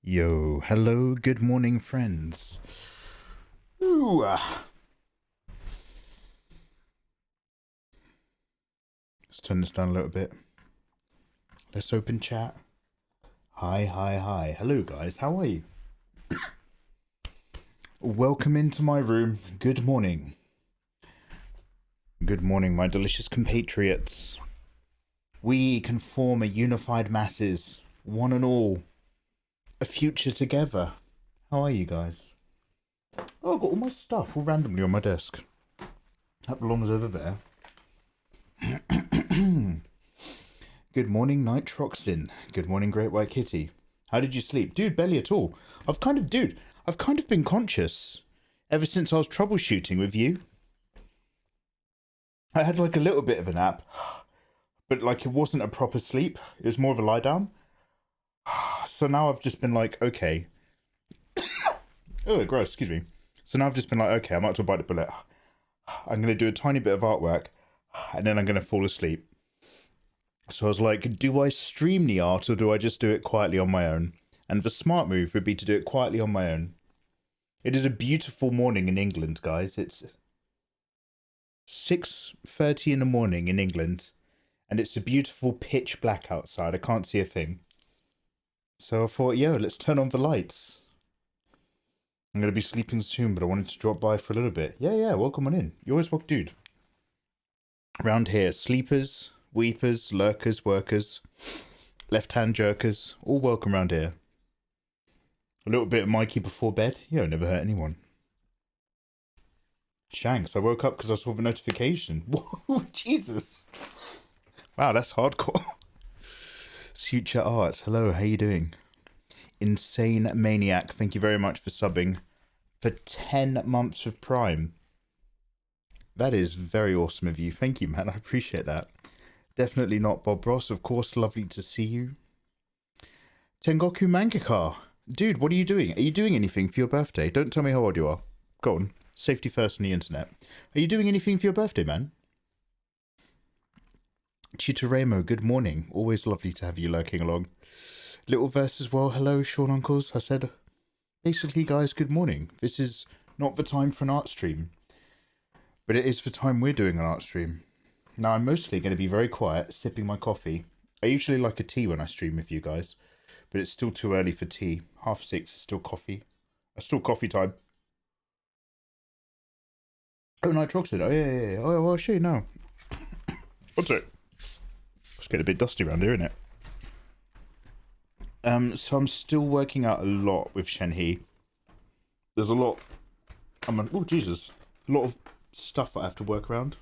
Yo, hello, good morning, friends. Ooh, let's turn this down a little bit. Let's open chat. Hi. Hello, guys. How are you? Welcome into my room. Good morning. Good morning, my delicious compatriots. We can form a unified masses, one and all. A future together. How are you guys? Oh, I've got all my stuff all randomly on my desk. That belongs over there. Good morning, Nitroxin. Good morning, Great White Kitty. How did you sleep? Dude, barely at all. I've kind of been conscious ever since I was troubleshooting with you. I had like a little bit of a nap, but like it wasn't a proper sleep. It was more of a lie down. So now I've just been like, okay. Oh, gross, excuse me. So now I've just been like, okay, I might as well bite the bullet. I'm going to do a tiny bit of artwork, and then I'm going to fall asleep. So I was like, do I stream the art, or do I just do it quietly on my own? And the smart move would be to do it quietly on my own. It is a beautiful morning in England, guys. It's 6:30 in the morning in England, and it's a beautiful pitch black outside. I can't see a thing. So I thought, yo, let's turn on the lights. I'm going to be sleeping soon, but I wanted to drop by for a little bit. Yeah, welcome on in. You always welcome, dude. Around here, sleepers, weepers, lurkers, workers, left-hand jerkers, all welcome around here. A little bit of Mikey before bed. Yo, never hurt anyone. Shanks, I woke up because I saw the notification. Whoa, Jesus. Wow, that's hardcore. Future Art, hello, how you doing? Insane Maniac, thank you very much for subbing for 10 months of Prime. That is very awesome of you. Thank you, man. I appreciate that. Definitely not Bob Ross. Of course, lovely to see you. Tengoku Mangaka. Dude, what are you doing? Are you doing anything for your birthday? Don't tell me how old you are. Go on. Safety first on the internet. Are you doing anything for your birthday, man? Tutoremo, good morning. Always lovely to have you lurking along. Little verse as well. Hello, Sean Uncles. I said, basically, guys, good morning. This is not the time for an art stream, but it is the time we're doing an art stream. Now, I'm mostly going to be very quiet, sipping my coffee. I usually like a tea when I stream with you guys, but it's still too early for tea. 6:30 is still coffee. It's still coffee time. Oh, nitroxide. Oh, yeah. Oh, well, I'll show you now. What's it? It's getting a bit dusty around here, isn't it? So I'm still working out a lot with Shenhe. There's a lot. Oh Jesus! A lot of stuff I have to work around.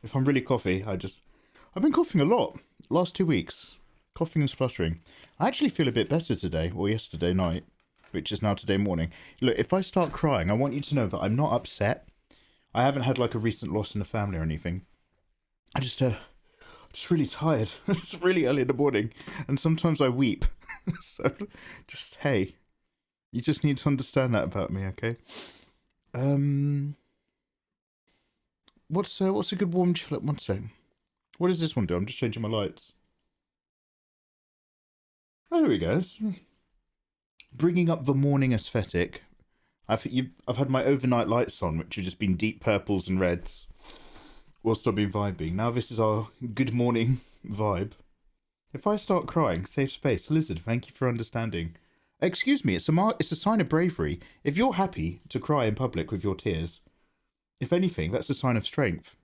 If I'm really coughy, I've been coughing a lot last 2 weeks, coughing and spluttering. I actually feel a bit better today, or yesterday night, which is now today morning. Look, if I start crying, I want you to know that I'm not upset. I haven't had like a recent loss in the family or anything. I just really tired. It's really early in the morning, and sometimes I weep. So, hey, you just need to understand that about me, okay? What's a good warm chill? One second. What does this one do? I'm just changing my lights. Oh, there we go. Bringing up the morning aesthetic. I've had my overnight lights on, which have just been deep purples and reds, whilst I've been vibing. Now this is our good morning vibe. If I start crying, save space. Lizard, thank you for understanding. Excuse me, it's a sign of bravery. If you're happy to cry in public with your tears, if anything, that's a sign of strength.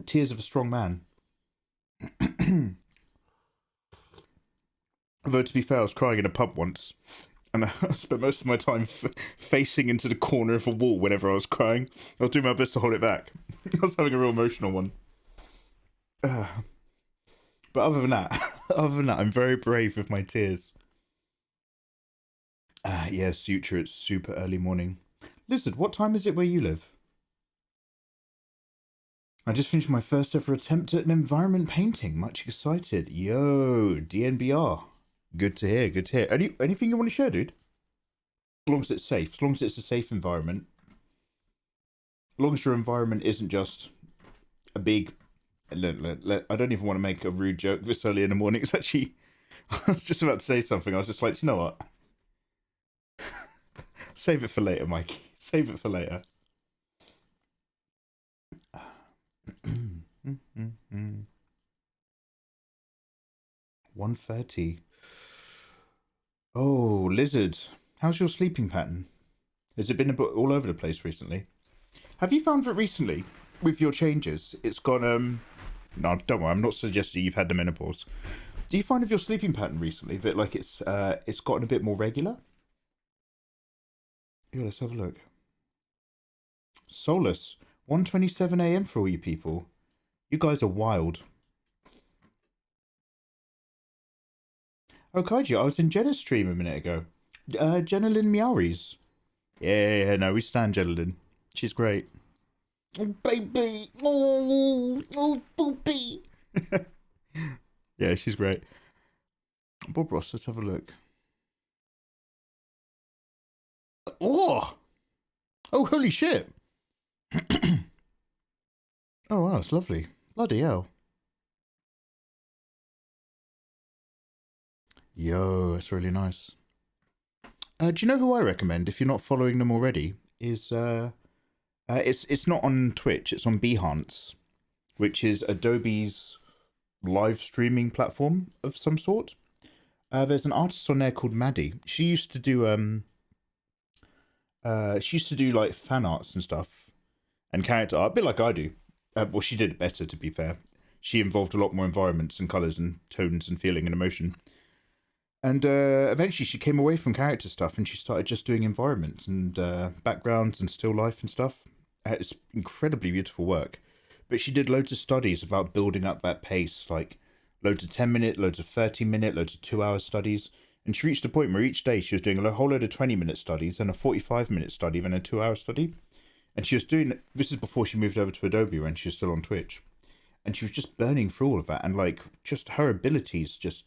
Tears of a strong man. Although, to be fair, I was crying in a pub once, and I spent most of my time facing into the corner of a wall whenever I was crying. I was doing my best to hold it back. I was having a real emotional one. But other than that, I'm very brave with my tears. Yeah, Suture, it's super early morning. Lizard, what time is it where you live? I just finished my first ever attempt at an environment painting. Much excited. Yo, DNBR. Good to hear, good to hear. Anything you want to share, dude? As long as it's safe. As long as it's a safe environment. As long as your environment isn't just a big... I don't even want to make a rude joke this early in the morning. It's actually I was just about to say something. I was just like, you know what? Save it for later, Mikey. Save it for later. 1:30. Oh, Lizard. How's your sleeping pattern? Has it been a bit all over the place recently? Have you found that recently, with your changes, it's gone, no, don't worry, I'm not suggesting you've had the menopause. Do you find with your sleeping pattern recently that, like, it's gotten a bit more regular? Yeah, let's have a look. Solus, 1:27 a.m. for all you people. You guys are wild. Oh, Kaiju, I was in Jenna's stream a minute ago. Jenna Lynn Meowries. Yeah, no, we stand Jenna Lynn. She's great. Oh, baby. Oh, boopy. Yeah, she's great. Bob Ross, let's have a look. Oh, holy shit. Oh, wow, it's lovely. Bloody hell. Yo, that's really nice. Do you know who I recommend if you're not following them already? Is it's not on Twitch, it's on Behance, which is Adobe's live streaming platform of some sort. There's an artist on there called Maddie. She used to do like fan arts and stuff and character art, a bit like I do. Well, she did it better, to be fair. She involved a lot more environments and colours and tones and feeling and emotion. And eventually she came away from character stuff and she started just doing environments and backgrounds and still life and stuff. It's incredibly beautiful work. But she did loads of studies about building up that pace, like loads of 10-minute, loads of 30-minute, loads of 2-hour studies. And she reached a point where each day she was doing a whole load of 20-minute studies and a 45-minute study and a 2-hour study. And she was doing, this is before she moved over to Adobe when she was still on Twitch. And she was just burning through all of that. And like, just her abilities just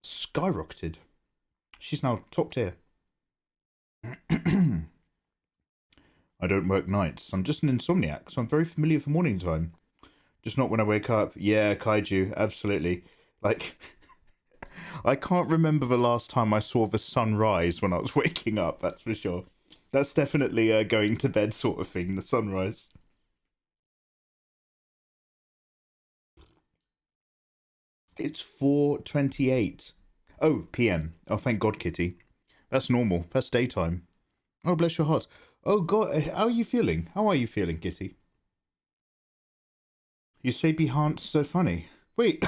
skyrocketed. She's now top tier. I don't work nights. I'm just an insomniac, so I'm very familiar with morning time. Just not when I wake up. Yeah, Kaiju, absolutely. Like, I can't remember the last time I saw the sun rise when I was waking up, that's for sure. That's definitely a going to bed sort of thing, the sunrise. It's 4:28. Oh, PM. Oh, thank God, Kitty. That's normal. That's daytime. Oh, bless your heart. Oh, God. How are you feeling? How are you feeling, Kitty? You say Behance so funny. Wait,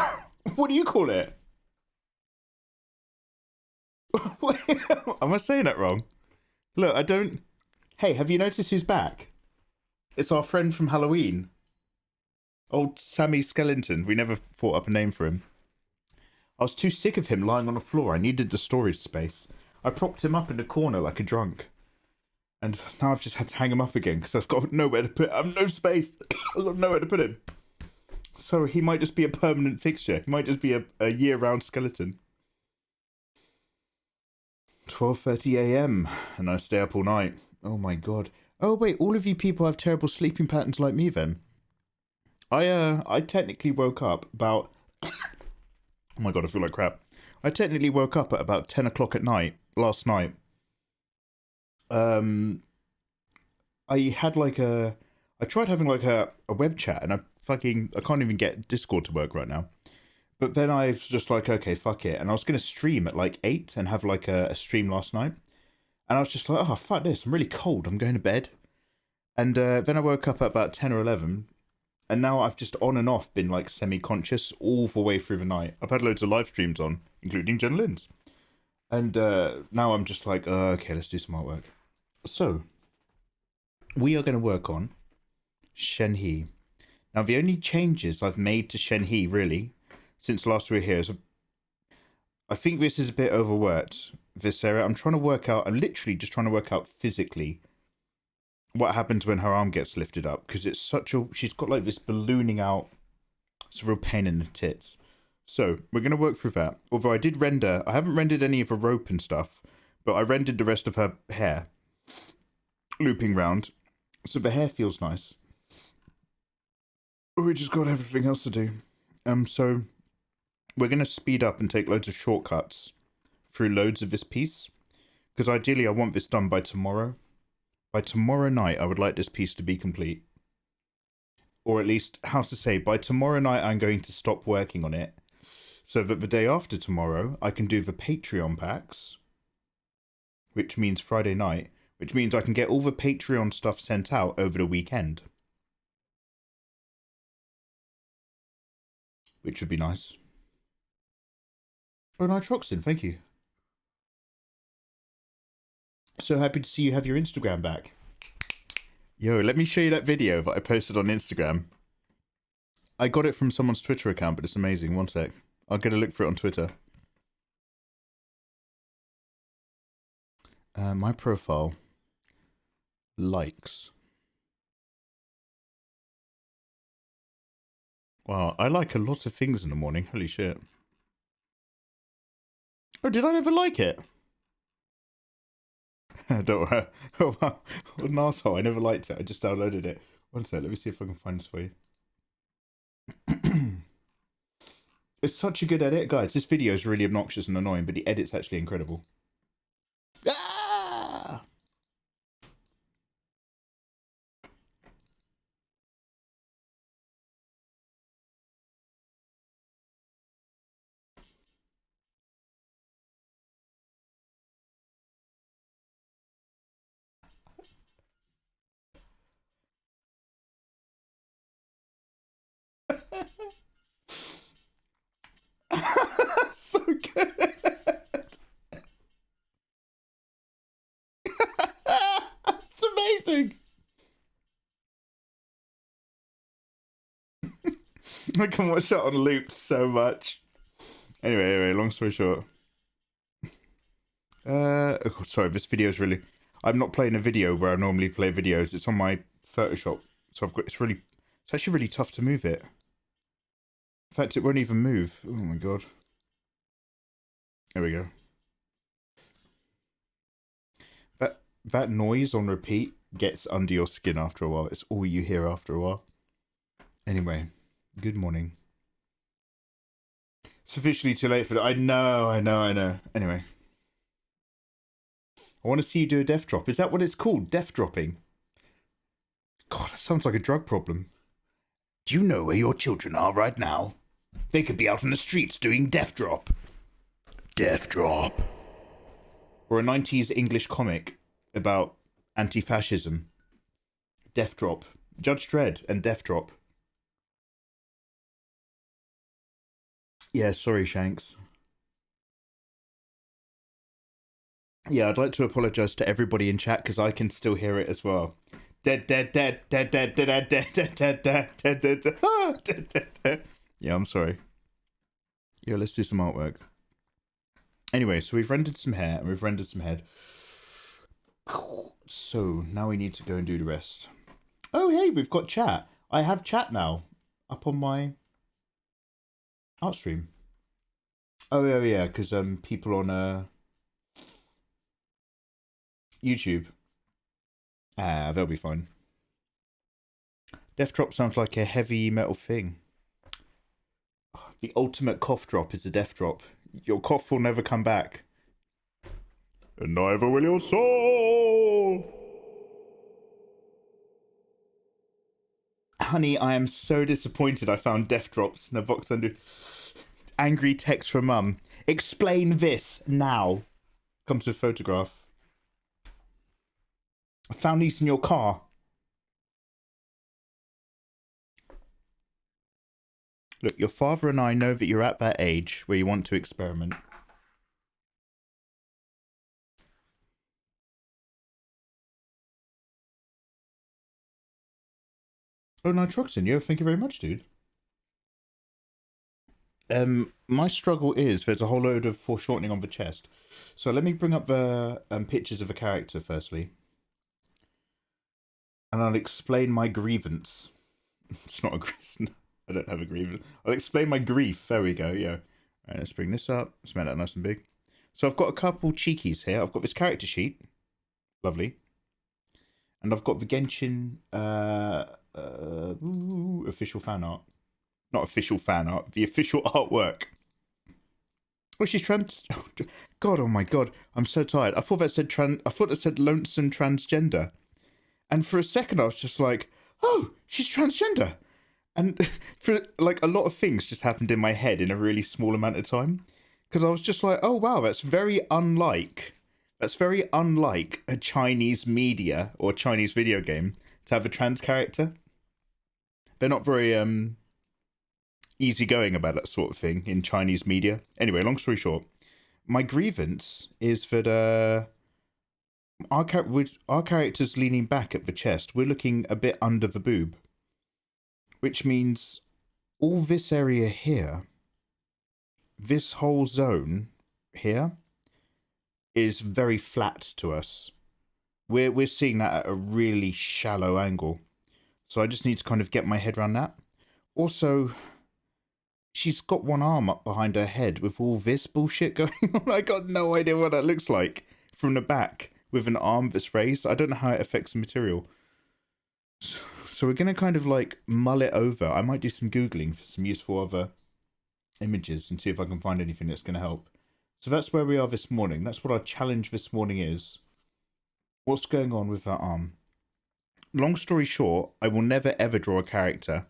what do you call it? Am I saying that wrong? Look, I don't... Hey, have you noticed who's back? It's our friend from Halloween. Old Sammy Skellington. We never thought up a name for him. I was too sick of him lying on the floor. I needed the storage space. I propped him up in the corner like a drunk. And now I've just had to hang him up again because I've got nowhere to put... I've no space. I've got nowhere to put him. So he might just be a permanent fixture. He might just be a year-round skeleton. 12:30 a.m. and I stay up all night. Oh my God. Oh wait, all of you people have terrible sleeping patterns like me then. I technically woke up about... oh my God, I feel like crap. I technically woke up at about 10 o'clock at night, last night. I had like I tried having like a web chat and I can't even get Discord to work right now. But then I was just like, okay, fuck it. And I was going to stream at like 8 and have like a stream last night. And I was just like, oh, fuck this. I'm really cold. I'm going to bed. And then I woke up at about 10 or 11. And now I've just on and off been like semi-conscious all the way through the night. I've had loads of live streams on, including Jen Lynn's. And now I'm just like, okay, let's do some artwork. So, we are going to work on Shenhe. Now, the only changes I've made to Shenhe, really, since last we were here, is I think this is a bit overworked, this area. I'm literally just trying to work out physically what happens when her arm gets lifted up, because it's she's got like this ballooning out, it's a real pain in the tits. So, we're going to work through that. Although I haven't rendered any of the rope and stuff, but I rendered the rest of her hair looping round. So the hair feels nice. We just got everything else to do. So we're going to speed up and take loads of shortcuts through loads of this piece. Because ideally I want this done by tomorrow. By tomorrow night, I would like this piece to be complete. Or at least, how to say, by tomorrow night I'm going to stop working on it. So that the day after tomorrow, I can do the Patreon packs. Which means Friday night. Which means I can get all the Patreon stuff sent out over the weekend. Which would be nice. Oh, Nitroxin, thank you. So happy to see you have your Instagram back. Yo, let me show you that video that I posted on Instagram. I got it from someone's Twitter account, but it's amazing. One sec. I'll get a look for it on Twitter. My profile. Likes. Wow, I like a lot of things in the morning. Holy shit. Oh, did I never like it? Don't worry. Oh, wow. What an asshole. I never liked it. I just downloaded it. One sec. Let me see if I can find this for you. It's such a good edit. Guys, this video is really obnoxious and annoying, but the edit's actually incredible. Ah! So good. It's amazing. I can watch that on loop so much. Anyway, long story short. Oh, sorry, this video is really... I'm not playing a video where I normally play videos. It's on my Photoshop. So I've got... It's actually really tough to move it. In fact, it won't even move. Oh my god. There we go. That noise on repeat gets under your skin after a while. It's all you hear after a while. Anyway, good morning. It's officially too late for that. I know. Anyway. I want to see you do a death drop. Is that what it's called? Death dropping? God, that sounds like a drug problem. Do you know where your children are right now? They could be out on the streets doing death drop. Death drop. Or a 90s English comic about anti-fascism. Death drop. Judge Dredd and Death drop. Yeah, sorry, Shanks. Yeah, I'd like to apologise to everybody in chat because I can still hear it as well. Dead. Yeah, I'm sorry. Yeah, let's do some artwork. Anyway, so we've rendered some hair and we've rendered some head. So now we need to go and do the rest. Oh, hey, we've got chat. I have chat now up on my art stream. Oh, yeah, because people on YouTube. They'll be fine. Death drop sounds like a heavy metal thing. The ultimate cough drop is a death drop. Your cough will never come back. And neither will your soul. Honey, I am so disappointed I found death drops in a box under... Angry text from mum. Explain this now. Comes with photograph. I found these in your car. Look, your father and I know that you're at that age where you want to experiment. Oh, Nitroxin, yo, thank you very much, dude. My struggle is there's a whole load of foreshortening on the chest. So let me bring up the pictures of a character firstly. And I'll explain my grievance. It's not a grievance. I don't have a grievance. I'll explain my grief. There we go, yeah. Right, let's bring this up. Let's make that nice and big. So I've got a couple cheekies here. I've got this character sheet. Lovely. And I've got the Genshin official fan art. Not official fan art, the official artwork. Well, she's trans. God, oh my God, I'm so tired. I thought that said I thought it said lonesome transgender, and for a second I was just like, oh, she's transgender, and for like a lot of things just happened in my head in a really small amount of time, because I was just like, oh wow, that's very unlike. That's very unlike a Chinese media or Chinese video game to have a trans character. They're not very easygoing about that sort of thing in Chinese media. Anyway, long story short, my grievance is that our character's leaning back at the chest. We're looking a bit under the boob, which means all this area here, this whole zone here, is very flat to us. We're seeing that at a really shallow angle, so I just need to kind of get my head around that. Also, she's got one arm up behind her head with all this bullshit going on. I got no idea what that looks like from the back with an arm that's raised. I don't know how it affects the material. So we're going to kind of like mull it over. I might do some Googling for some useful other images and see if I can find anything that's going to help. So that's where we are this morning. That's what our challenge this morning is. What's going on with that arm? Long story short, I will never ever draw a character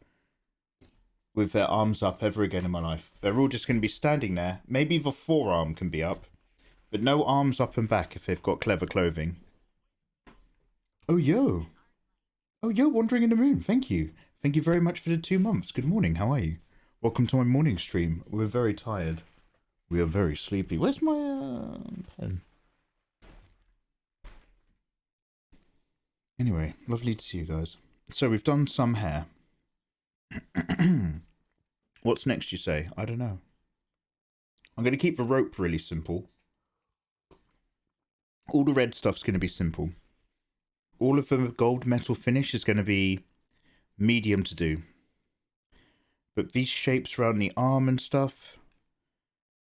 with their arms up ever again in my life. They're all just going to be standing there. Maybe the forearm can be up, but no arms up and back if they've got clever clothing. Oh, yo. Oh, yo, Wandering in the Moon. Thank you. Thank you very much for the 2 months. Good morning. How are you? Welcome to my morning stream. We're very tired. We are very sleepy. Where's my pen? Anyway, lovely to see you guys. So we've done some hair. What's next, you say? I don't know. I'm going to keep the rope really simple. All the red stuff's going to be simple. All of the gold metal finish is going to be medium to do. But these shapes around the arm and stuff,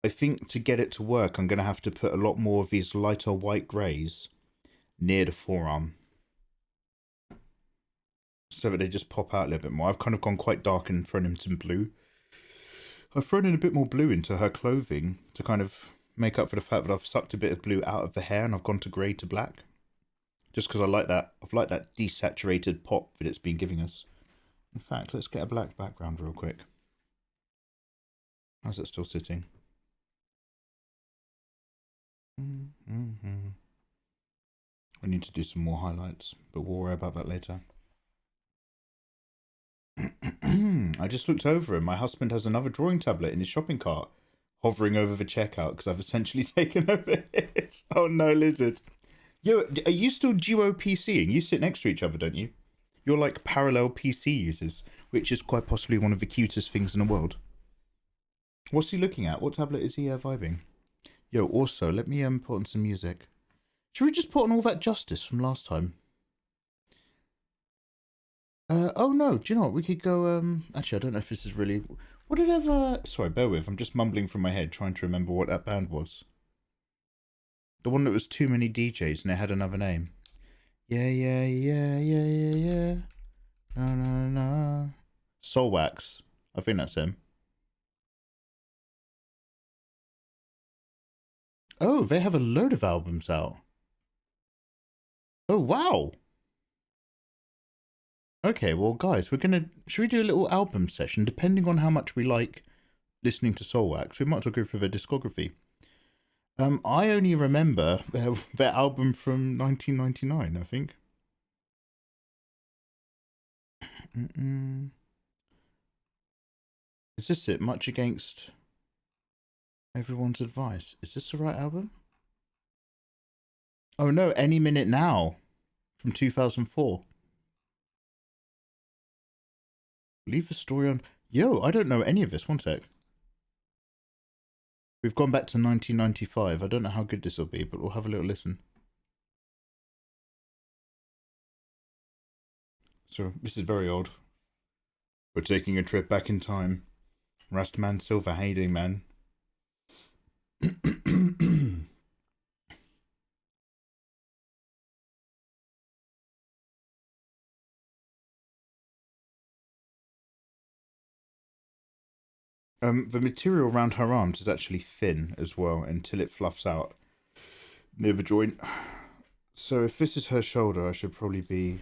I think to get it to work, I'm going to have to put a lot more of these lighter white greys near the forearm, so that they just pop out a little bit more. I've kind of gone quite dark and thrown in some blue. I've thrown in a bit more blue into her clothing to kind of make up for the fact that I've sucked a bit of blue out of the hair and I've gone to grey to black. Just because I like that. I've liked that desaturated pop that it's been giving us. In fact, let's get a black background real quick. How's it still sitting? I need to do some more highlights, but we'll worry about that later. I just looked over and my husband has another drawing tablet in his shopping cart, hovering over the checkout because I've essentially taken over it. Oh no, lizard. Yo, are you still duo PCing? You sit next to each other, don't you? You're like parallel PC users, which is quite possibly one of the cutest things in the world. What's he looking at? What tablet is he vibing? Yo, also, let me put on some music. Should we just put on all that Justice from last time? Oh no, do you know what? We could go, actually, I don't know if this is really... What did I ever... Sorry, bear with. I'm just mumbling from my head, trying to remember what that band was. The one that was Too Many DJs and it had another name. Yeah, yeah, yeah, yeah, yeah, yeah. No, no, no. Soul Wax. I think that's him. Oh, they have a load of albums out. Oh, wow. Okay, well, guys, should we do a little album session? Depending on how much we like listening to Soul Wax, we might as well go through their discography. I only remember their album from 1999, I think. Is this it? Much Against Everyone's Advice. Is this the right album? Oh no, Any Minute Now from 2004. Leave the story on... Yo, I don't know any of this. One sec. We've gone back to 1995. I don't know how good this will be, but we'll have a little listen. So, this is very old. We're taking a trip back in time. Rastman Silver, how you doing, man? The material around her arms is actually thin as well until it fluffs out near the joint. So if this is her shoulder, I should probably be...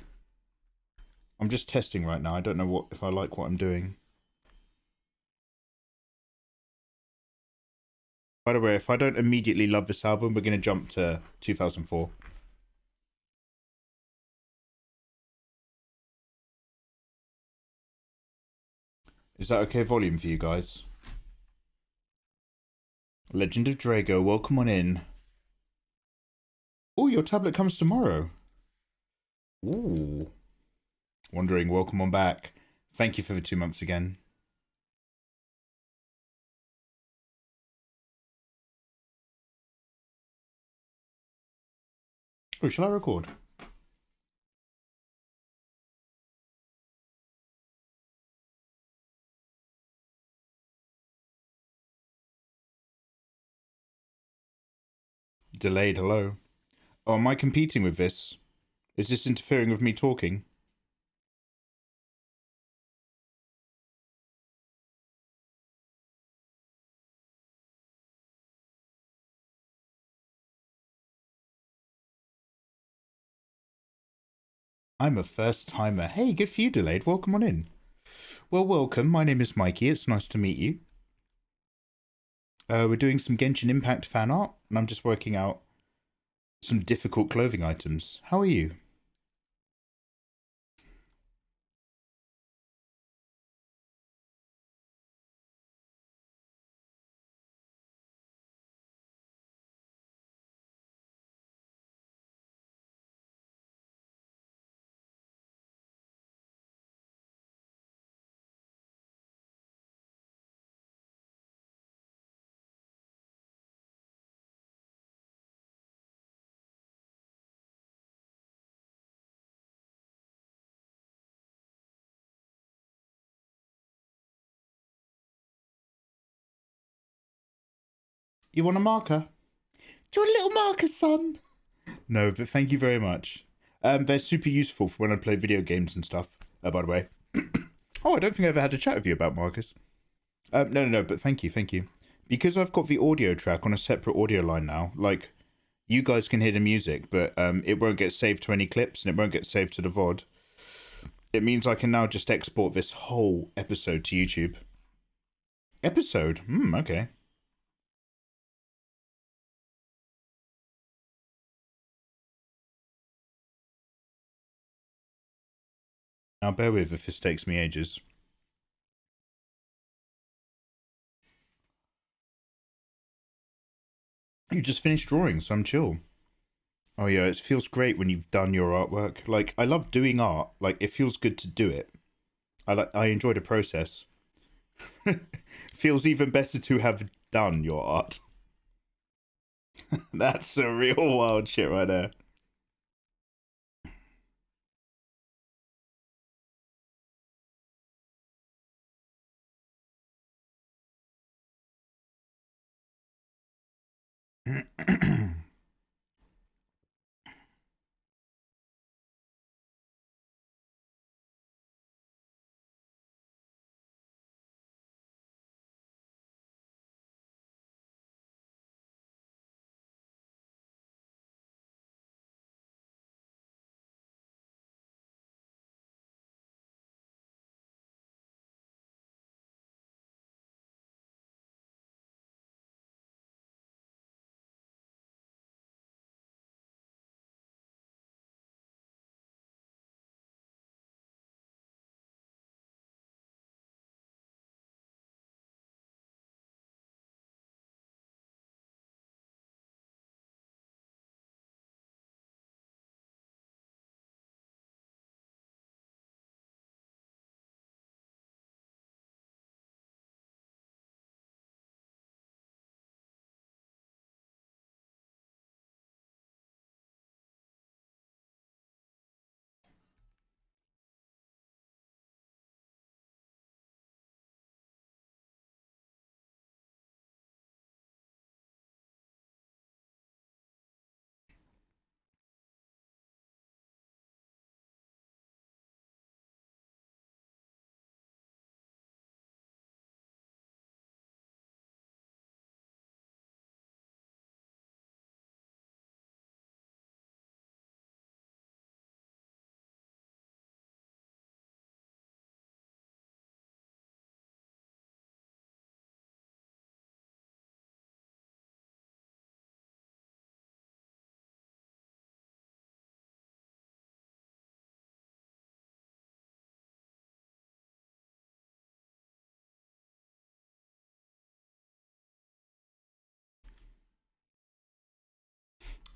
I'm just testing right now. I don't know if I like what I'm doing. By the way, if I don't immediately love this album, we're going to jump to 2004. Is that okay volume for you guys? Legend of Drago, welcome on in. Oh, your tablet comes tomorrow. Ooh. Wondering, welcome on back. Thank you for the 2 months again. Oh, shall I record? Delayed, hello. Oh, am I competing with this? Is this interfering with me talking? I'm a first timer. Hey, good for you, Delayed. Welcome on in. Well, welcome. My name is Mikey. It's nice to meet you. We're doing some Genshin Impact fan art, and I'm just working out some difficult clothing items. How are you? You want a marker? Do you want a little marker, son? No, but thank you very much. They're super useful for when I play video games and stuff. By the way. Oh, I don't think I ever had a chat with you about markers. No, but thank you. Because I've got the audio track on a separate audio line now, like, you guys can hear the music, but it won't get saved to any clips and it won't get saved to the VOD. It means I can now just export this whole episode to YouTube. Episode? Okay. Now bear with if this takes me ages. You just finished drawing, so I'm chill. Oh yeah, it feels great when you've done your artwork. Like, I love doing art. Like, it feels good to do it. I enjoy the process. Feels even better to have done your art. That's a real wild shit right there.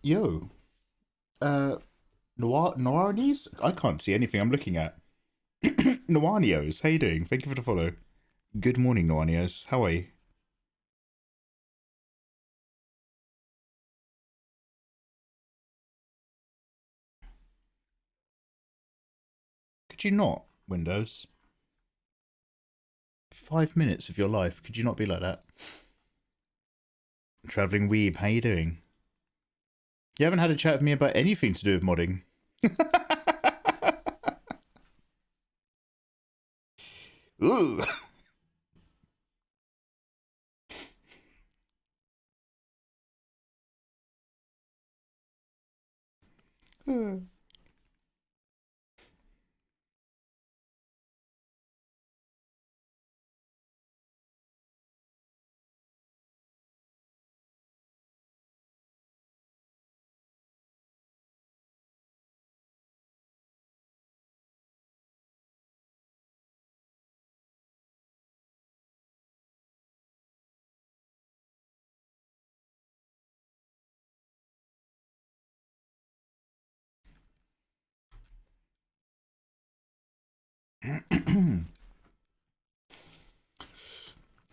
Yo. Noarnies? I can't see anything I'm looking at. Noarnios, how you doing? Thank you for the follow. Good morning, Noarnios. How are you? Could you not, Windows? 5 minutes of your life. Could you not be like that? Traveling Weeb, how you doing? You haven't had a chat with me about anything to do with modding. Ooh.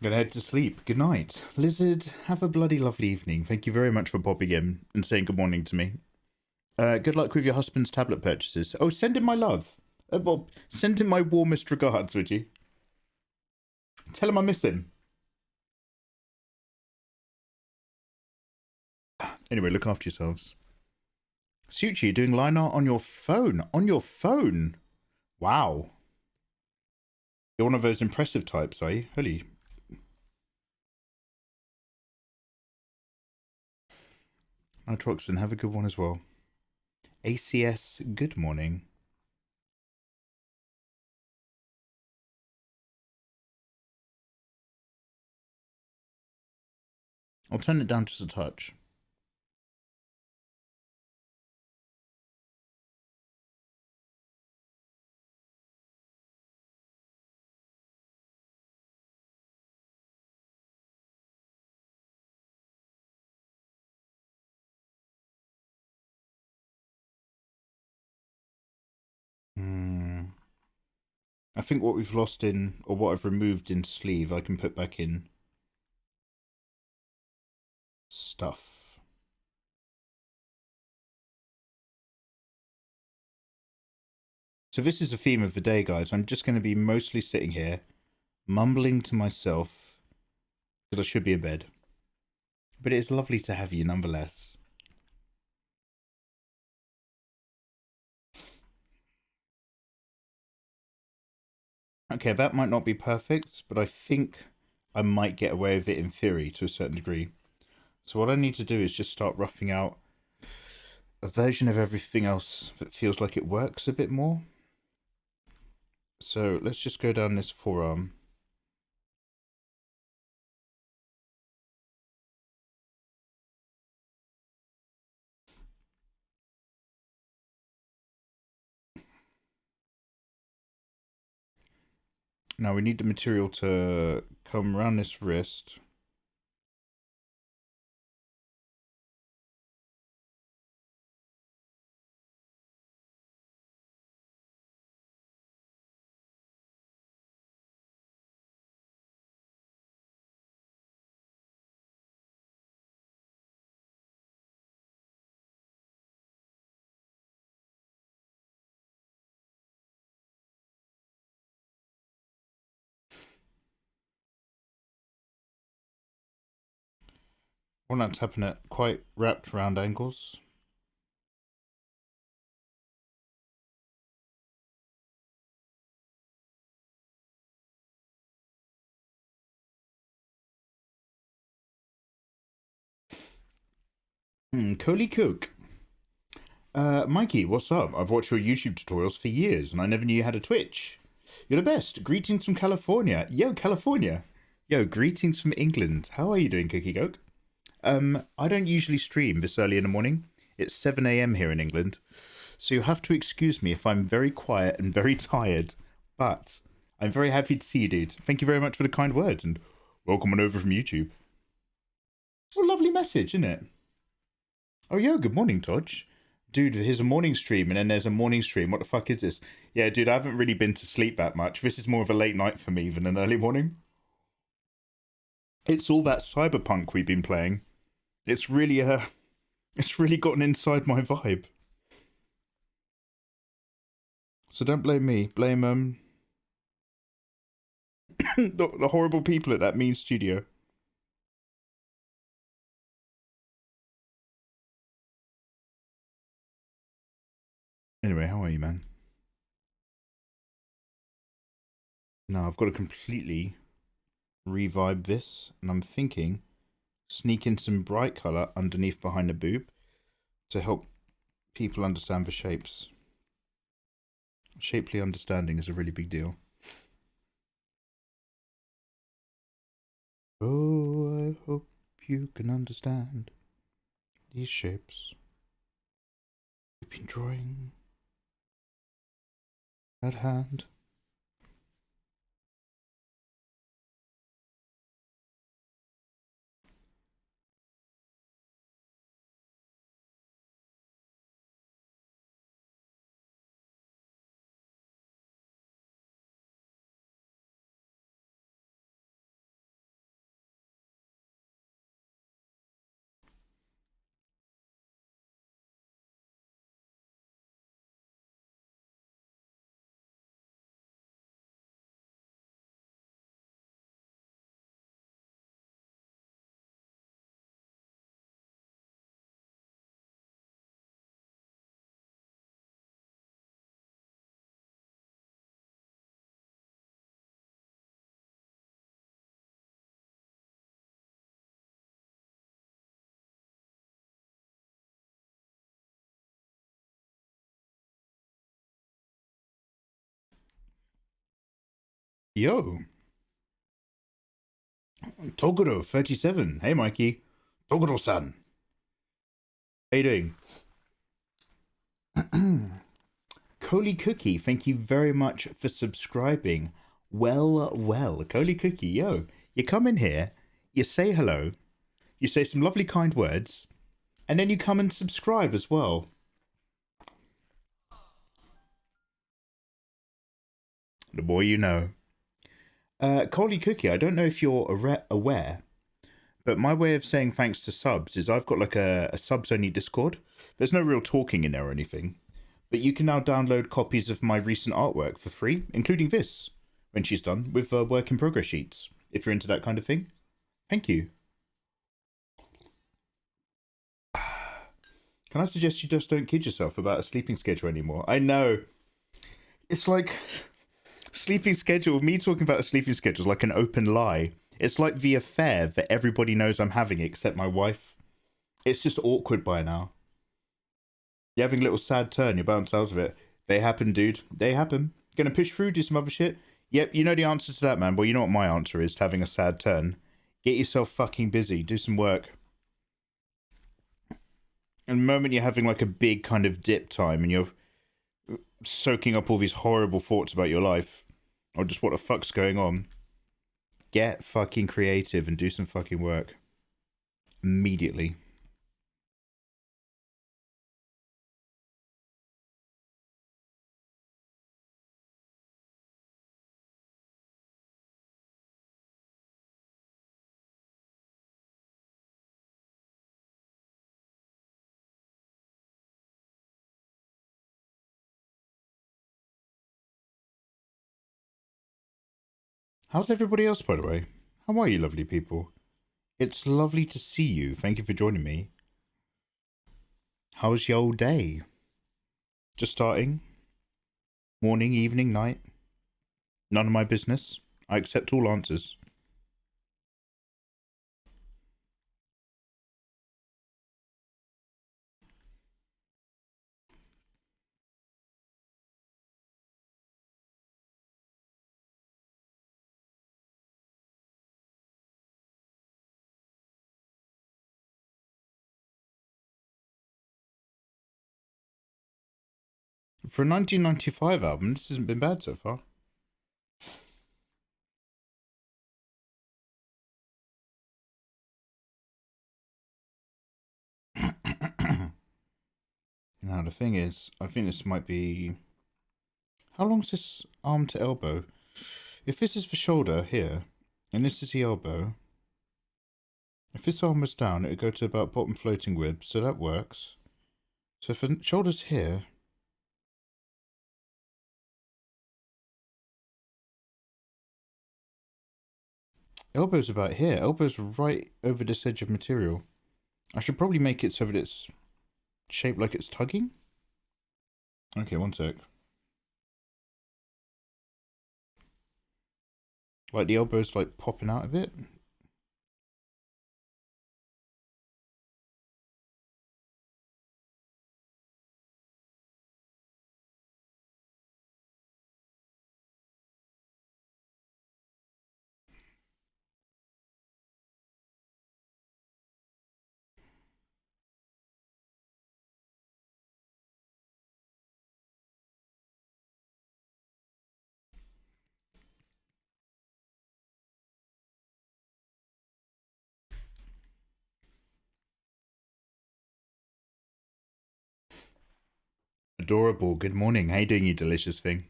Gonna head to sleep. Good night. Lizard, have a bloody lovely evening. Thank you very much for popping in and saying good morning to me. Good luck with your husband's tablet purchases. Oh, send him my love. Well, send him my warmest regards, would you? Tell him I miss him. Anyway, look after yourselves. Suchi, doing line art on your phone. On your phone? Wow. You're one of those impressive types, are you? Holy. Nitroxen, have a good one as well. ACS, good morning. I'll turn it down just a touch. I think what we've lost in, or what I've removed in sleeve, I can put back in stuff. So this is the theme of the day, guys. I'm just going to be mostly sitting here, mumbling to myself, because I should be in bed. But it's lovely to have you nonetheless. Okay, that might not be perfect, but I think I might get away with it in theory to a certain degree. So what I need to do is just start roughing out a version of everything else that feels like it works a bit more. So let's just go down this forearm. Now we need the material to come around this wrist. I want that to happen at quite wrapped round angles. Coley Cook. Mikey, what's up? I've watched your YouTube tutorials for years and I never knew you had a Twitch. You're the best. Greetings from California. Yo, California. Yo, greetings from England. How are you doing, Cookie Cook? I don't usually stream this early in the morning. It's 7 a.m. here in England. So you'll have to excuse me if I'm very quiet and very tired. But I'm very happy to see you, dude. Thank you very much for the kind words and welcome on over from YouTube. What a lovely message, isn't it? Oh, yo, good morning, Todge. Dude, here's a morning stream, and then there's a morning stream. What the fuck is this? Yeah, dude, I haven't really been to sleep that much. This is more of a late night for me than an early morning. It's all that cyberpunk we've been playing. It's really gotten inside my vibe. So don't blame me. Blame the horrible people at that mean studio. Anyway, how are you, man? Now I've got to completely revibe this, and I'm thinking sneak in some bright colour underneath behind the boob to help people understand the shapes. Shapely understanding is a really big deal. Oh, I hope you can understand these shapes. We've been drawing that hand. Yo, Toguro 37. Hey, Mikey. Toguro-san. How you doing? Coley Cookie, thank you very much for subscribing. Well, Coley Cookie, yo, you come in here, you say hello, you say some lovely kind words, and then you come and subscribe as well. The more you know. Coley Cookie, I don't know if you're aware, but my way of saying thanks to subs is I've got like a subs only Discord. There's no real talking in there or anything, but you can now download copies of my recent artwork for free, including this, when she's done, with work in progress sheets, if you're into that kind of thing. Thank you. Can I suggest you just don't kid yourself about a sleeping schedule anymore? I know. It's like sleeping schedule, me talking about a sleeping schedule is like an open lie. It's like the affair that everybody knows I'm having except my wife. It's just awkward by now. You're having a little sad turn, you bounce out of it. They happen, dude. They happen. Gonna push through, do some other shit. Yep, you know the answer to that, man. Well, you know what my answer is to having a sad turn. Get yourself fucking busy. Do some work. And the moment you're having like a big kind of dip time and you're soaking up all these horrible thoughts about your life, or just what the fuck's going on, get fucking creative and do some fucking work. Immediately. How's everybody else, by the way? How are you, lovely people? It's lovely to see you. Thank you for joining me. How's your day? Just starting? Morning, evening, night? None of my business. I accept all answers. For a 1995 album, this hasn't been bad so far. Now the thing is, I think this might be... How long is this arm to elbow? If this is the shoulder here, and this is the elbow, if this arm was down, it would go to about bottom floating rib, so that works. So if the shoulder's here... Elbow's about here. Elbow's right over this edge of material. I should probably make it so that it's shaped like it's tugging. Okay, one sec. Like the elbow's like popping out of it. Adorable. Good morning. How you doing, you delicious thing?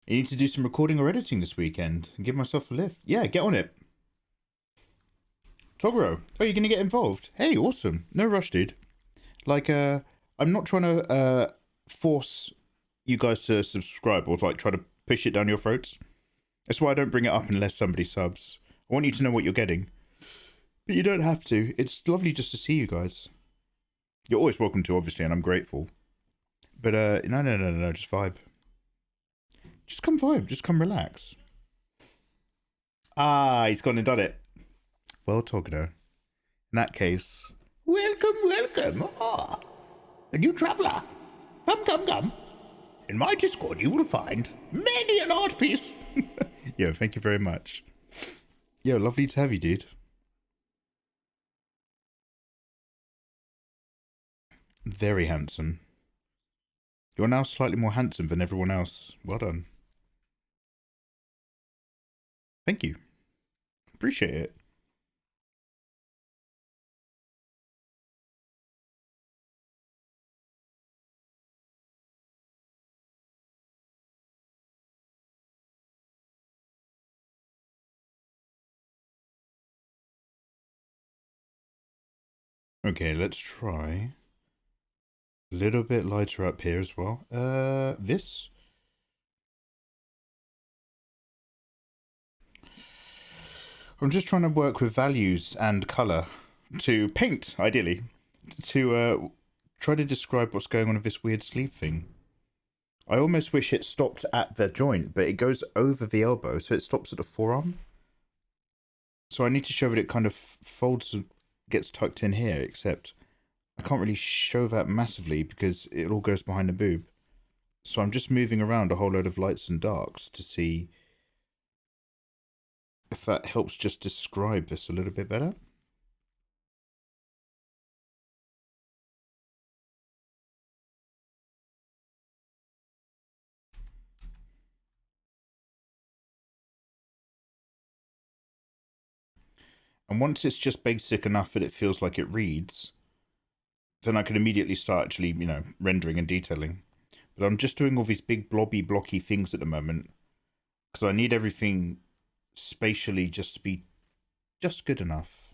You need to do some recording or editing this weekend and give myself a lift. Yeah, get on it. Toguro. Oh, you're gonna get involved? Hey, awesome. No rush, dude. Like, I'm not trying to force you guys to subscribe or like try to push it down your throats. That's why I don't bring it up unless somebody subs. I want you to know what you're getting. But you don't have to. It's lovely just to see you guys. You're always welcome to, obviously, and I'm grateful. But, no, just vibe. Just come vibe, just come relax. Ah, he's gone and done it. Well, Toguro. In that case, welcome. Ah, a new traveller. Come. In my Discord, you will find many an art piece. Yo, thank you very much. Yo, lovely to have you, dude. Very handsome. You're now slightly more handsome than everyone else. Well done. Thank you. Appreciate it. Okay, let's try a little bit lighter up here as well. This. I'm just trying to work with values and colour to paint, ideally, to try to describe what's going on with this weird sleeve thing. I almost wish it stopped at the joint, but it goes over the elbow, so it stops at the forearm. So I need to show that it kind of folds and gets tucked in here, except I can't really show that massively because it all goes behind the boob. So I'm just moving around a whole load of lights and darks to see if that helps just describe this a little bit better. And once it's just basic enough that it feels like it reads, then I can immediately start actually, rendering and detailing. But I'm just doing all these big blobby blocky things at the moment because I need everything spatially just to be just good enough.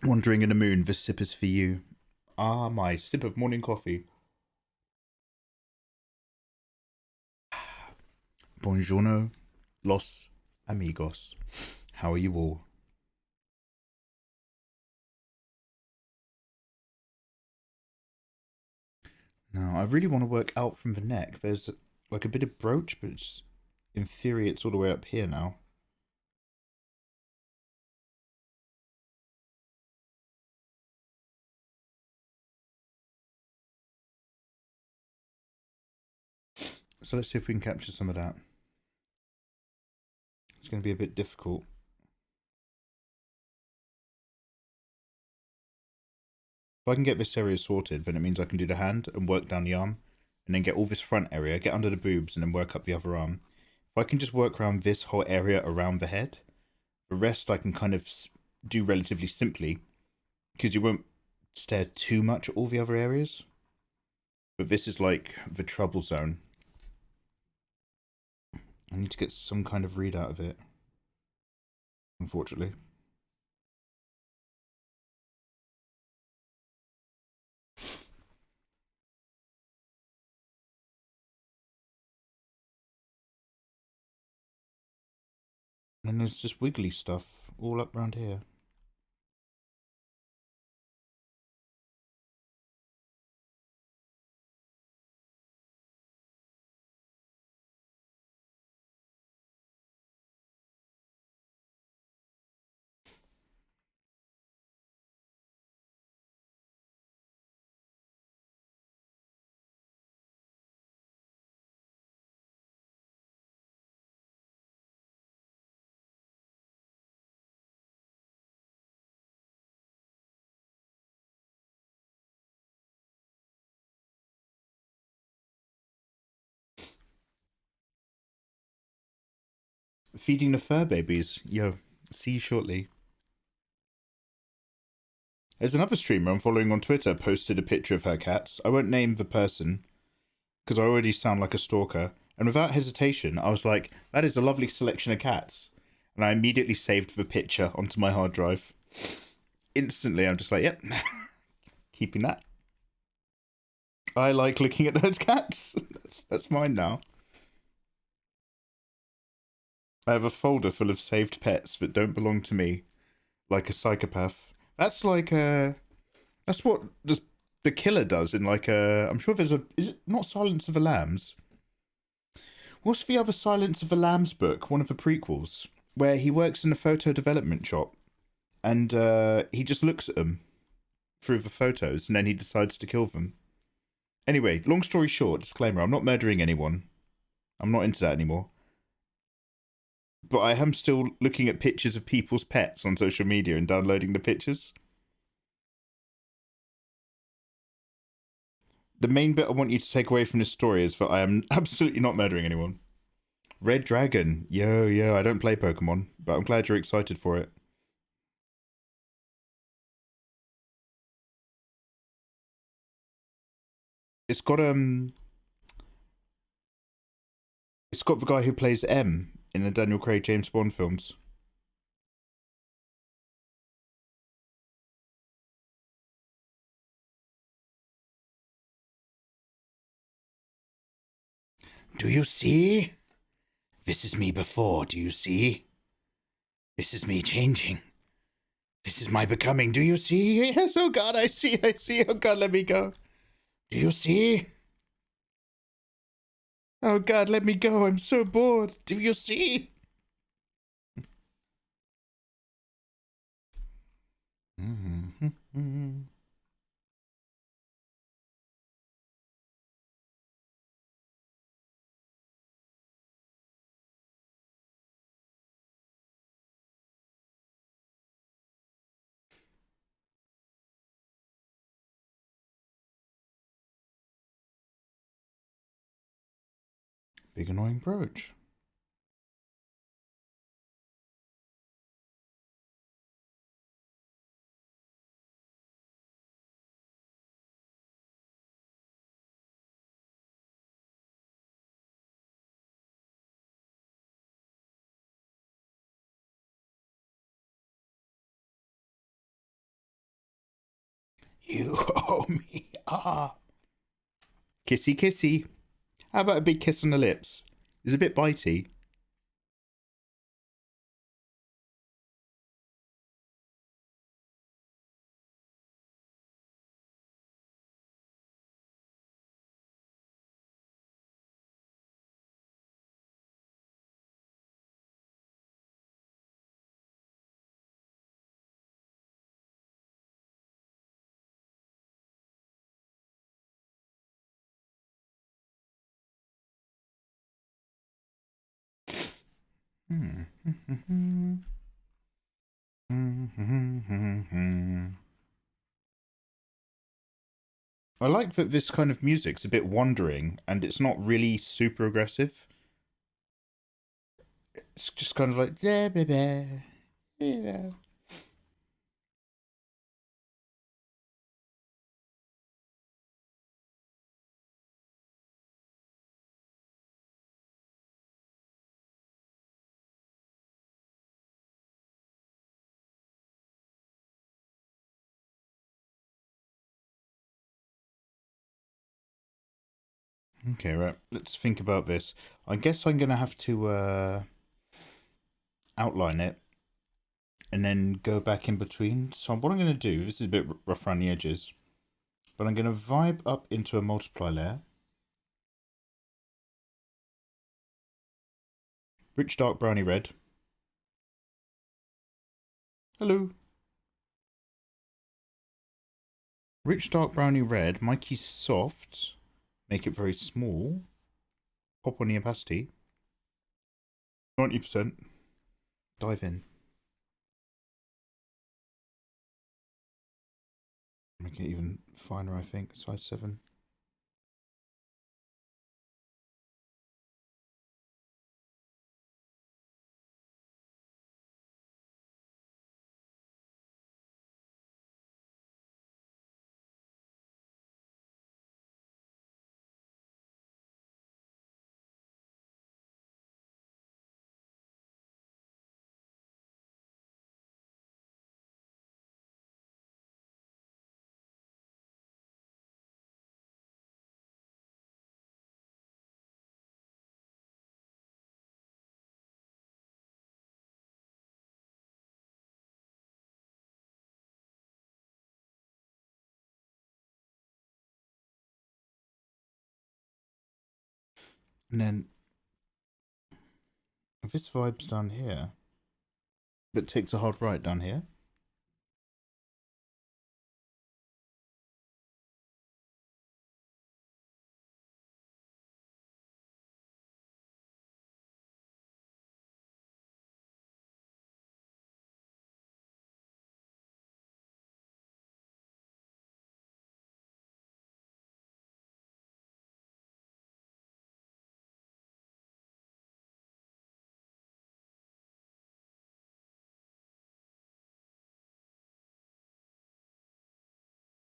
Wandering in the moon, this sip is for you. Ah, my sip of morning coffee. Buongiorno, los amigos. How are you all? Now, I really want to work out from the neck. There's like a bit of brooch, but it's, in theory it's all the way up here now. So let's see if we can capture some of that. It's going to be a bit difficult. If I can get this area sorted, then it means I can do the hand and work down the arm, and then get all this front area, get under the boobs, and then work up the other arm. If I can just work around this whole area around the head, the rest I can kind of do relatively simply, because you won't stare too much at all the other areas. But this is like the trouble zone. I need to get some kind of read out of it, unfortunately. And there's just wiggly stuff all up around here. Feeding the fur babies. Yo, see you shortly. There's another streamer I'm following on Twitter posted a picture of her cats. I won't name the person, because I already sound like a stalker. And without hesitation, I was like, that is a lovely selection of cats. And I immediately saved the picture onto my hard drive. Instantly, I'm just like, yep, keeping that. I like looking at those cats. That's mine now. I have a folder full of saved pets that don't belong to me, like a psychopath. That's like that's what the killer does in like a. I'm sure there's a. Is it not Silence of the Lambs? What's the other Silence of the Lambs book? One of the prequels where he works in a photo development shop, and he just looks at them through the photos, and then he decides to kill them. Anyway, long story short, disclaimer: I'm not murdering anyone. I'm not into that anymore. But I am still looking at pictures of people's pets on social media and downloading the pictures. The main bit I want you to take away from this story is that I am absolutely not murdering anyone. Red Dragon. Yo, I don't play Pokemon, but I'm glad you're excited for it. It's got It's got the guy who plays M in the Daniel Craig James Bond films. Do you see? This is me before, do you see? This is me changing. This is my becoming, do you see? Yes, oh god, I see. Oh god, let me go. Do you see? Oh god, let me go, I'm so bored. Do you see? Big annoying brooch. You owe me. Ah. Kissy kissy. How about a big kiss on the lips? It's a bit bitey. I like that this kind of music's a bit wandering and it's not really super aggressive. It's just kind of like yeah, baby, yeah. Okay, right. Let's think about this. I guess I'm gonna have to outline it and then go back in between. So what I'm gonna do, this is a bit rough around the edges, but I'm gonna vibe up into a multiply layer. Rich dark browny red. Hello. Rich dark browny red. My key's soft. Make it very small. Pop on the opacity. 90%. Dive in. Make it even finer, I think. Size 7. And then this vibe's down here, but takes a hard right down here.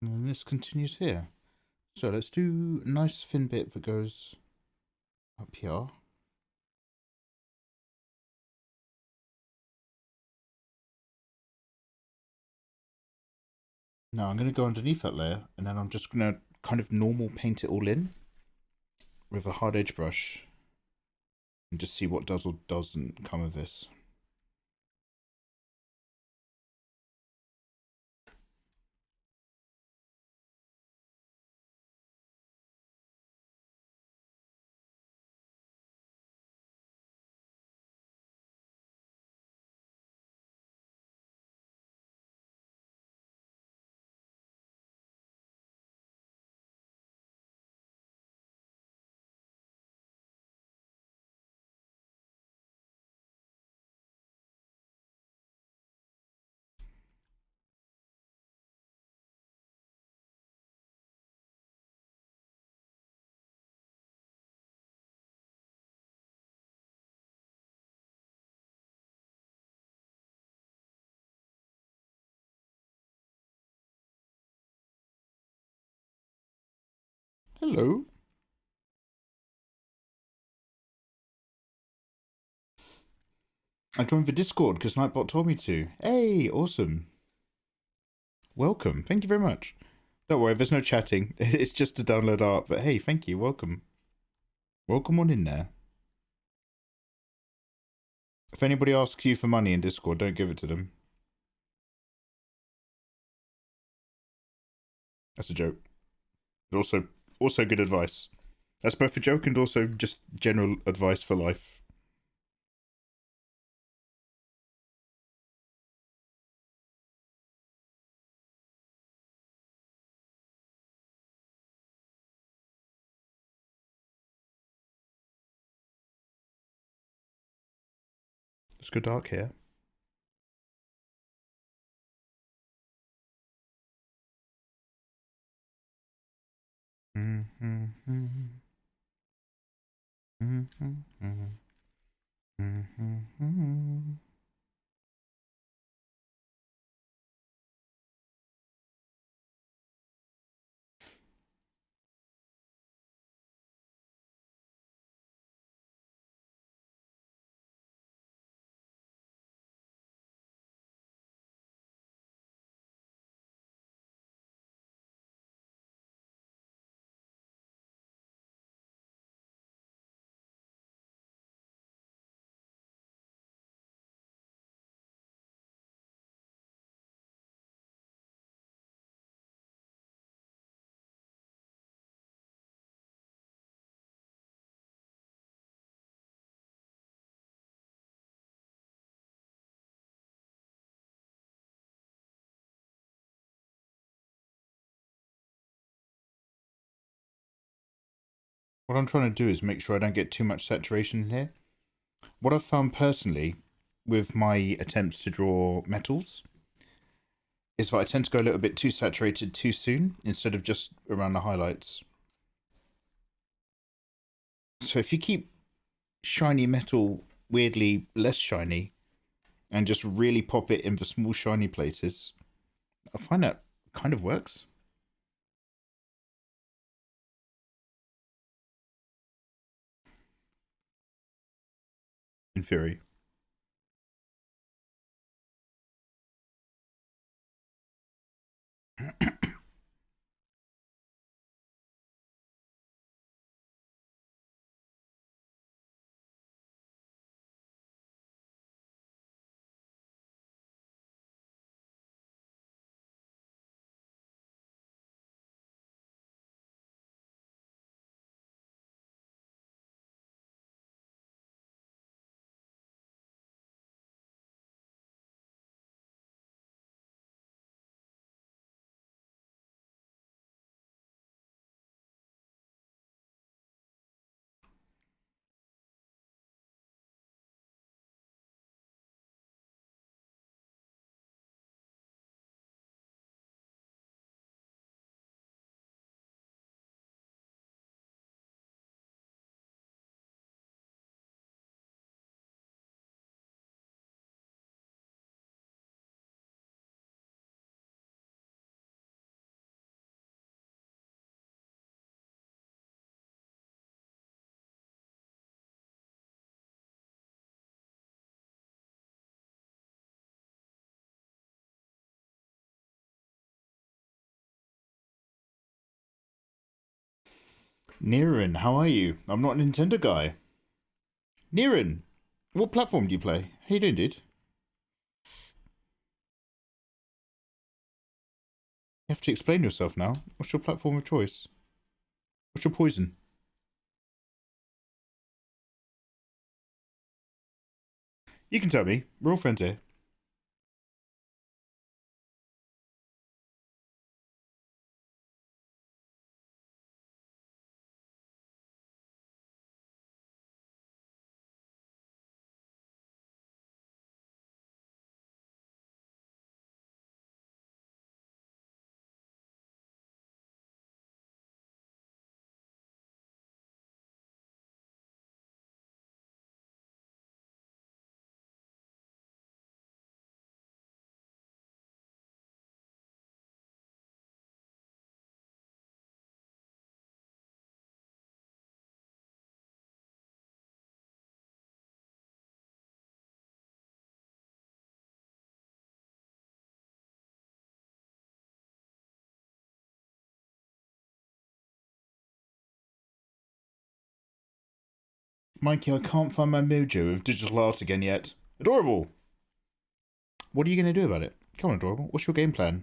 And then this continues here. So let's do a nice thin bit that goes up here. Now I'm going to go underneath that layer, and then I'm just going to kind of normal paint it all in with a hard edge brush and just see what does or doesn't come of this. Hello. I joined the Discord because Nightbot told me to. Hey, awesome. Welcome. Thank you very much. Don't worry, there's no chatting. It's just to download art, but hey, thank you. Welcome. Welcome on in there. If anybody asks you for money in Discord, don't give it to them. That's a joke. But also good advice. That's both a joke and also just general advice for life. Let's go dark here. What I'm trying to do is make sure I don't get too much saturation in here. What I've found personally with my attempts to draw metals is that I tend to go a little bit too saturated too soon instead of just around the highlights. So if you keep shiny metal weirdly less shiny and just really pop it in the small shiny places, I find that kind of works. In theory. Niren, how are you? I'm not a Nintendo guy. Niren, what platform do you play? How you doing, dude? You have to explain yourself now. What's your platform of choice? What's your poison? You can tell me. We're all friends here. Mikey, I can't find my mojo of digital art again yet. Adorable! What are you going to do about it? Come on, Adorable. What's your game plan?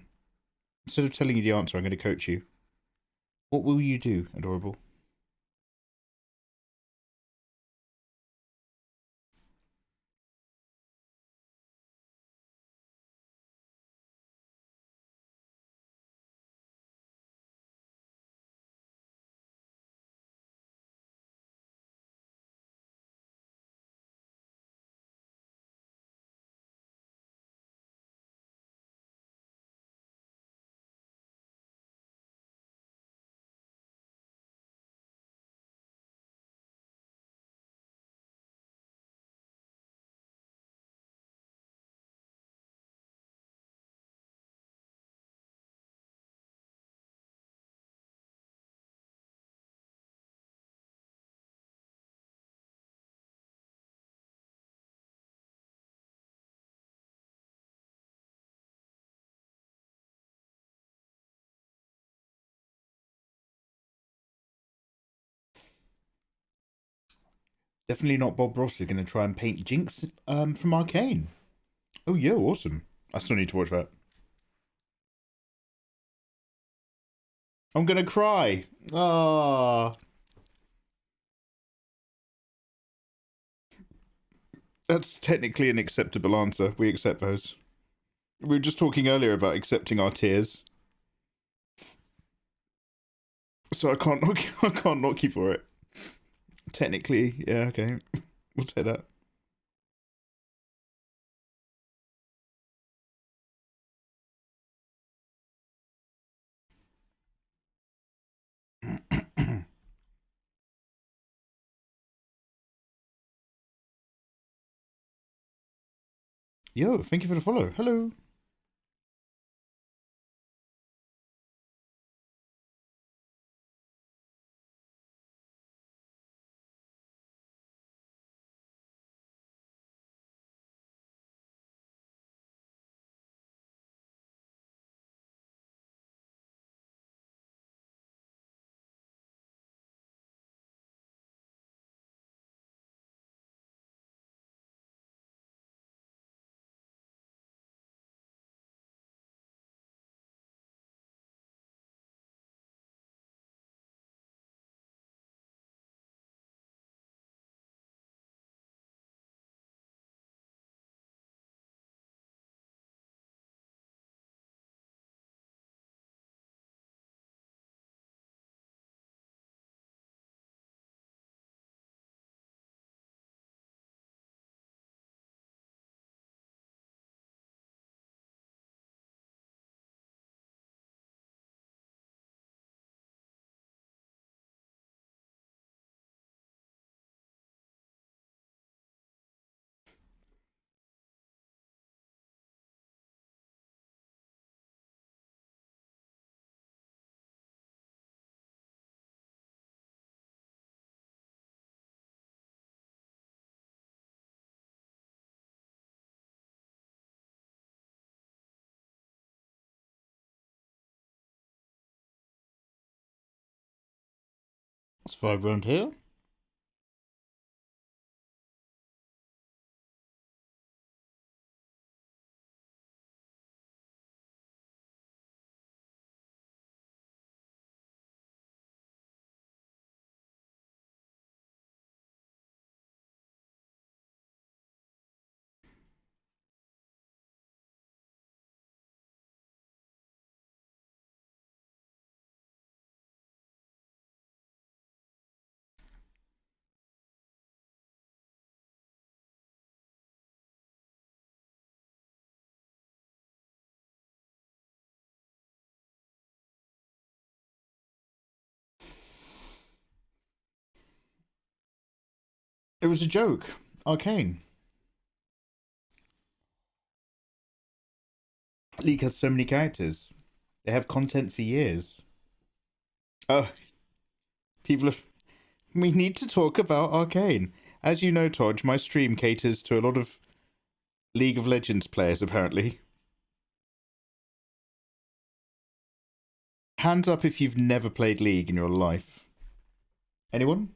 Instead of telling you the answer, I'm going to coach you. What will you do, Adorable? Definitely not Bob Ross is going to try and paint Jinx from Arcane. Oh, yeah, awesome. I still need to watch that. I'm going to cry. Ah. That's technically an acceptable answer. We accept those. We were just talking earlier about accepting our tears. So I can't knock you, I can't knock you for it. Technically, yeah, okay. We'll take that. Yo, thank you for the follow. Hello. It's 5 round here. It was a joke. Arcane. League has so many characters. They have content for years. Oh, people have... We need to talk about Arcane. As you know, Todge, my stream caters to a lot of League of Legends players, apparently. Hands up if you've never played League in your life. Anyone?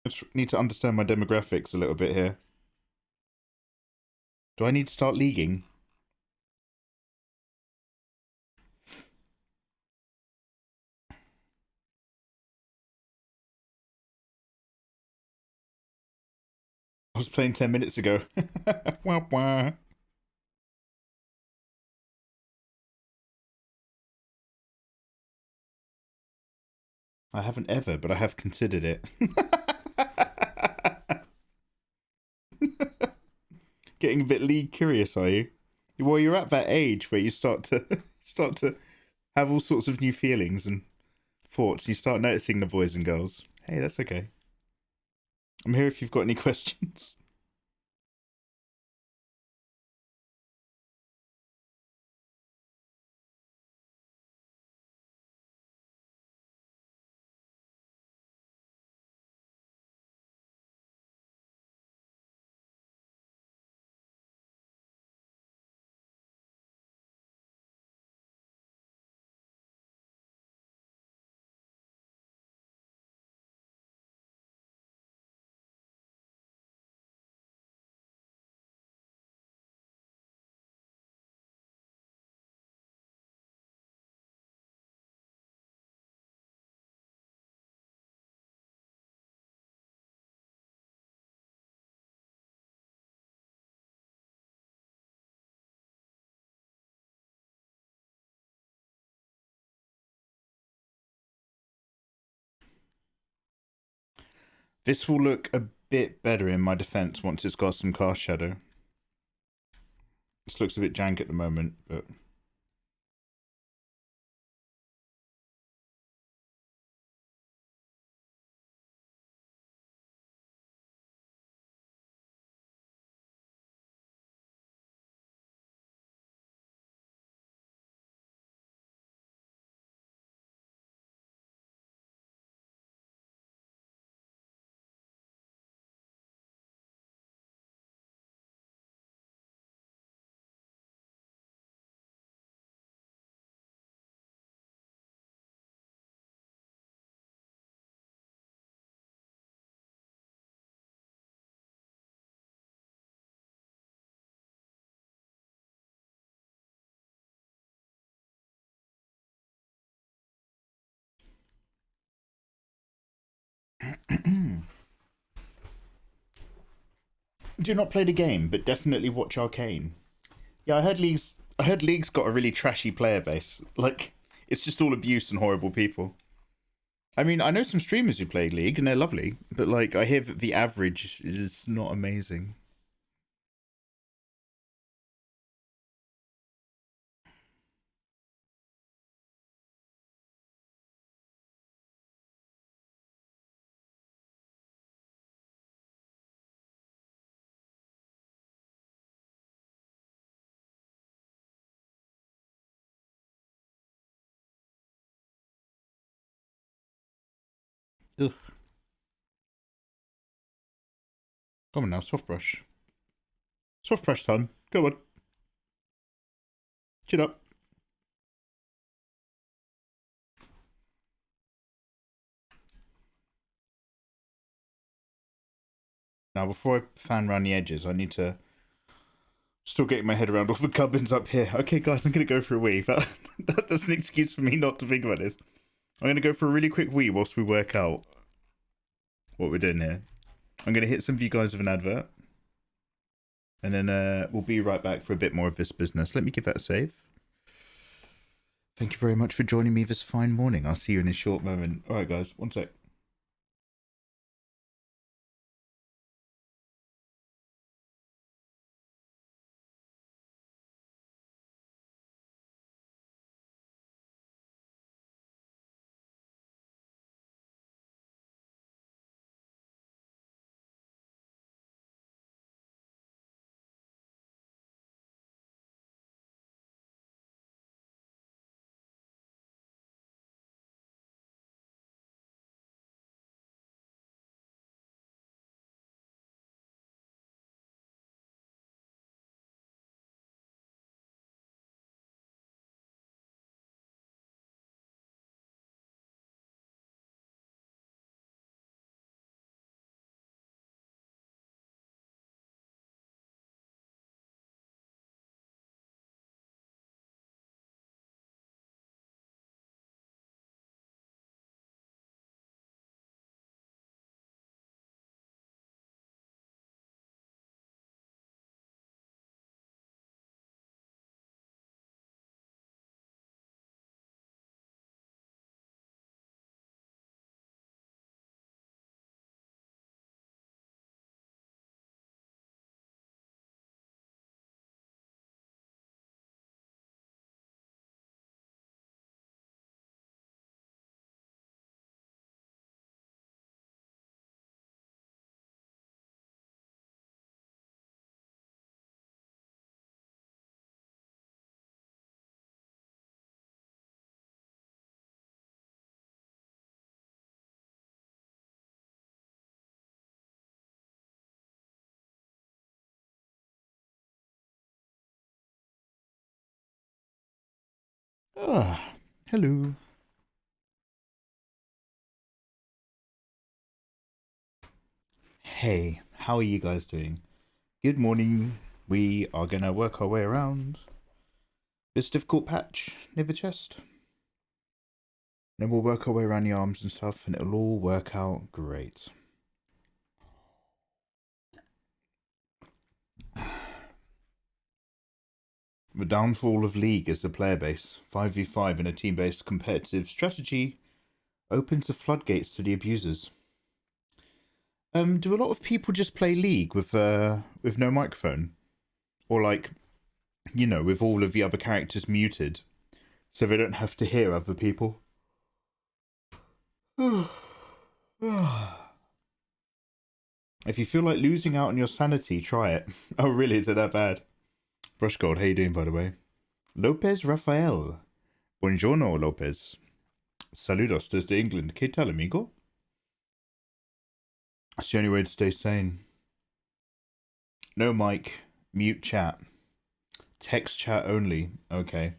I just need to understand my demographics a little bit here. Do I need to start leaguing? I was playing 10 minutes ago. Wah, wah. I haven't ever, but I have considered it. Getting a bit league curious, are you? Well, you're at that age where you start to start to have all sorts of new feelings and thoughts. You start noticing the boys and girls. Hey, that's okay. I'm here if you've got any questions. This will look a bit better in my defense once it's got some cast shadow. This looks a bit jank at the moment, but... Do not play the game, but definitely watch Arcane. Yeah, I heard League's got a really trashy player base. Like, it's just all abuse and horrible people. I mean, I know some streamers who play League and they're lovely, but like, I hear that the average is not amazing. Ugh. Come on now, soft brush. Soft brush, son. Go on. Chin up. Now, before I fan around the edges, I need to... Still getting my head around all the gubbins up here. Okay, guys, I'm going to go for a wee. That's an excuse for me not to think about this. I'm going to go for a really quick wee whilst we work out what we're doing here. I'm going to hit some of you guys with an advert. And then we'll be right back for a bit more of this business. Let me give that a save. Thank you very much for joining me this fine morning. I'll see you in a short moment. All right, guys, one sec. Ah, hello. Hey, how are you guys doing? Good morning. We are going to work our way around this difficult patch near the chest. Then we'll work our way around the arms and stuff, and it'll all work out great. The downfall of League as a player base. 5v5 in a team-based competitive strategy opens the floodgates to the abusers. Do a lot of people just play League with no microphone, or like, you know, with all of the other characters muted, so they don't have to hear other people? If you feel like losing out on your sanity, try it. Oh, really? Is it that bad? Brush Gold, how you doing, by the way? Lopez Rafael. Buongiorno, Lopez. Saludos desde England. ¿Qué tal, amigo? That's the only way to stay sane. No mic. Mute chat. Text chat only. Okay.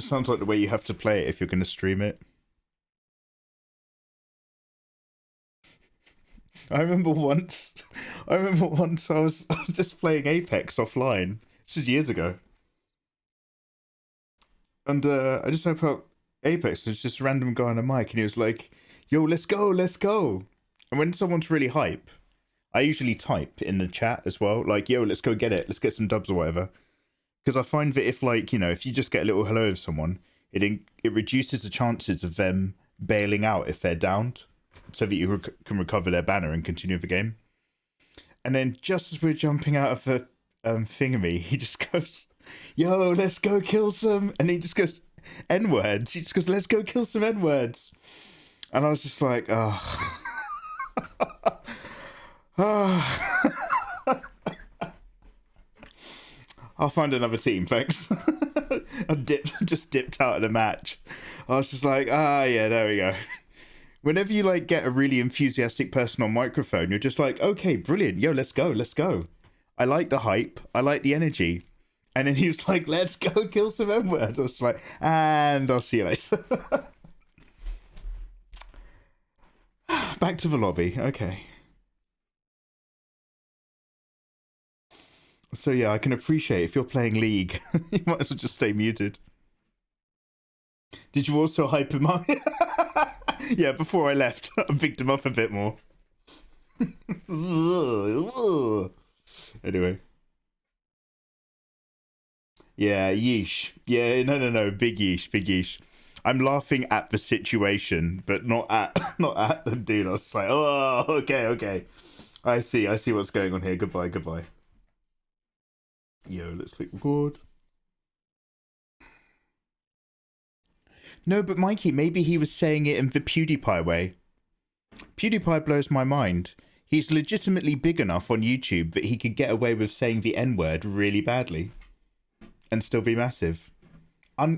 Sounds like the way you have to play it if you're going to stream it. I remember once I was just playing Apex offline. This is years ago. And I just opened up Apex, there's just a random guy on a mic, and he was like, yo, let's go, let's go. And when someone's really hype, I usually type in the chat as well, like, yo, let's go get it, let's get some dubs or whatever. Because I find that if, like, you know, if you just get a little hello of someone, it reduces the chances of them bailing out if they're downed, so that you can recover their banner and continue the game. And then just as we're jumping out of the thingamy, he just goes, yo, let's go kill some, and he just goes, N-words. He just goes, let's go kill some N-words. And I was just like, oh. I'll find another team, thanks. I just dipped out of the match. I was just like, yeah, there we go. Whenever you like get a really enthusiastic person on microphone, you're just like, okay, brilliant. Yo, let's go, let's go. I like the hype. I like the energy. And then he was like, let's go kill some N-words. I was like, and I'll see you later. Back to the lobby. Okay. So yeah, I can appreciate if you're playing League, you might as well just stay muted. Did you also hype him up? Yeah, before I left, I picked him up a bit more. Anyway. Yeah, yeesh. Yeah, no, big yeesh, big yeesh. I'm laughing at the situation, but not at the dude. I was like, oh, okay. I see what's going on here. Goodbye. Yo, let's click record. No, but Mikey, maybe he was saying it in the PewDiePie way. PewDiePie blows my mind. He's legitimately big enough on YouTube that he could get away with saying the N-word really badly and still be massive.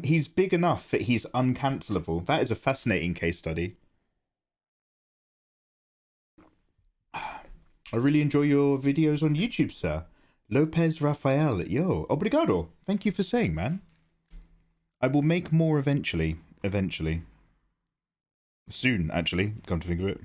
He's big enough that he's uncancelable. That is a fascinating case study. I really enjoy your videos on YouTube, sir. Lopez Rafael, yo, obrigado. Thank you for saying, man. I will make more eventually. Soon, actually, come to think of it.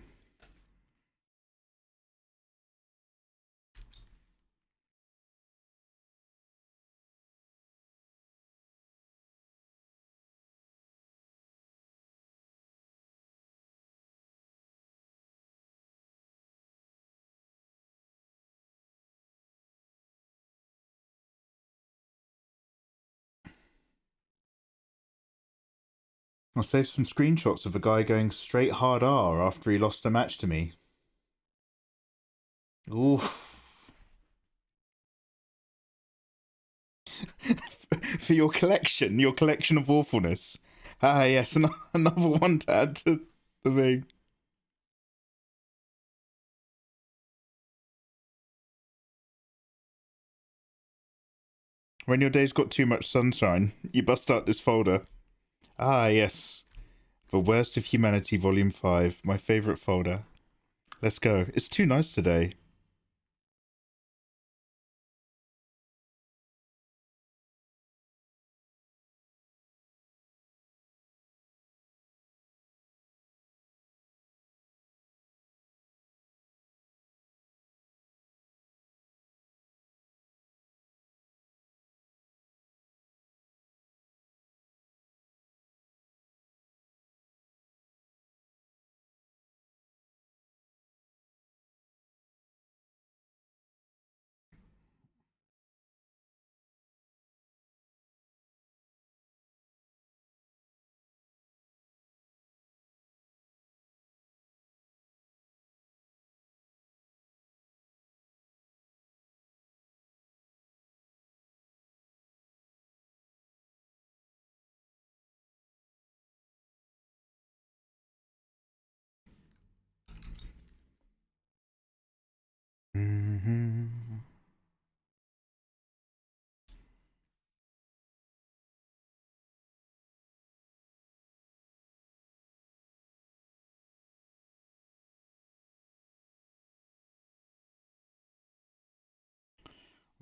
I'll save some screenshots of a guy going straight hard R after he lost a match to me. Oof. For your collection of awfulness. Ah, yes, another one to add to the thing. When your day's got too much sunshine, you bust out this folder. Ah, yes. The Worst of Humanity, Volume 5. My favourite folder. Let's go. It's too nice today.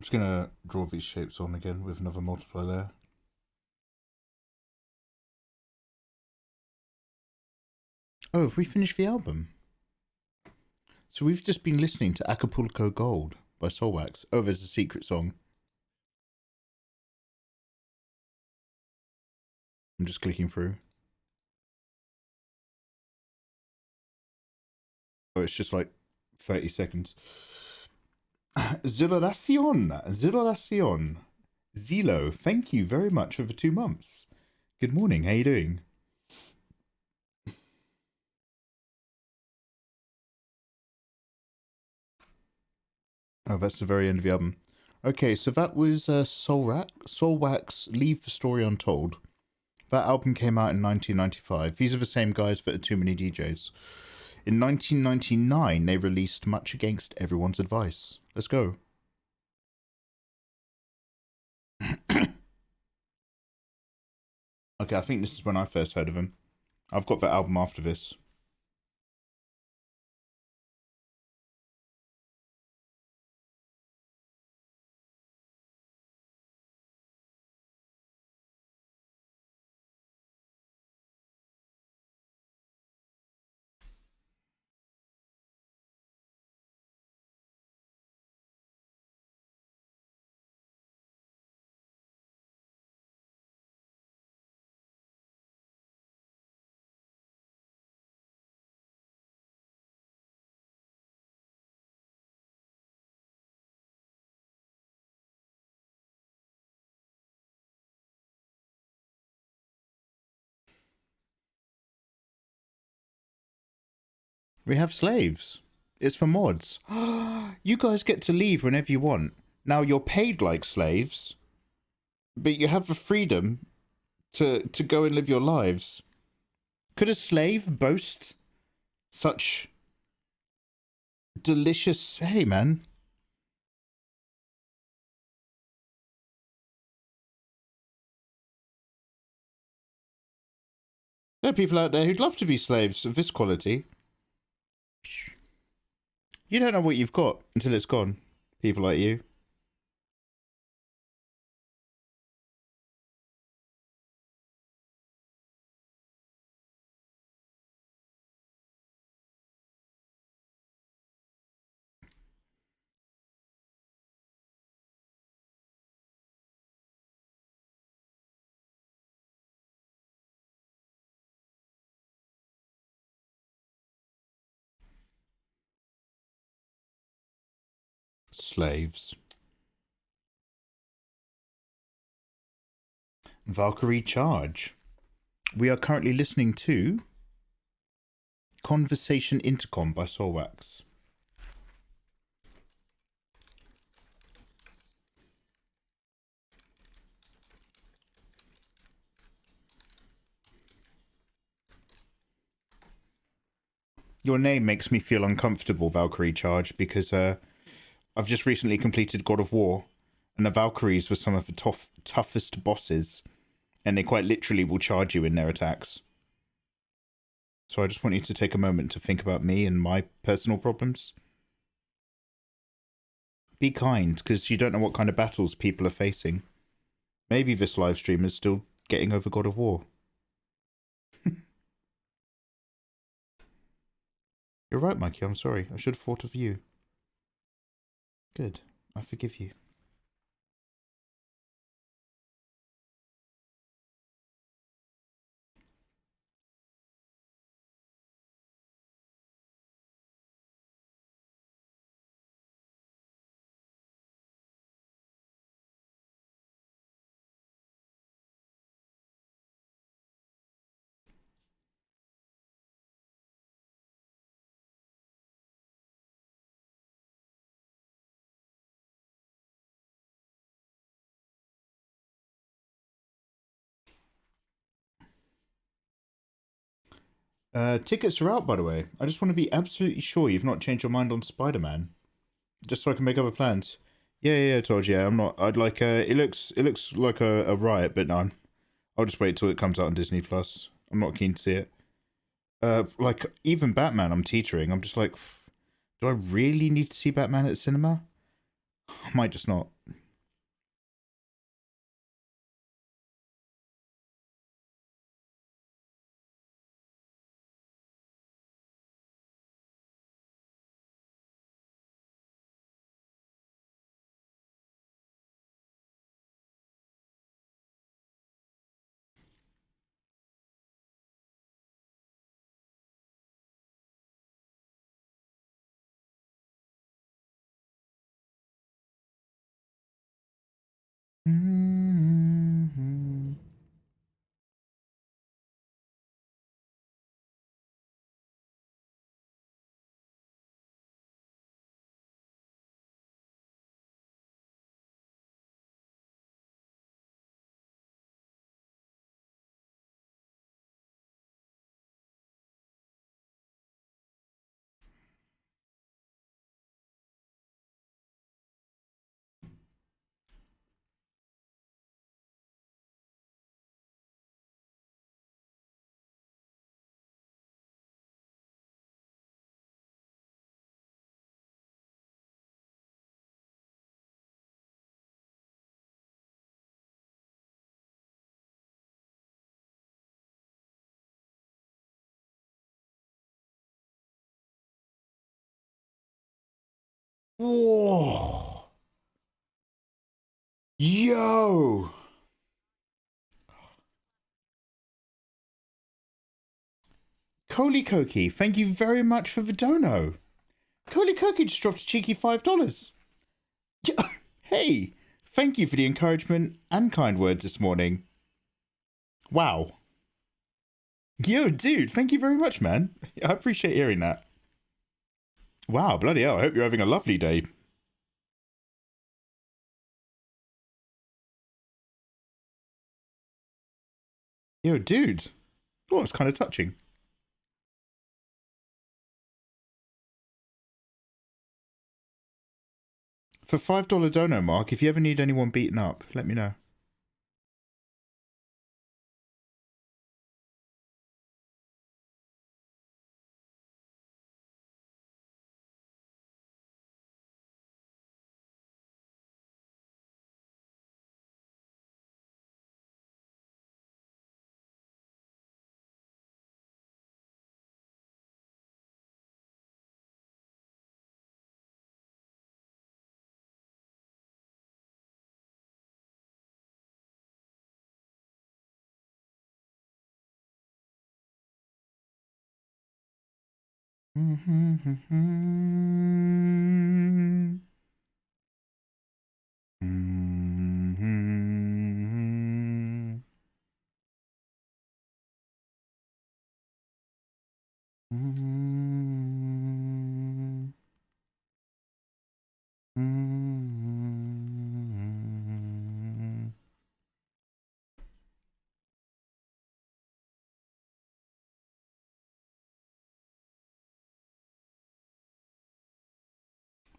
just gonna draw these shapes on again with another multiply layer. Oh, have we finished the album? So we've just been listening to Acapulco Gold by Soulwax. Oh, there's a secret song. I'm just clicking through. Oh, it's just like 30 seconds. Zilolacion. Zilo, thank you very much for the 2 months. Good morning, how you doing? Oh, that's the very end of the album. Okay, so that was Soulwax, Leave the Story Untold. That album came out in 1995. These are the same guys that are Too Many DJs. In 1999, they released Much Against Everyone's Advice. Let's go. Okay, I think this is when I first heard of him. I've got the album after this. We have slaves. It's for mods. You guys get to leave whenever you want. Now you're paid like slaves, but you have the freedom to go and live your lives. Could a slave boast such delicious... Hey, man. There are people out there who'd love to be slaves of this quality. You don't know what you've got until it's gone. People like you. Slaves. Valkyrie Charge. We are currently listening to Conversation Intercom by Soulwax. Your name makes me feel uncomfortable, Valkyrie Charge, because I've just recently completed God of War, and the Valkyries were some of the toughest bosses, and they quite literally will charge you in their attacks. So I just want you to take a moment to think about me and my personal problems. Be kind, because you don't know what kind of battles people are facing. Maybe this live stream is still getting over God of War. You're right, Mikey, I'm sorry. I should have thought of you. Good. I forgive you. Tickets are out, by the way. I just want to be absolutely sure you've not changed your mind on Spider-Man. Just so I can make other plans. Yeah, Todd, yeah, I'm not. I'd like, it looks like a riot, but no, I'll just wait till it comes out on Disney+. I'm not keen to see it. Like, even Batman, I'm teetering. I'm just like, do I really need to see Batman at the cinema? I might just not. Mm-hmm. Whoa. Yo. Coley Koki, thank you very much for the dono. Coley Koki just dropped a cheeky $5. Hey, thank you for the encouragement and kind words this morning. Wow. Yo, dude, thank you very much, man. I appreciate hearing that. Wow, bloody hell, I hope you're having a lovely day. Yo, dude. Oh, it's kind of touching. For $5 dono, Mark, if you ever need anyone beaten up, let me know.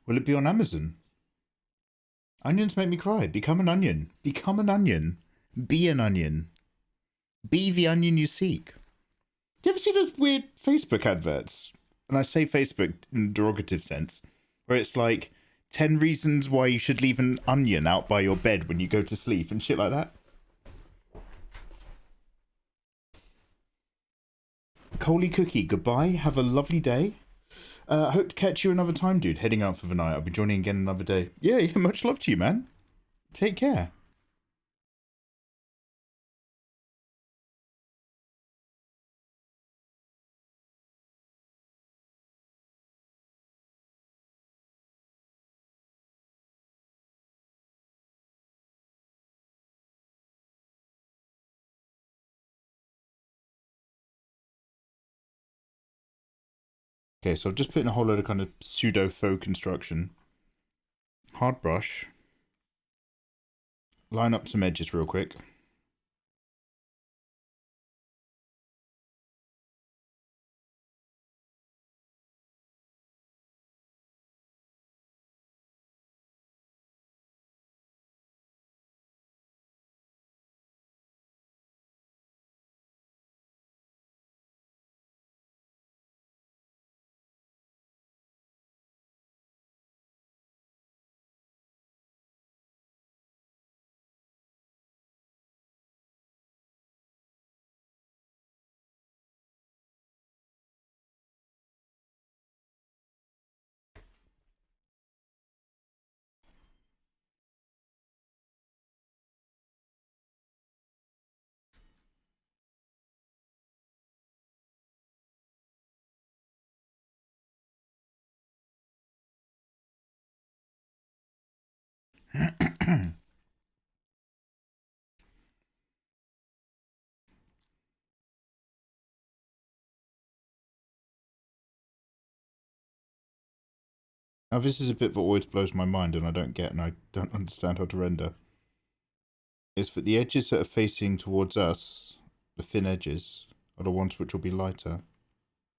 Will it be on Amazon? Onions make me cry. Become an onion. Become an onion. Be an onion. Be the onion you seek. Do you ever see those weird Facebook adverts? And I say Facebook in a derogative sense, where it's like 10 reasons why you should leave an onion out by your bed when you go to sleep and shit like that. Coley Cookie, goodbye. Have a lovely day. Hope to catch you another time, dude. Heading out for the night. I'll be joining again another day. Yeah, much love to you, man. Take care. Okay, so I've just put in a whole load of kind of pseudo faux construction. Hard brush. Line up some edges real quick. Now this is a bit that always blows my mind and I don't get and I don't understand how to render. Is that the edges that are facing towards us, the thin edges, are the ones which will be lighter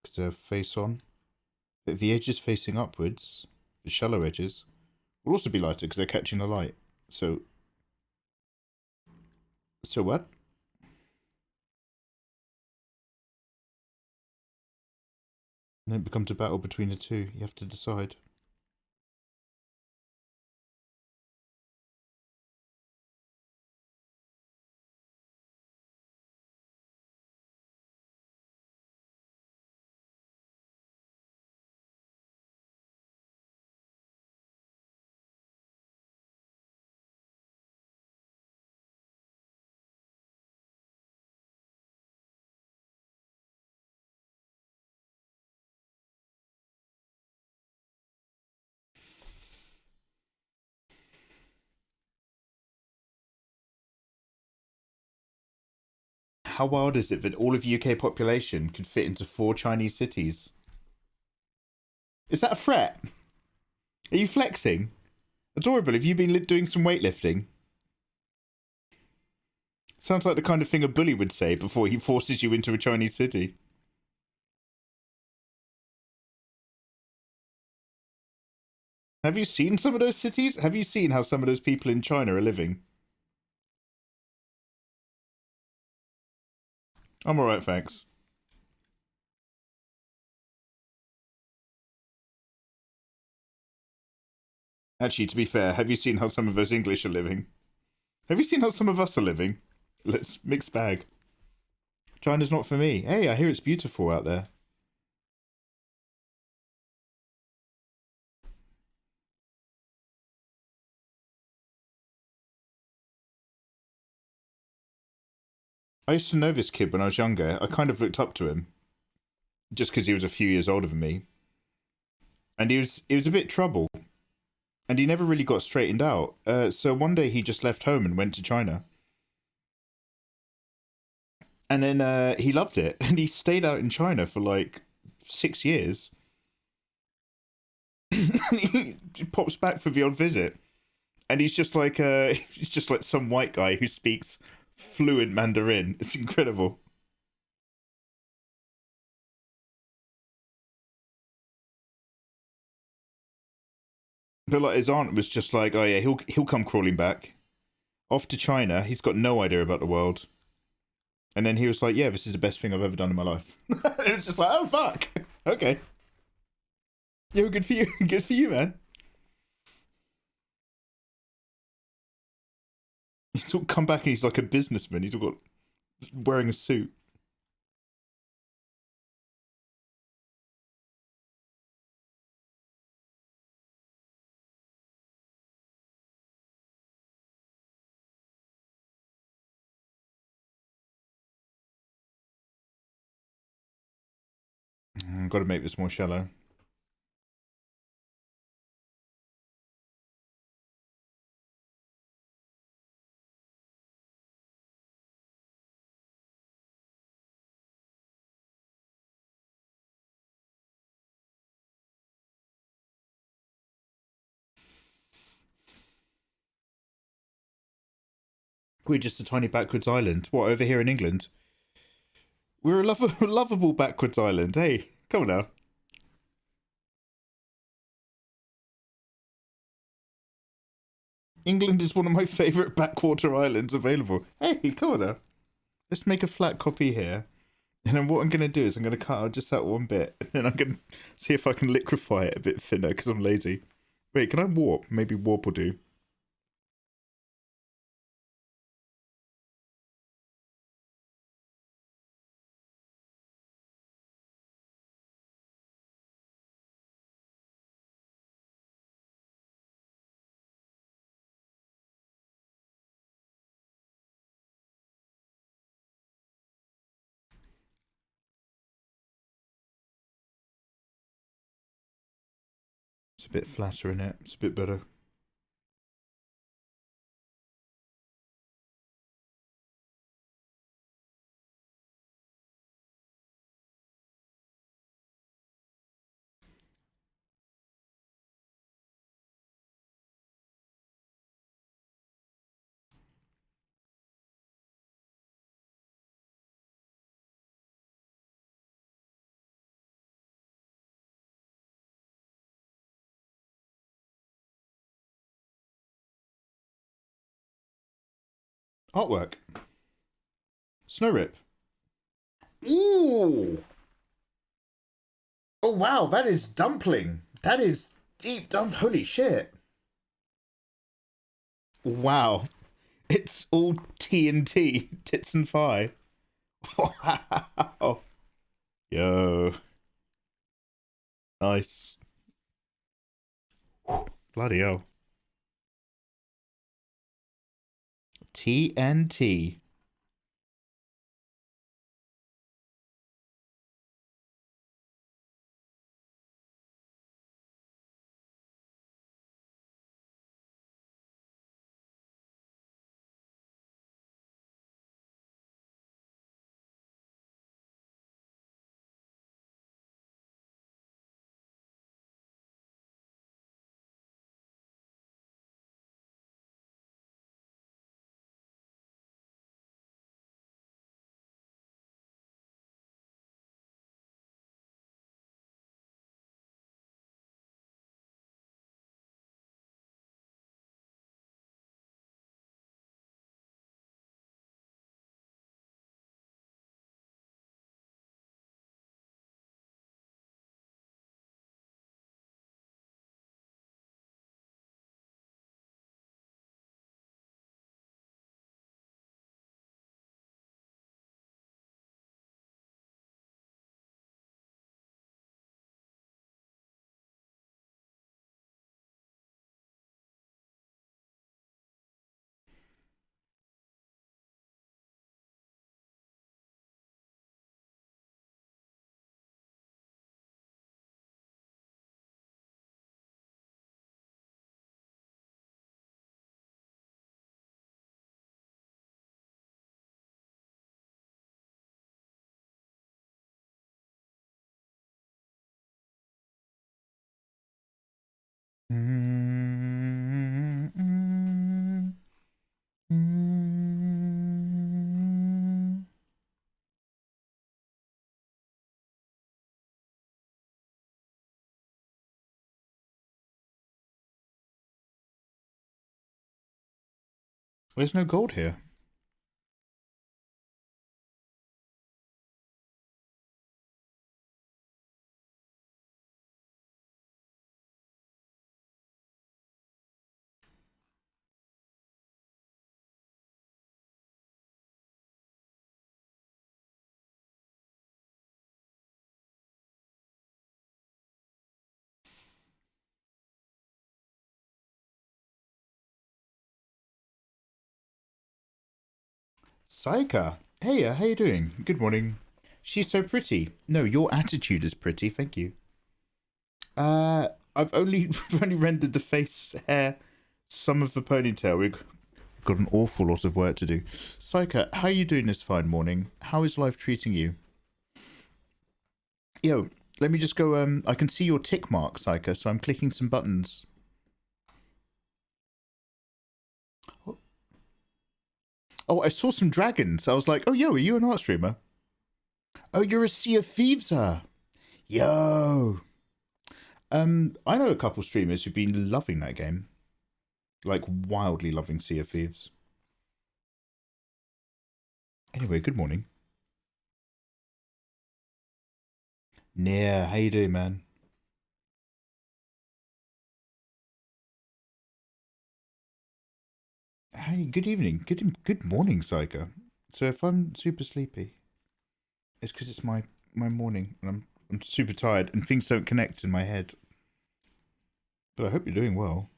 because they're face on. But if the edges facing upwards, the shallow edges, will also be lighter because they're catching the light. So what? And then it becomes a battle between the two. You have to decide. How wild is it that all of UK population could fit into 4 Chinese cities? Is that a threat? Are you flexing? Adorable. Have you been doing some weightlifting? Sounds like the kind of thing a bully would say before he forces you into a Chinese city. Have you seen some of those cities? Have you seen how some of those people in China are living? I'm alright, thanks. Actually, to be fair, have you seen how some of those English are living? Have you seen how some of us are living? Let's mix bag. China's not for me. Hey, I hear it's beautiful out there. I used to know this kid when I was younger. I kind of looked up to him. Just because he was a few years older than me. And he was a bit trouble. And he never really got straightened out. So one day he just left home and went to China. And then he loved it. And he stayed out in China for like 6 years. And he pops back for the odd visit. And he's just like some white guy who speaks fluent Mandarin. It's incredible. But like his aunt was just like, oh yeah, he'll come crawling back. Off to China. He's got no idea about the world. And then he was like, yeah, this is the best thing I've ever done in my life. It was just like, oh fuck. Okay. Yeah, good for you. Good for you, man. He's all come back and he's like a businessman. He's all got wearing a suit. Got to make this more shallow. We're just a tiny backwards island. What, over here in England? We're a lovable backwards island. Hey, come on now. England is one of my favourite backwater islands available. Hey, come on now. Let's make a flat copy here. And then what I'm going to do is I'm going to cut out just that one bit. And then I'm going to see if I can liquefy it a bit thinner because I'm lazy. Wait, can I warp? Maybe warp will do. It's a bit flatter in it. It's a bit better. Artwork. Snow Rip. Ooh. Oh wow, that is dumpling. That is deep dump. Holy shit. Wow. It's all TNT. Tits and Phi. Wow. Yo. Nice. Bloody hell. TNT. There's no gold here. Saika. Hey, how you doing? Good morning. She's so pretty. No, your attitude is pretty. Thank you. I've only rendered the face, hair, some of the ponytail. We've got an awful lot of work to do. Saika, how are you doing this fine morning? How is life treating you? Yo, let me just go. I can see your tick mark, Saika, so I'm clicking some buttons. Oh, I saw some dragons. I was like, oh, yo, are you an art streamer? Oh, you're a Sea of Thieves-er. Yo. I know a couple streamers who've been loving that game. Like, wildly loving Sea of Thieves. Anyway, good morning. Nia, how you doing, man? Hey, good evening. Good morning, Saika. So if I'm super sleepy, it's because it's my morning and I'm super tired and things don't connect in my head. But I hope you're doing well.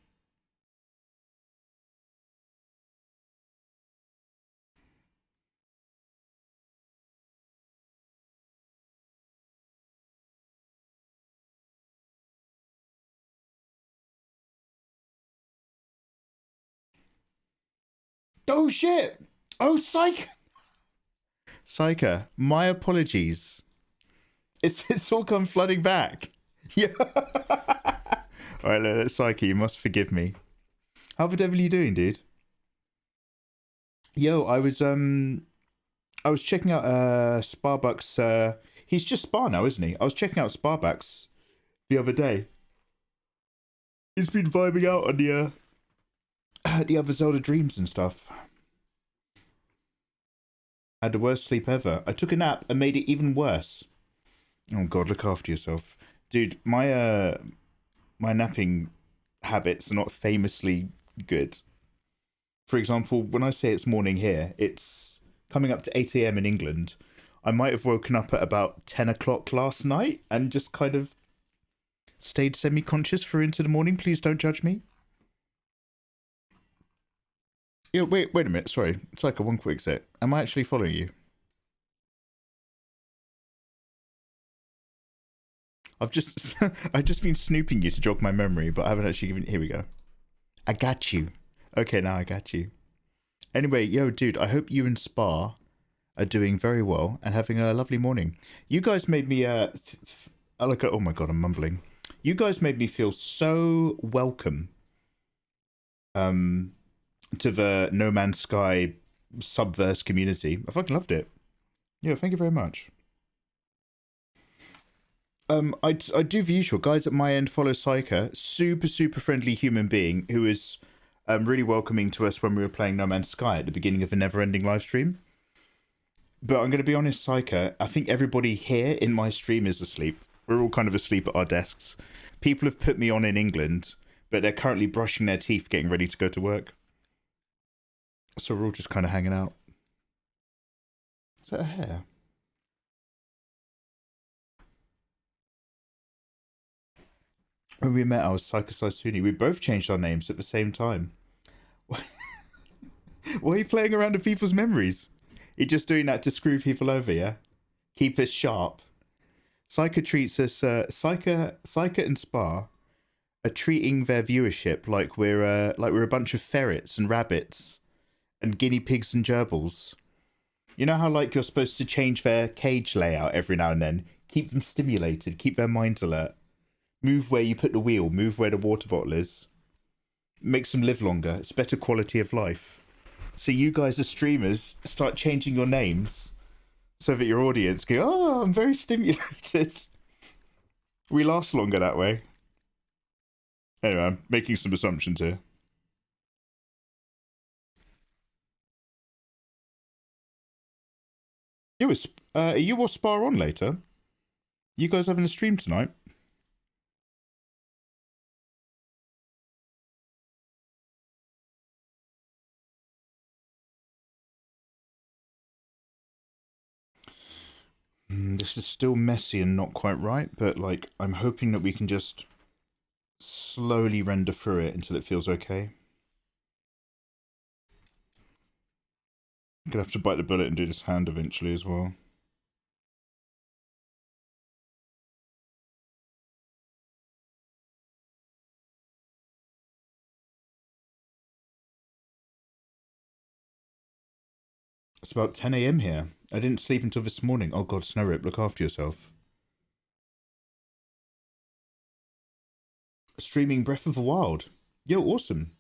Oh shit! Oh, Saika, my apologies. It's all come flooding back. Yeah. All right, Saika, you must forgive me. How the devil are you doing, dude? Yo, I was checking out Sparbucks. He's just Spar now, isn't he? I was checking out Sparbucks the other day. He's been vibing out on the other Zelda Dreams and stuff. I had the worst sleep ever. I took a nap and made it even worse. Oh God, look after yourself. Dude, my napping habits are not famously good. For example, when I say it's morning here, it's coming up to 8 a.m. in England. I might have woken up at about 10 o'clock last night and just kind of stayed semi-conscious for into the morning. Please don't judge me. Yeah, wait a minute. Sorry. It's like a one quick sec. Am I actually following you? I've just been snooping you to jog my memory, but I haven't actually given. Here we go. I got you. Okay, now I got you. Anyway, yo, dude, I hope you and Spa are doing very well and having a lovely morning. You guys made me oh my God, I'm mumbling. You guys made me feel so welcome to the No Man's Sky subverse community. I fucking loved it. Yeah, thank you very much. I do the usual. Guys at my end follow Psycha, super friendly human being who is really welcoming to us when we were playing No Man's Sky at the beginning of a never-ending live stream. But I'm going to be honest, Psycha, I think everybody here in my stream is asleep. We're all kind of asleep at our desks. People have put me on in England, but they're currently brushing their teeth, getting ready to go to work. So we're all just kind of hanging out. Is that a hair? When we met, I was Psycho Saisuni. We both changed our names at the same time. Why are you playing around with people's memories? You're just doing that to screw people over, yeah? Keep us sharp. Psycho treats us, Psycho and Spa are treating their viewership like we're a bunch of ferrets and rabbits and guinea pigs and gerbils. You know how like you're supposed to change their cage layout every now and then? Keep them stimulated, keep their minds alert. Move where you put the wheel, move where the water bottle is. Makes them live longer. It's better quality of life. So you guys as streamers start changing your names so that your audience go, oh, I'm very stimulated. We last longer that way. Anyway, I'm making some assumptions here. Are you or Spar on later? You guys having a stream tonight? This is still messy and not quite right, but like I'm hoping that we can just slowly render through it until it feels okay. I'm gonna have to bite the bullet and do this hand eventually as well. It's about 10 a.m. here. I didn't sleep until this morning. Oh God, Snowrip, look after yourself. Streaming Breath of the Wild. Yo, awesome.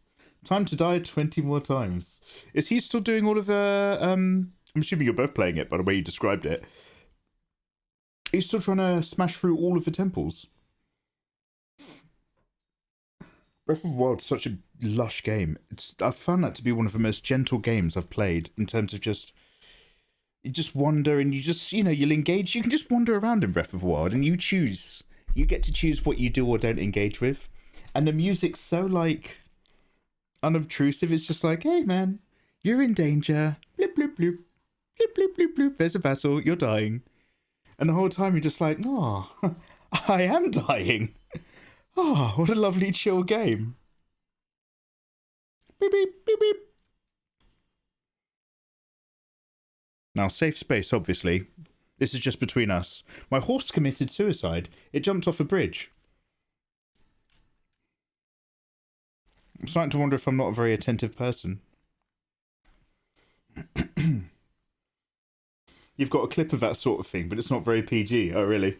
Time to die 20 more times. Is he still doing all of the... I'm assuming you're both playing it by the way you described it. He's still trying to smash through all of the temples. Breath of the Wild is such a lush game. I've found that to be one of the most gentle games I've played in terms of just... You just wander and you just, you'll engage. You can just wander around in Breath of the Wild and you choose. You get to choose what you do or don't engage with. And the music's so, like, unobtrusive. It's just like, hey, man, you're in danger. Bloop, bloop, bloop. Bloop, bloop, bloop, bloop. There's a battle. You're dying. And the whole time you're just like, oh, I am dying. Oh, what a lovely chill game. Beep, beep, beep, beep. Now, safe space, obviously. This is just between us. My horse committed suicide. It jumped off a bridge. I'm starting to wonder if I'm not a very attentive person. You've got a clip of that sort of thing, but it's not very PG. Oh, really?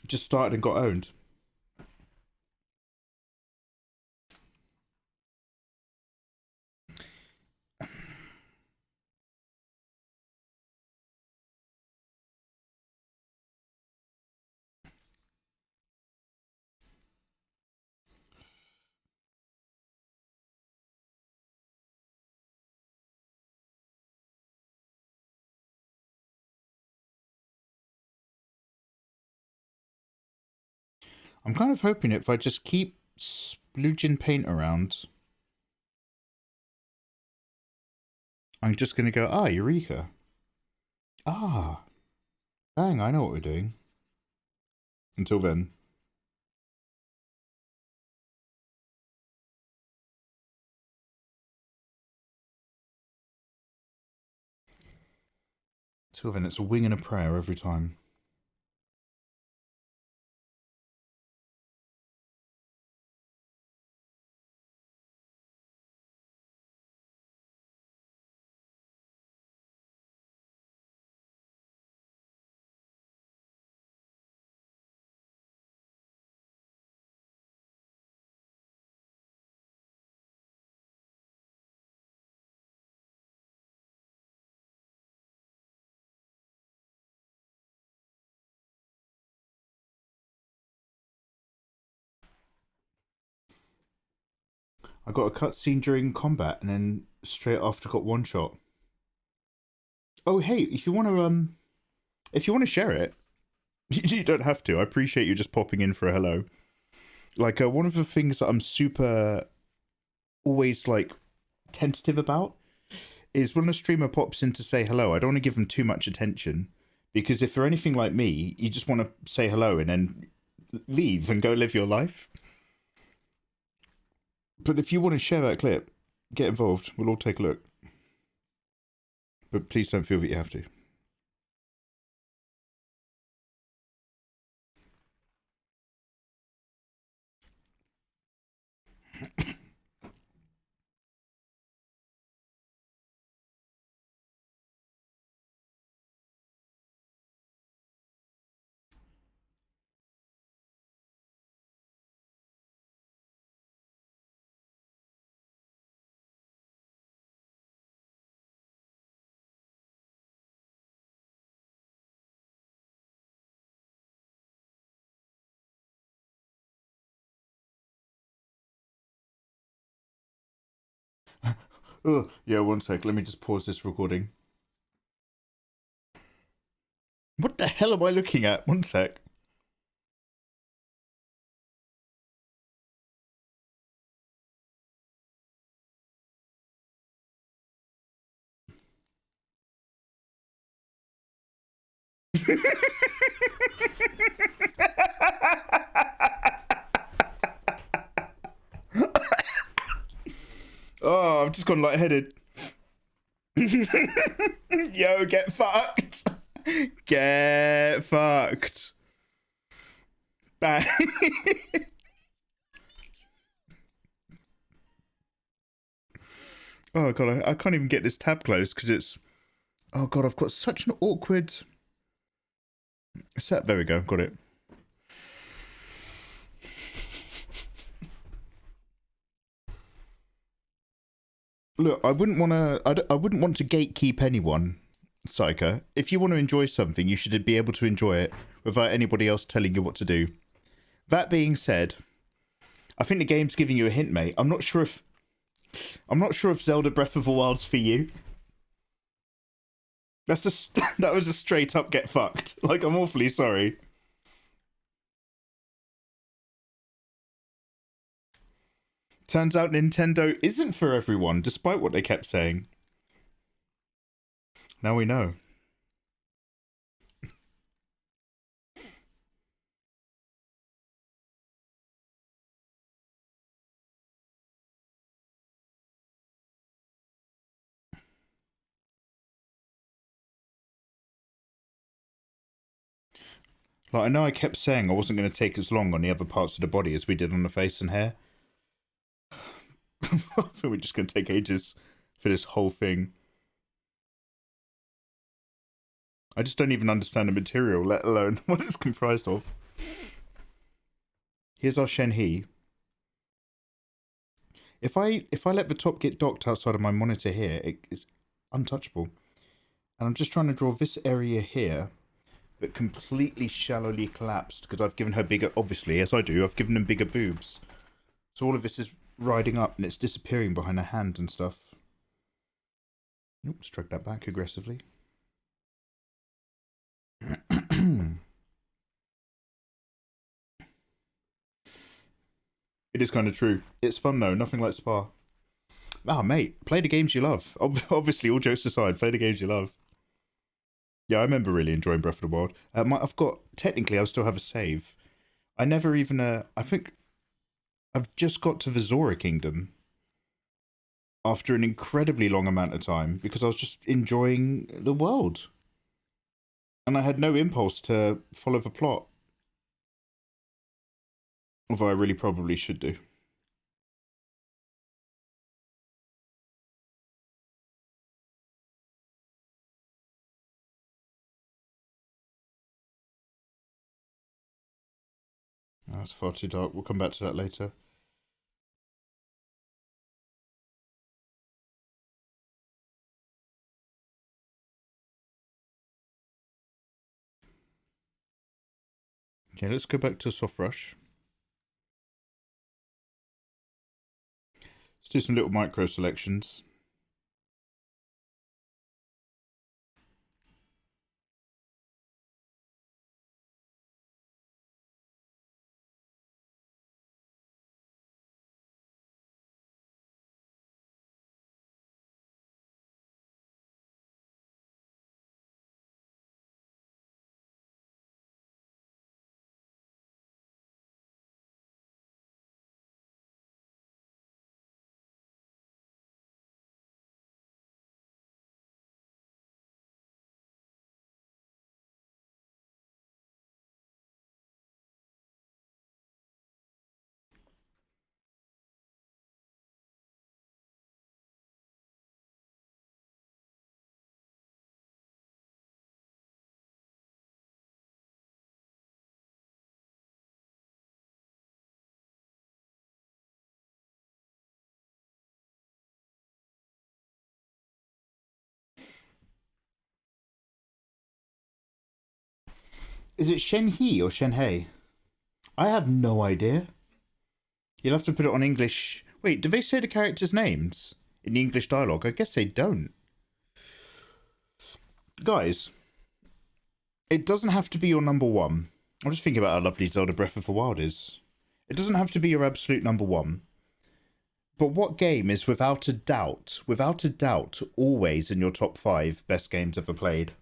Just started and got owned. I'm kind of hoping if I just keep splooging paint around, I'm just going to go, ah, Eureka. Ah, bang, I know what we're doing. Until then. Until then, it's a wing and a prayer every time. I got a cutscene during combat and then straight after got one shot. Oh hey, if you want to share it, you don't have to. I appreciate you just popping in for a hello. Like one of the things that I'm super always like tentative about is when a streamer pops in to say hello, I don't want to give them too much attention, because if they're anything like me, you just want to say hello and then leave and go live your life. But if you want to share that clip, get involved. We'll all take a look. But please don't feel that you have to. Oh, yeah, one sec. Let me just pause this recording. What the hell am I looking at? One sec. Oh, I've just gone lightheaded. Yo, get fucked. Get fucked. Bang. Oh god, I can't even get this tab closed because it's... Oh god, I've got such an awkward... Set. There we go, got it. Look, I wouldn't want to gatekeep anyone, Psycho. If you want to enjoy something, you should be able to enjoy it without anybody else telling you what to do. That being said, I think the game's giving you a hint, mate. I'm not sure if Zelda Breath of the Wild's for you. That was a straight up get fucked. Like, I'm awfully sorry. Turns out Nintendo isn't for everyone, despite what they kept saying. Now we know. Like, I know I kept saying I wasn't going to take as long on the other parts of the body as we did on the face and hair. I think we're just going to take ages for this whole thing. I just don't even understand the material, let alone what it's comprised of. Here's our Shenhe. If I let the top get docked outside of my monitor here, it's untouchable. And I'm just trying to draw this area here, but completely shallowly collapsed because I've given her bigger, obviously, as I do, I've given them bigger boobs. So all of this is riding up and it's disappearing behind her hand and stuff. Nope, stroke that back aggressively. is kind of true. It's fun though, nothing like Spa. Ah, mate, play the games you love. Obviously, all jokes aside, play the games you love. Yeah, I remember really enjoying Breath of the Wild. I've got, technically, I still have a save. I never even, I think I've just got to the Zora Kingdom after an incredibly long amount of time because I was just enjoying the world. And I had no impulse to follow the plot. Although I really probably should do. That's far too dark. We'll come back to that later. Okay, let's go back to soft brush. Let's do some little micro selections. Is it Shenhe or Shenhe? I have no idea. You'll have to put it on English. Wait, do they say the characters' names in the English dialogue? I guess they don't. Guys, it doesn't have to be your number one. I'm just thinking about how lovely Zelda Breath of the Wild is. It doesn't have to be your absolute number one. But what game is without a doubt, always in your top 5 best games ever played?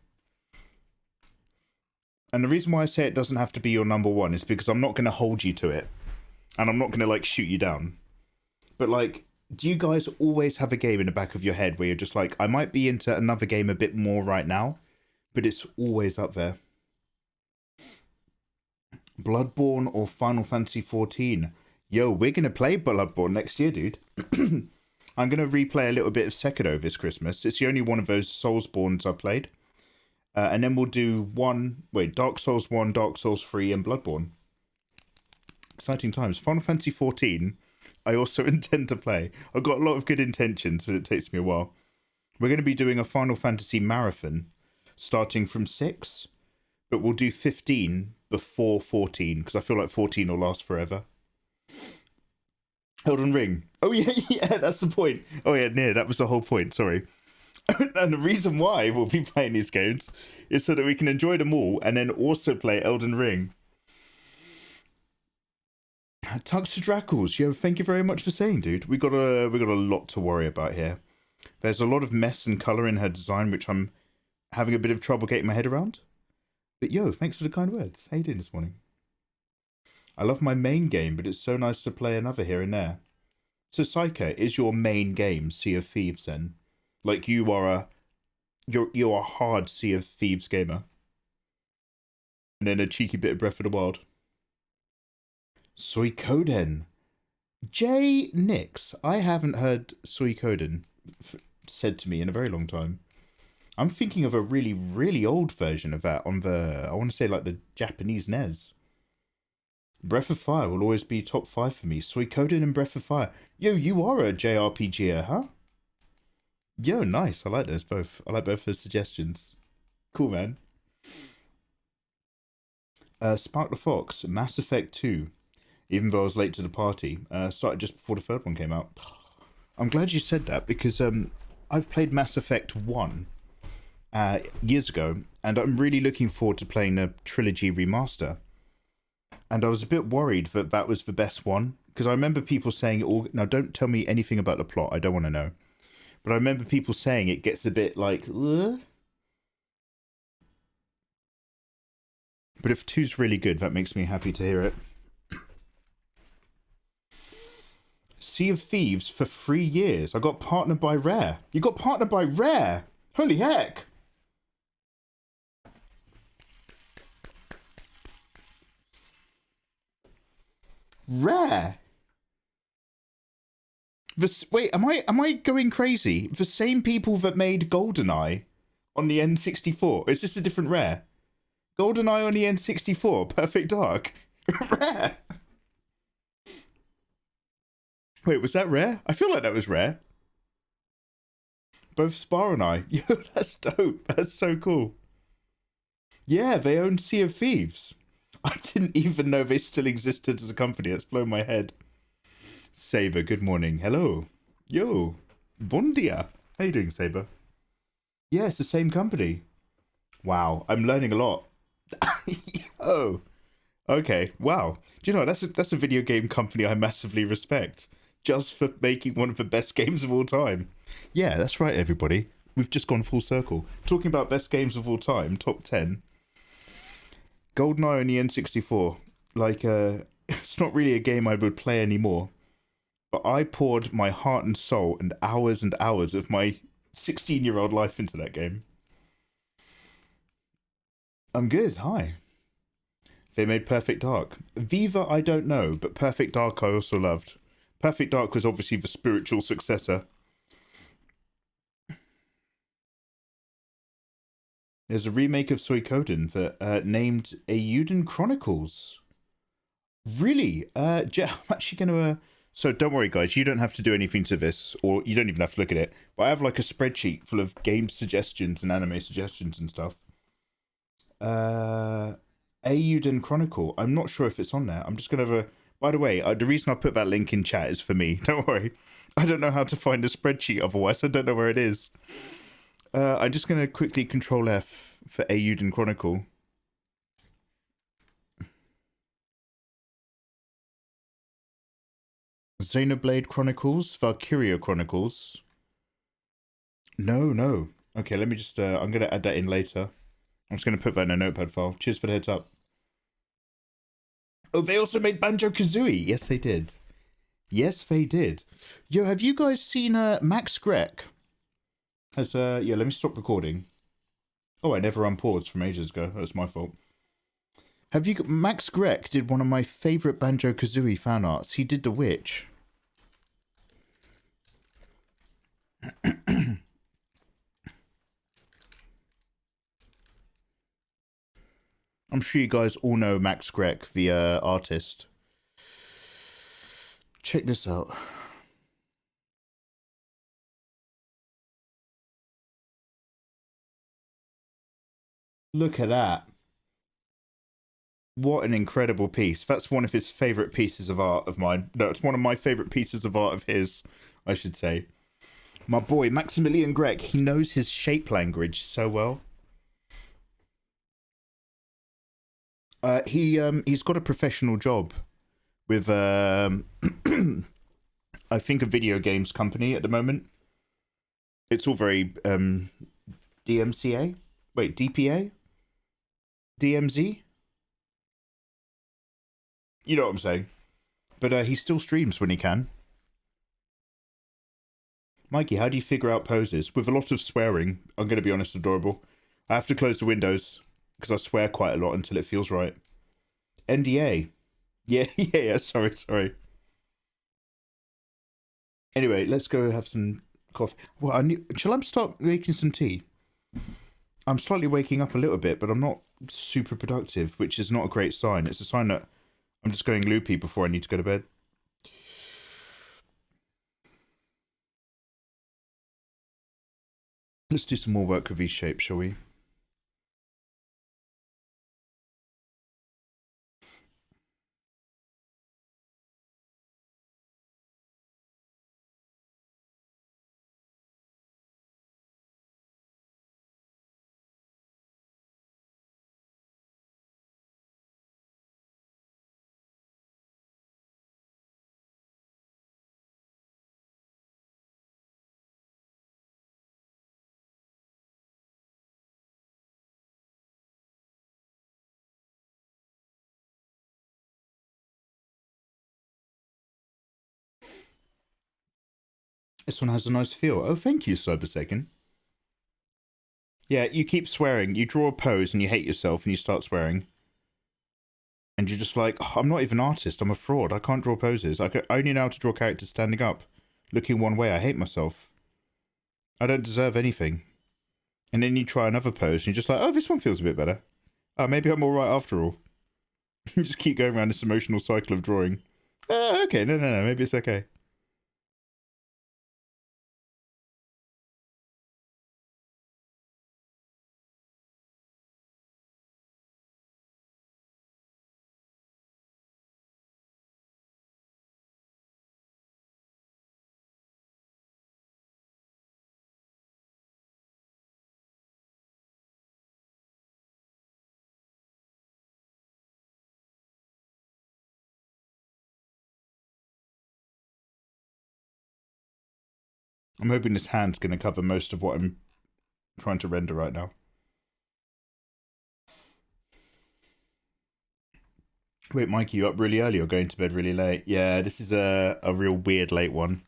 And the reason why I say it doesn't have to be your number one is because I'm not going to hold you to it. And I'm not going to, like, shoot you down. But, like, do you guys always have a game in the back of your head where you're just like, I might be into another game a bit more right now, but it's always up there? Bloodborne or Final Fantasy 14? Yo, we're going to play Bloodborne next year, dude. I'm going to replay a little bit of Sekiro this Christmas. It's the only one of those Soulsborns I've played. And then we'll do Dark Souls 1, Dark Souls 3, and Bloodborne. Exciting times. Final Fantasy 14, I also intend to play. I've got a lot of good intentions, but it takes me a while. We're going to be doing a Final Fantasy marathon, starting from 6, but we'll do 15 before 14, because I feel like 14 will last forever. Elden Ring. Oh, yeah, that's the point. Oh, yeah, that was the whole point, sorry. And the reason why we'll be playing these games is so that we can enjoy them all and then also play Elden Ring. Tux to Drackles, yo, thank you very much for saying, dude. We got a lot to worry about here. There's a lot of mess and colour in her design, which I'm having a bit of trouble getting my head around. But yo, thanks for the kind words. How you doing this morning? I love my main game, but it's so nice to play another here and there. So Psycho, is your main game Sea of Thieves then? Like you are you're a hard Sea of Thieves gamer. And then a cheeky bit of Breath of the Wild. Suikoden. J. Nix. I haven't heard Suikoden said to me in a very long time. I'm thinking of a really, really old version of that on the, I want to say like the Japanese NES. Breath of Fire will always be top 5 for me. Suikoden and Breath of Fire. Yo, you are a JRPGer, huh? Yo, nice. I like those both. I like both the suggestions. Cool, man. Spark the Fox, Mass Effect 2. Even though I was late to the party, started just before the third one came out. I'm glad you said that because I've played Mass Effect 1 years ago, and I'm really looking forward to playing the trilogy remaster. And I was a bit worried that that was the best one, because I remember people saying it all. Now, don't tell me anything about the plot. I don't want to know. But I remember people saying it gets a bit like, ugh. But if 2's really good, that makes me happy to hear it. Sea of Thieves for 3 years. I got partnered by Rare. You got partnered by Rare? Holy heck. Rare. Wait, am I going crazy? The same people that made GoldenEye on the N64. Is this a different Rare? GoldenEye on the N64, Perfect Dark. Rare. Wait, was that Rare? I feel like that was Rare. Both Spar and I. Yo, that's dope. That's so cool. Yeah, they own Sea of Thieves. I didn't even know they still existed as a company. It's blown my head. Saber, good morning. Hello. Yo. Bon dia. How you doing, Saber? Yeah, it's the same company. Wow, I'm learning a lot. Oh, okay. Wow. Do you know, that's a video game company I massively respect. Just for making one of the best games of all time. Yeah, that's right, everybody. We've just gone full circle. Talking about best games of all time, top 10. GoldenEye on the N64. Like, it's not really a game I would play anymore. But I poured my heart and soul and hours of my 16-year-old life into that game. I'm good, hi. They made Perfect Dark. Viva, I don't know, but Perfect Dark I also loved. Perfect Dark was obviously the spiritual successor. There's a remake of Suikoden that named Eiyuden Chronicles. Really? I'm actually going to... So don't worry, guys. You don't have to do anything to this, or you don't even have to look at it. But I have like a spreadsheet full of game suggestions and anime suggestions and stuff. Eiyuden Chronicle. I'm not sure if it's on there. I'm just going to... By the way, the reason I put that link in chat is for me. Don't worry. I don't know how to find a spreadsheet otherwise. I don't know where it is. I'm just going to quickly Control F for Eiyuden Chronicle. Xenoblade Chronicles, Valkyria Chronicles. No. Okay, let me just... I'm going to add that in later. I'm just going to put that in a notepad file. Cheers for the heads up. Oh, they also made Banjo-Kazooie. Yes, they did. Yes, they did. Yo, have you guys seen Max Grek? Has, yeah, let me stop recording. Oh, I never unpaused from ages ago. That's my fault. Have you... Max Grek did one of my favourite Banjo-Kazooie fan arts. He did The Witch. I'm sure you guys all know Max Grek, the artist. Check this out. Look at that. What an incredible piece. That's one of his favourite pieces of art of mine. No, it's one of my favourite pieces of art of his, I should say. My boy, Maximilian Grek, he knows his shape language so well. He's got a professional job with I think a video games company at the moment. It's all very DMCA? Wait, DPA? DMZ? You know what I'm saying. But he still streams when he can. Mikey, how do you figure out poses? With a lot of swearing. I'm going to be honest, adorable. I have to close the windows because I swear quite a lot until it feels right. NDA. Yeah, sorry. Anyway, let's go have some coffee. Well, shall I start making some tea? I'm slightly waking up a little bit, but I'm not super productive, which is not a great sign. It's a sign that I'm just going loopy before I need to go to bed. Let's do some more work with these shapes, shall we? This one has a nice feel. Oh, thank you, Cybersecond. Yeah, you keep swearing. You draw a pose and you hate yourself and you start swearing. And you're just like, oh, I'm not even an artist. I'm a fraud. I can't draw poses. I only know how to draw characters standing up, looking one way. I hate myself. I don't deserve anything. And then you try another pose and you're just like, oh, this one feels a bit better. Oh, maybe I'm all right after all. You just keep going around this emotional cycle of drawing. Okay, no, maybe it's okay. I'm hoping this hand's going to cover most of what I'm trying to render right now. Wait, Mikey, you up really early or going to bed really late? Yeah, this is a real weird late one.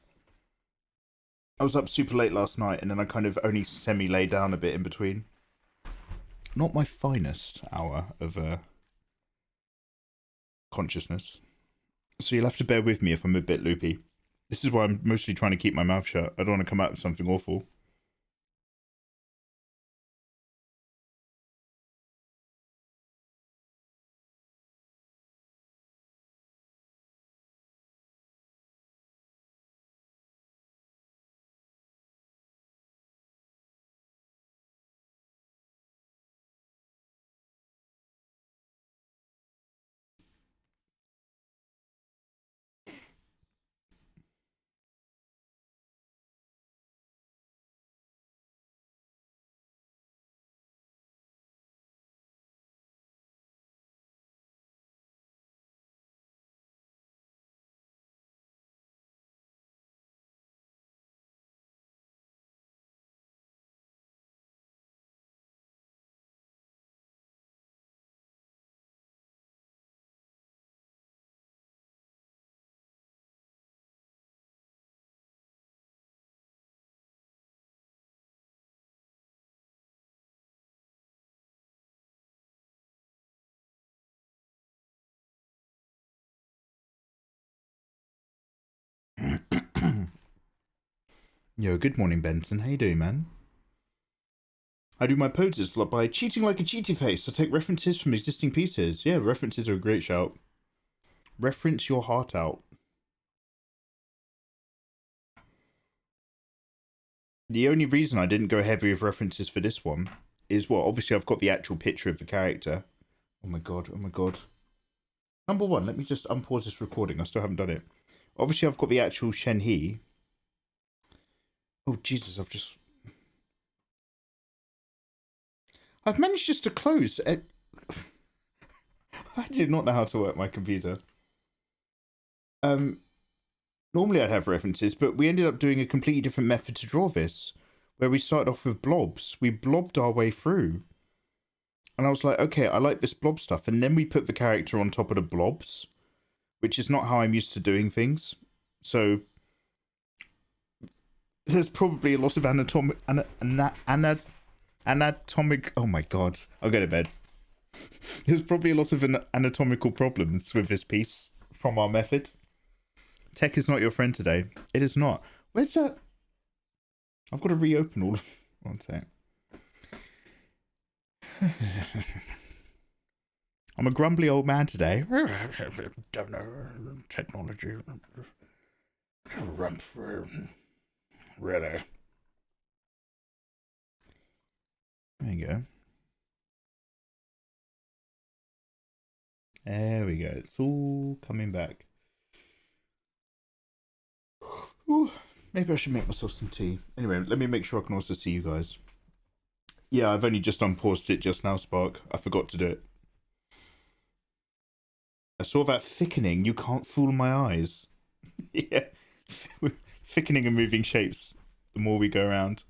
I was up super late last night and then I kind of only semi-laid down a bit in between. Not my finest hour of consciousness. So you'll have to bear with me if I'm a bit loopy. This is why I'm mostly trying to keep my mouth shut. I don't want to come out with something awful. Yo, good morning, Benson. How you doing, man? I do my poses by cheating like a cheaty face. I take references from existing pieces. Yeah, references are a great shout. Reference your heart out. The only reason I didn't go heavy with references for this one is, well, obviously I've got the actual picture of the character. Oh my god, oh my god. Number one, let me just unpause this recording. I still haven't done it. Obviously I've got the actual Shenhe. Oh, Jesus, I've managed just to close. I did not know how to work my computer. Normally I'd have references, but we ended up doing a completely different method to draw this, where we started off with blobs. We blobbed our way through. And I was like, okay, I like this blob stuff. And then we put the character on top of the blobs, which is not how I'm used to doing things. So there's probably a lot of anatomic. Oh my god, I'll go to bed. There's probably a lot of anatomical problems with this piece from our method. Tech is not your friend today. It is not. Where's that? I've got to reopen all of... One sec. I'm a grumbly old man today. Don't know technology. Really. There you go. There we go. It's all coming back. Ooh, maybe I should make myself some tea. Anyway, let me make sure I can also see you guys. Yeah, I've only just unpaused it just now, Spark. I forgot to do it. I saw that thickening. You can't fool my eyes. Yeah. Thickening and moving shapes the more we go around.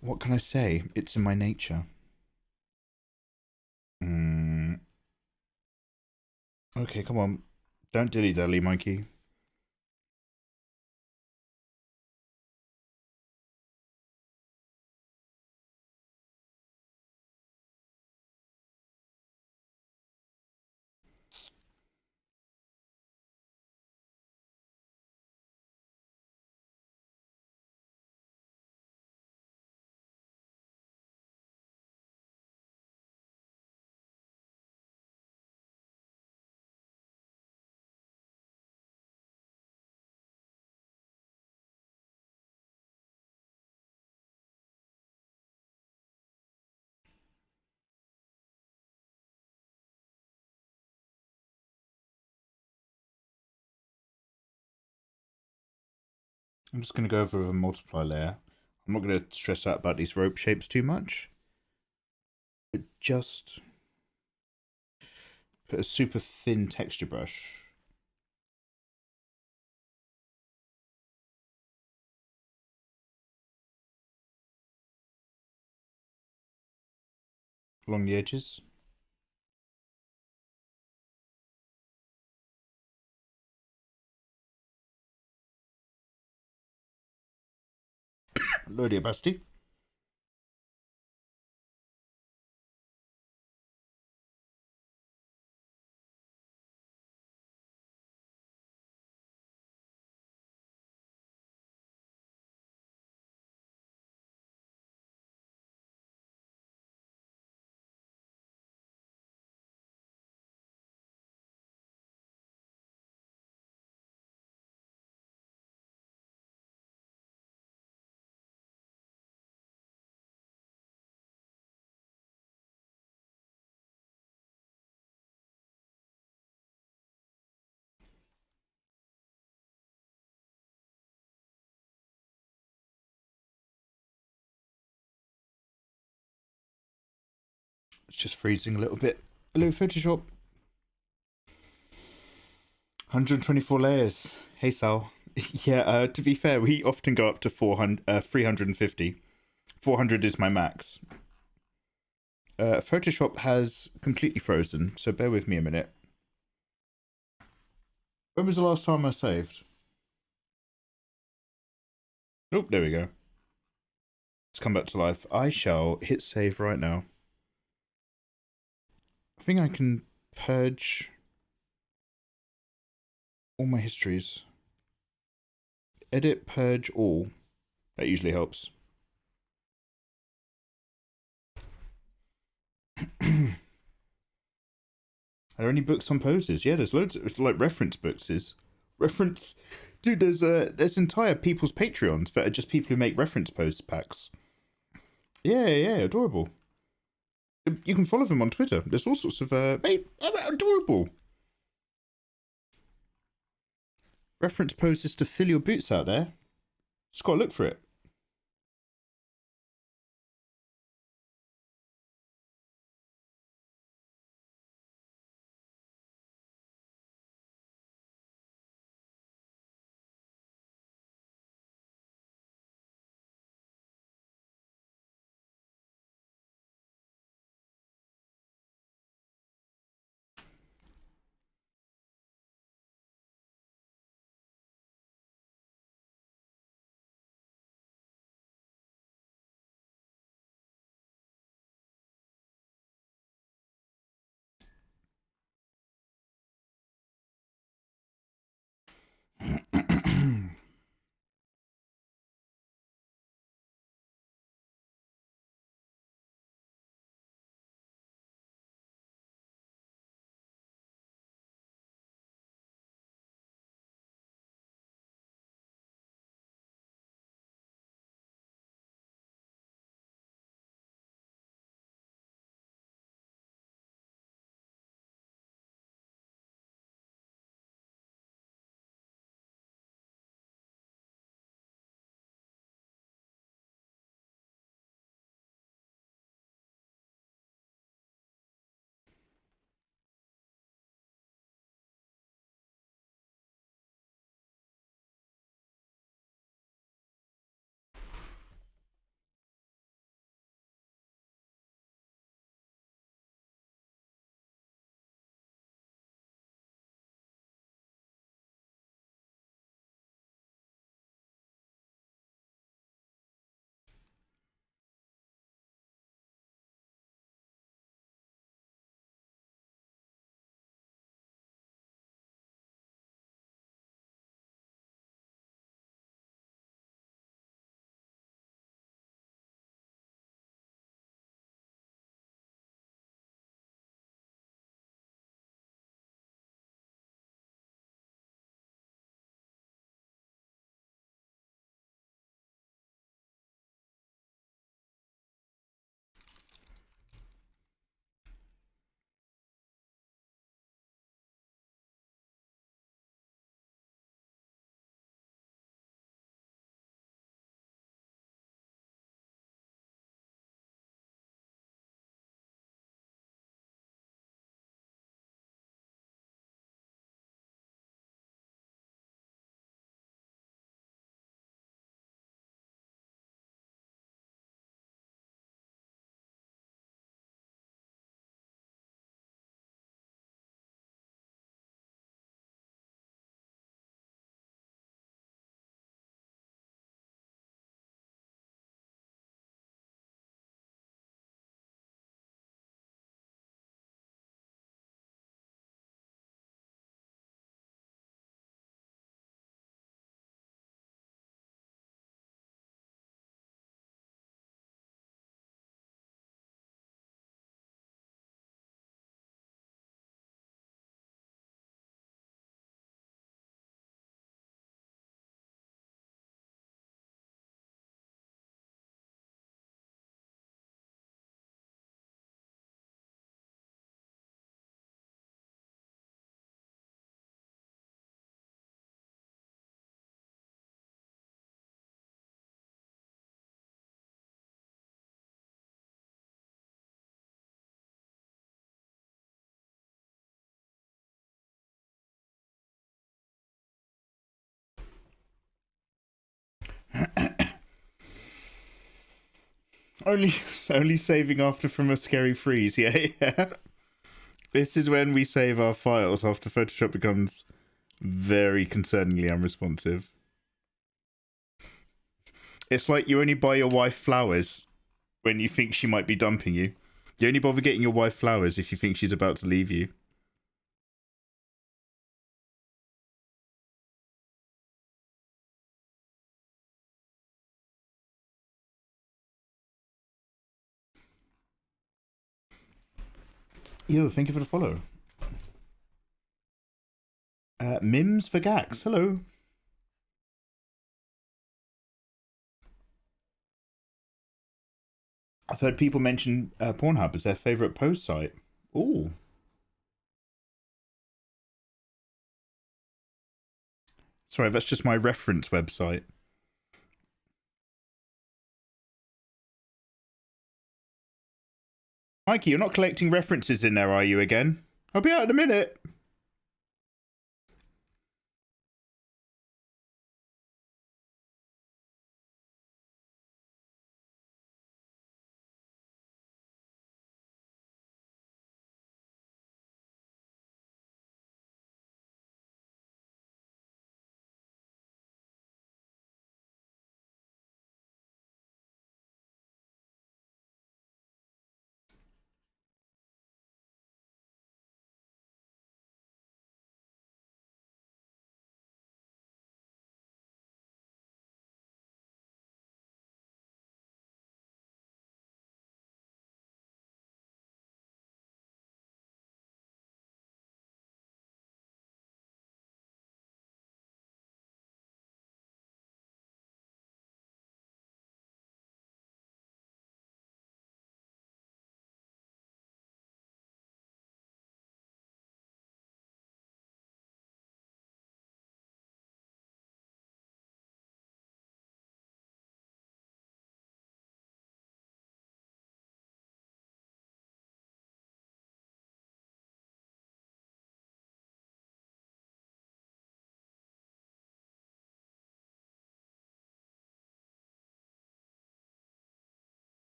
What can I say? It's in my nature. Okay, come on. Don't dilly-dally, Mikey. I'm just going to go over with a multiply layer. I'm not going to stress out about these rope shapes too much. But just put a super thin texture brush. Along the edges. Lower the opacity. It's just freezing a little bit. Hello, Photoshop. 124 layers. Hey, Sal. Yeah, to be fair, we often go up to 350. 400 is my max. Photoshop has completely frozen, so bear with me a minute. When was the last time I saved? Oh, there we go. Let's come back to life. I shall hit save right now. I think I can purge all my histories. Edit, purge all. That usually helps. Are there any books on poses? Yeah, there's loads of like reference books. Dude, there's entire people's Patreons that are just people who make reference pose packs. Yeah, adorable. You can follow them on Twitter. There's all sorts of adorable reference poses to fill your boots out there. Just gotta look for it. Only, only saving after from a scary freeze. Yeah, yeah. This is when we save our files after Photoshop becomes very concerningly unresponsive. It's like you only buy your wife flowers when you think she might be dumping you. You only bother getting your wife flowers if you think she's about to leave you. Yo, thank you for the follow. Mims for Gax, hello. I've heard people mention Pornhub as their favourite post site. Ooh. Sorry, that's just my reference website. Mikey, you're not collecting references in there, are you, again? I'll be out in a minute.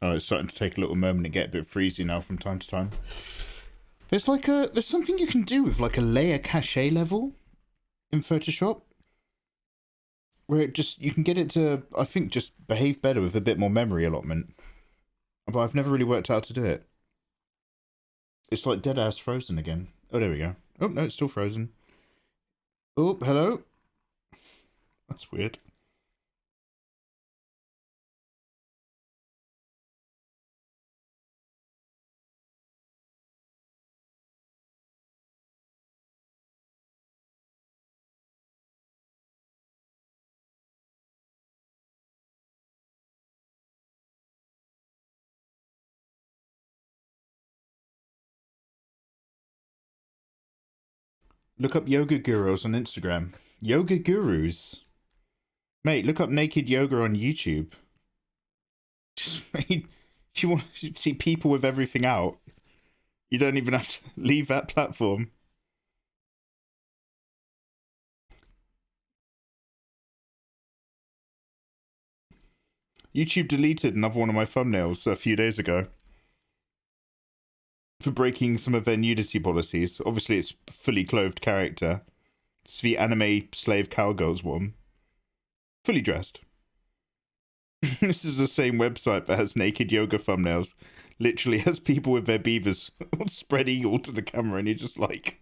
Oh, it's starting to take a little moment and get a bit freezy now from time to time. There's something you can do with like a layer cache level in Photoshop, where it just, you can get it to, I think, just behave better with a bit more memory allotment. But I've never really worked out how to do it. It's like dead ass frozen again. Oh, there we go. Oh, no, it's still frozen. Oh, hello? That's weird. Look up yoga gurus on Instagram. Yoga gurus? Mate, look up naked yoga on YouTube. Just, mate, if you want to see people with everything out, you don't even have to leave that platform. YouTube deleted another one of my thumbnails a few days ago for breaking some of their nudity policies. Obviously, it's fully clothed character. It's the anime slave cowgirls one. Fully dressed. This is the same website that has naked yoga thumbnails. Literally has people with their beavers spread eagle to the camera, and you're just like,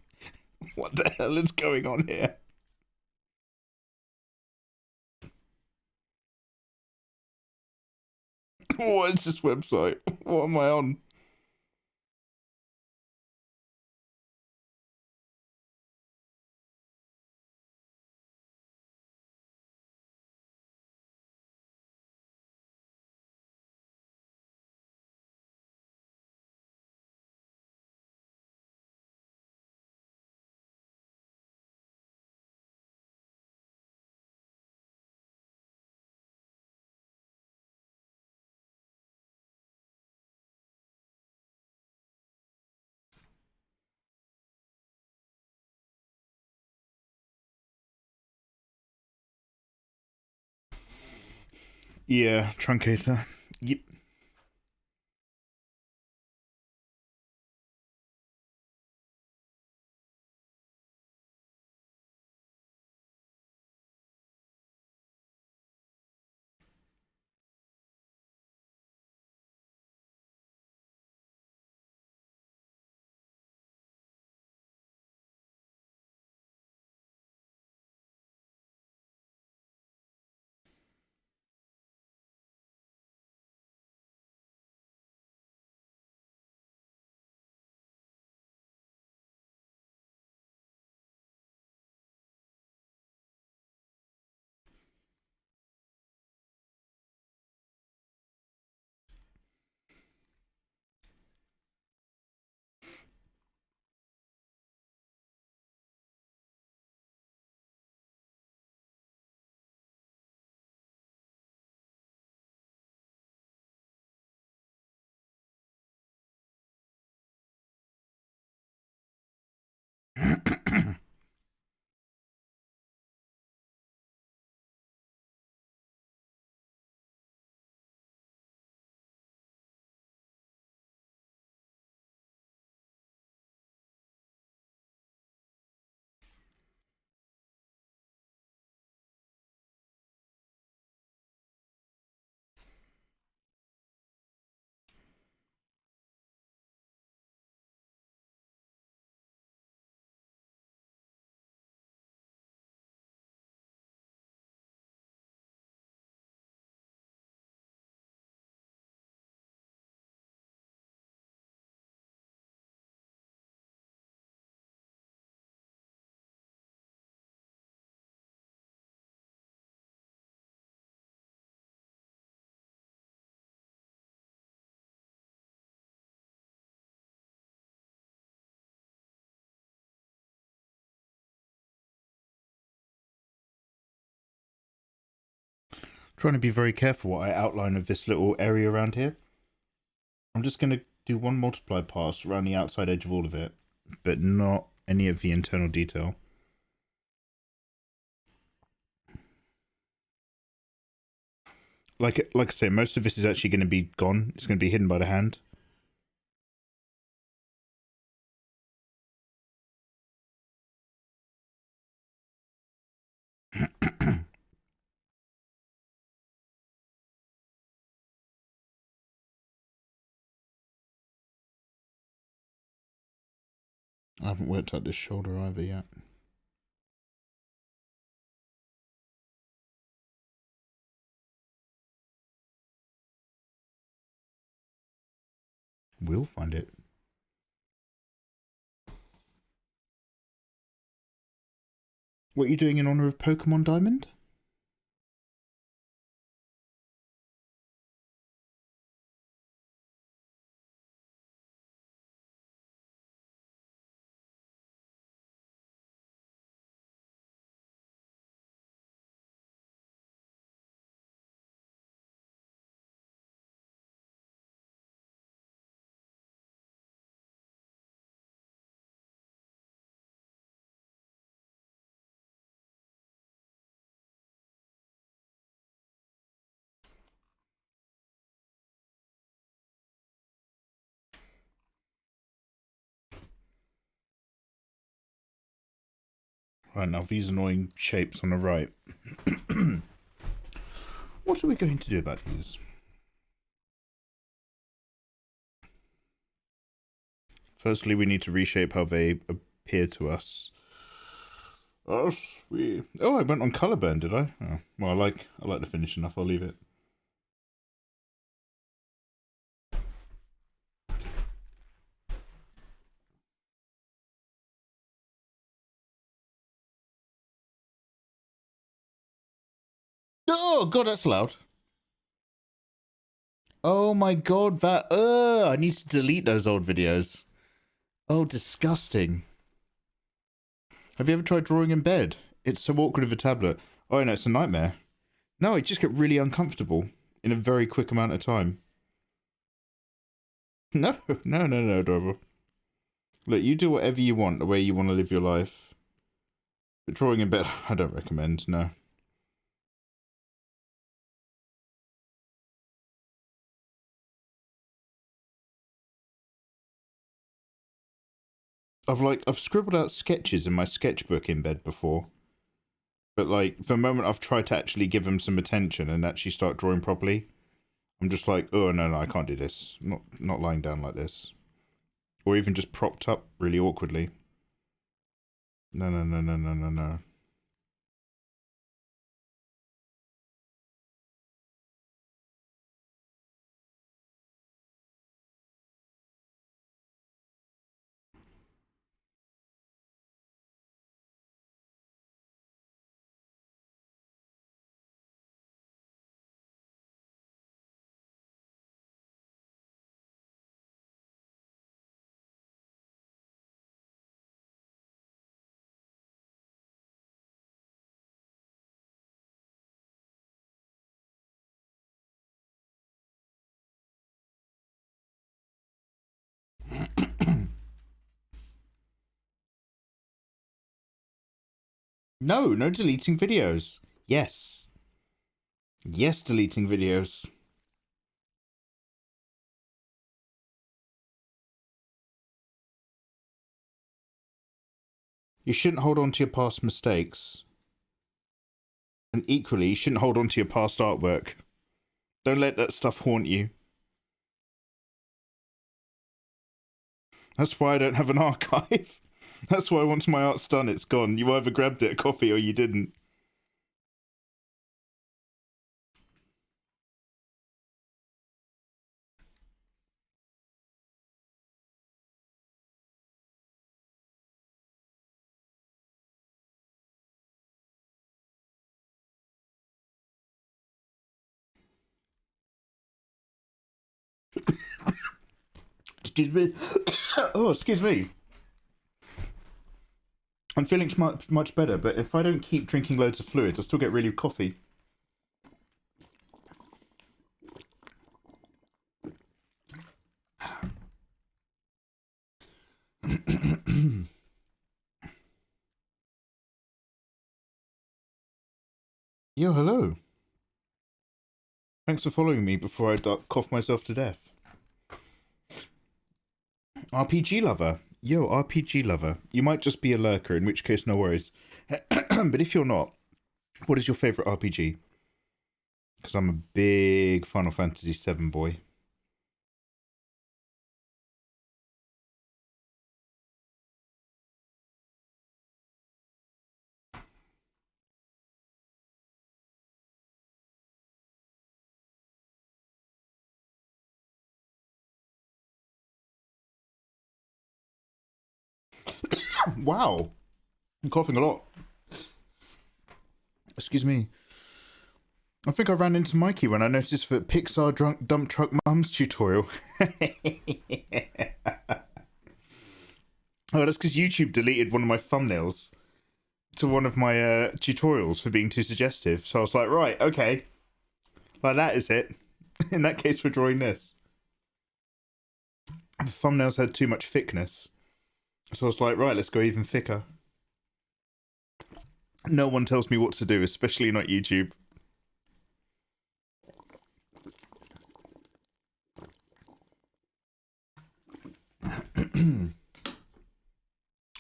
what the hell is going on here? What is this website? What am I on? Yeah, truncator. Yep. Trying to be very careful what I outline of this little area around here. I'm just going to do one multiply pass around the outside edge of all of it, but not any of the internal detail. Like I say, most of this is actually going to be gone. It's going to be hidden by the hand. I haven't worked out this shoulder either yet. We'll find it. What are you doing in honor of Pokemon Diamond? Right, now these annoying shapes on the right. What are we going to do about these? Firstly, we need to reshape how they appear to us. Oh, I went on color burn, did I? Oh, well, I like the finish enough. I'll leave it. Oh god, that's loud. Oh my god, that I need to delete those old videos. Oh, disgusting. Have you ever tried drawing in bed? It's so awkward with a tablet. Oh no, it's a nightmare. No, I just get really uncomfortable in a very quick amount of time. No, adorable. Look, you do whatever you want, the way you want to live your life. But drawing in bed, I don't recommend, no. I've scribbled out sketches in my sketchbook in bed before. But like the moment I've tried to actually give them some attention and actually start drawing properly, I'm just like, oh no, I can't do this. I'm not lying down like this. Or even just propped up really awkwardly. No. No deleting videos. Yes. Yes, deleting videos. You shouldn't hold on to your past mistakes. And equally, you shouldn't hold on to your past artwork. Don't let that stuff haunt you. That's why I don't have an archive. That's why once my art's done, it's gone. You either grabbed it a copy or you didn't. Excuse me. Oh, excuse me. I'm feeling much better, but if I don't keep drinking loads of fluids, I'll still get really coffee. Yo, hello. Thanks for following me before I cough myself to death. RPG lover. Yo, RPG lover. You might just be a lurker, in which case no worries. But if you're not, what is your favourite RPG? Because I'm a big Final Fantasy VII boy. Wow. I'm coughing a lot. Excuse me. I think I ran into Mikey when I noticed that Pixar Drunk Dump Truck Mums tutorial. Oh, that's because YouTube deleted one of my thumbnails to one of my tutorials for being too suggestive. So I was like, right, okay. Like, that is it. In that case, we're drawing this. The thumbnails had too much thickness. So I was like, right, let's go even thicker. No one tells me what to do, especially not YouTube.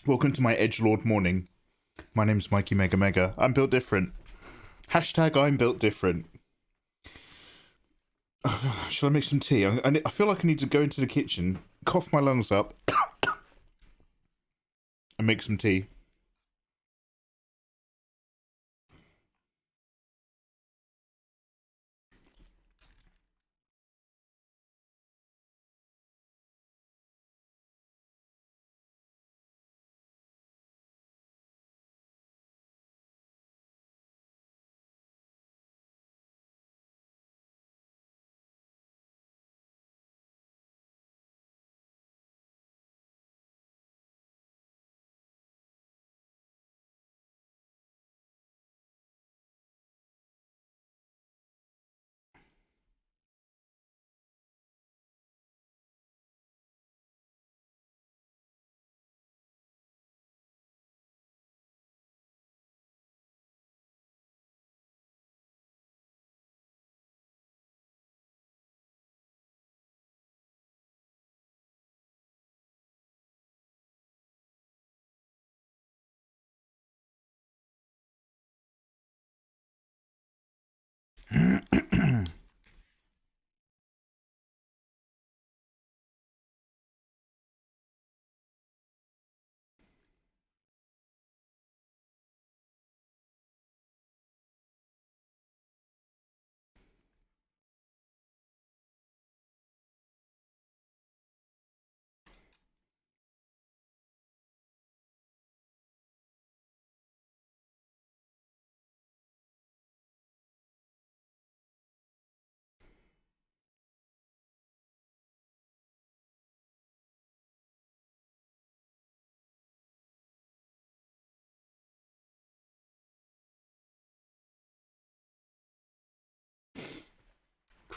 Welcome to my edgelord morning. My name's Mikey Mega Mega. I'm built different. Hashtag I'm built different. Shall I make some tea? I feel like I need to go into the kitchen, cough my lungs up, and make some tea.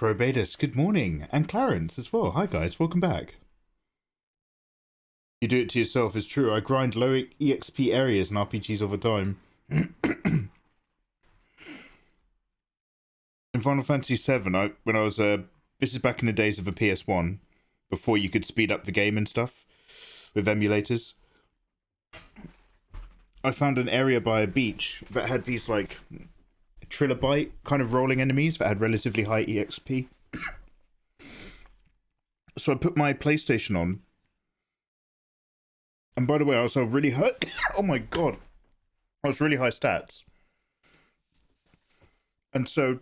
Crobatus, good morning. And Clarence as well. Hi guys, welcome back. You do it to yourself is true. I grind low EXP areas in RPGs all the time. In Final Fantasy VII, when I was this is back in the days of the PS1, before you could speed up the game and stuff with emulators. I found an area by a beach that had these like trilobite kind of rolling enemies that had relatively high EXP. So I put my PlayStation on. And by the way, I was really hurt. Oh my god. I was really high stats. And so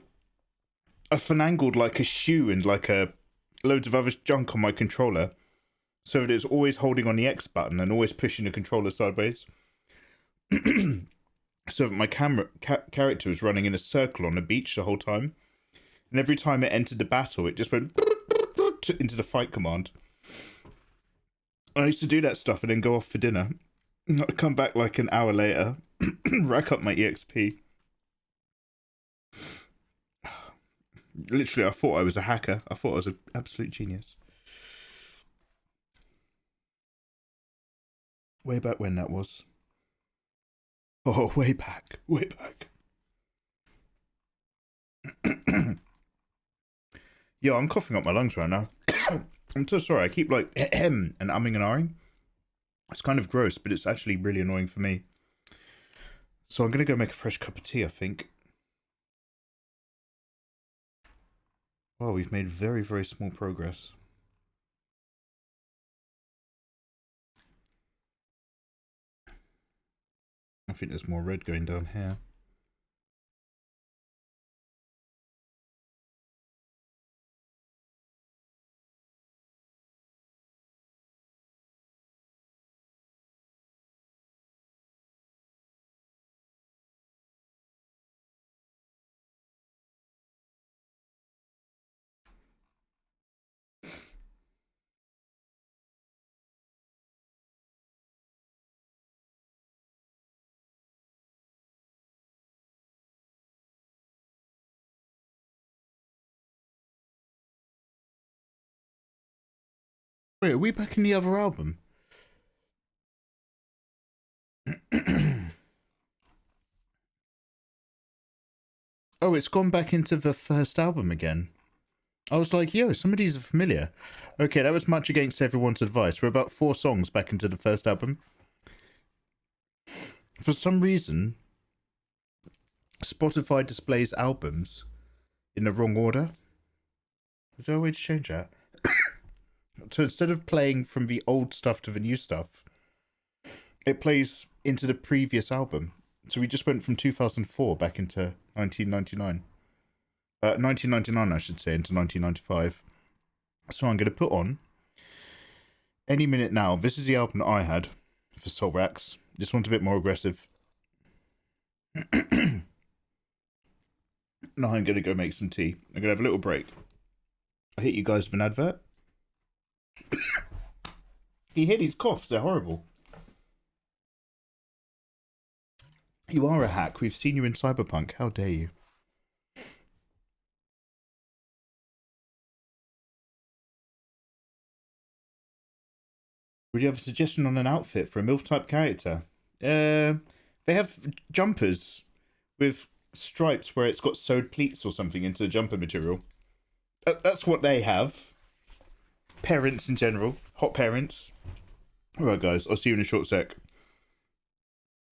I finagled like a shoe and like loads of other junk on my controller so that it's always holding on the X button and always pushing the controller sideways. So that my character was running in a circle on the beach the whole time. And every time it entered the battle, it just went into the fight command. I used to do that stuff and then go off for dinner. I'd come back like an hour later, rack up my EXP. Literally, I thought I was a hacker. I thought I was an absolute genius. Way back when that was. Oh, way back. Way back. Yo, I'm coughing up my lungs right now. I'm so sorry. I keep like and umming and ahhing. It's kind of gross, but it's actually really annoying for me. So I'm going to go make a fresh cup of tea, I think. Well, we've made very, very small progress. I think there's more red going down here. Wait, are we back in the other album? Oh, it's gone back into the first album again. I was like, yo, some of these are familiar. Okay, that was much against everyone's advice. We're about 4 songs back into the first album. For some reason, Spotify displays albums in the wrong order. Is there a way to change that? So instead of playing from the old stuff to the new stuff, it plays into the previous album. So we just went from 2004 back into 1999. 1999, I should say, into 1995. So I'm going to put on Any Minute Now. This is the album that I had for Soul Racks. This one's a bit more aggressive. Now I'm going to go make some tea. I'm going to have a little break. I hit you guys with an advert. He hit his coughs. They're horrible. You are a hack. We've seen you in Cyberpunk. How dare you? Would you have a suggestion on an outfit for a MILF-type character? They have jumpers with stripes where it's got sewed pleats or something into the jumper material. That's what they have. Parents in general. Hot parents. Alright, guys. I'll see you in a short sec.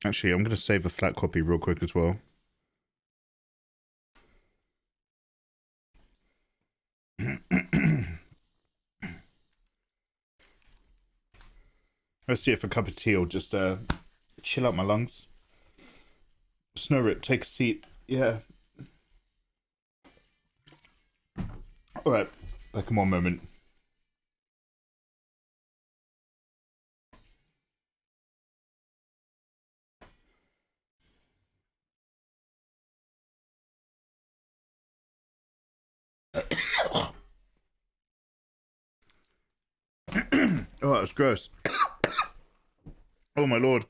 Actually, I'm going to save a flat copy real quick as well. Let's see if a cup of tea will just chill out my lungs. Snow Rip, take a seat. Yeah. Alright, back in one moment. Oh, that was gross. Oh my lord.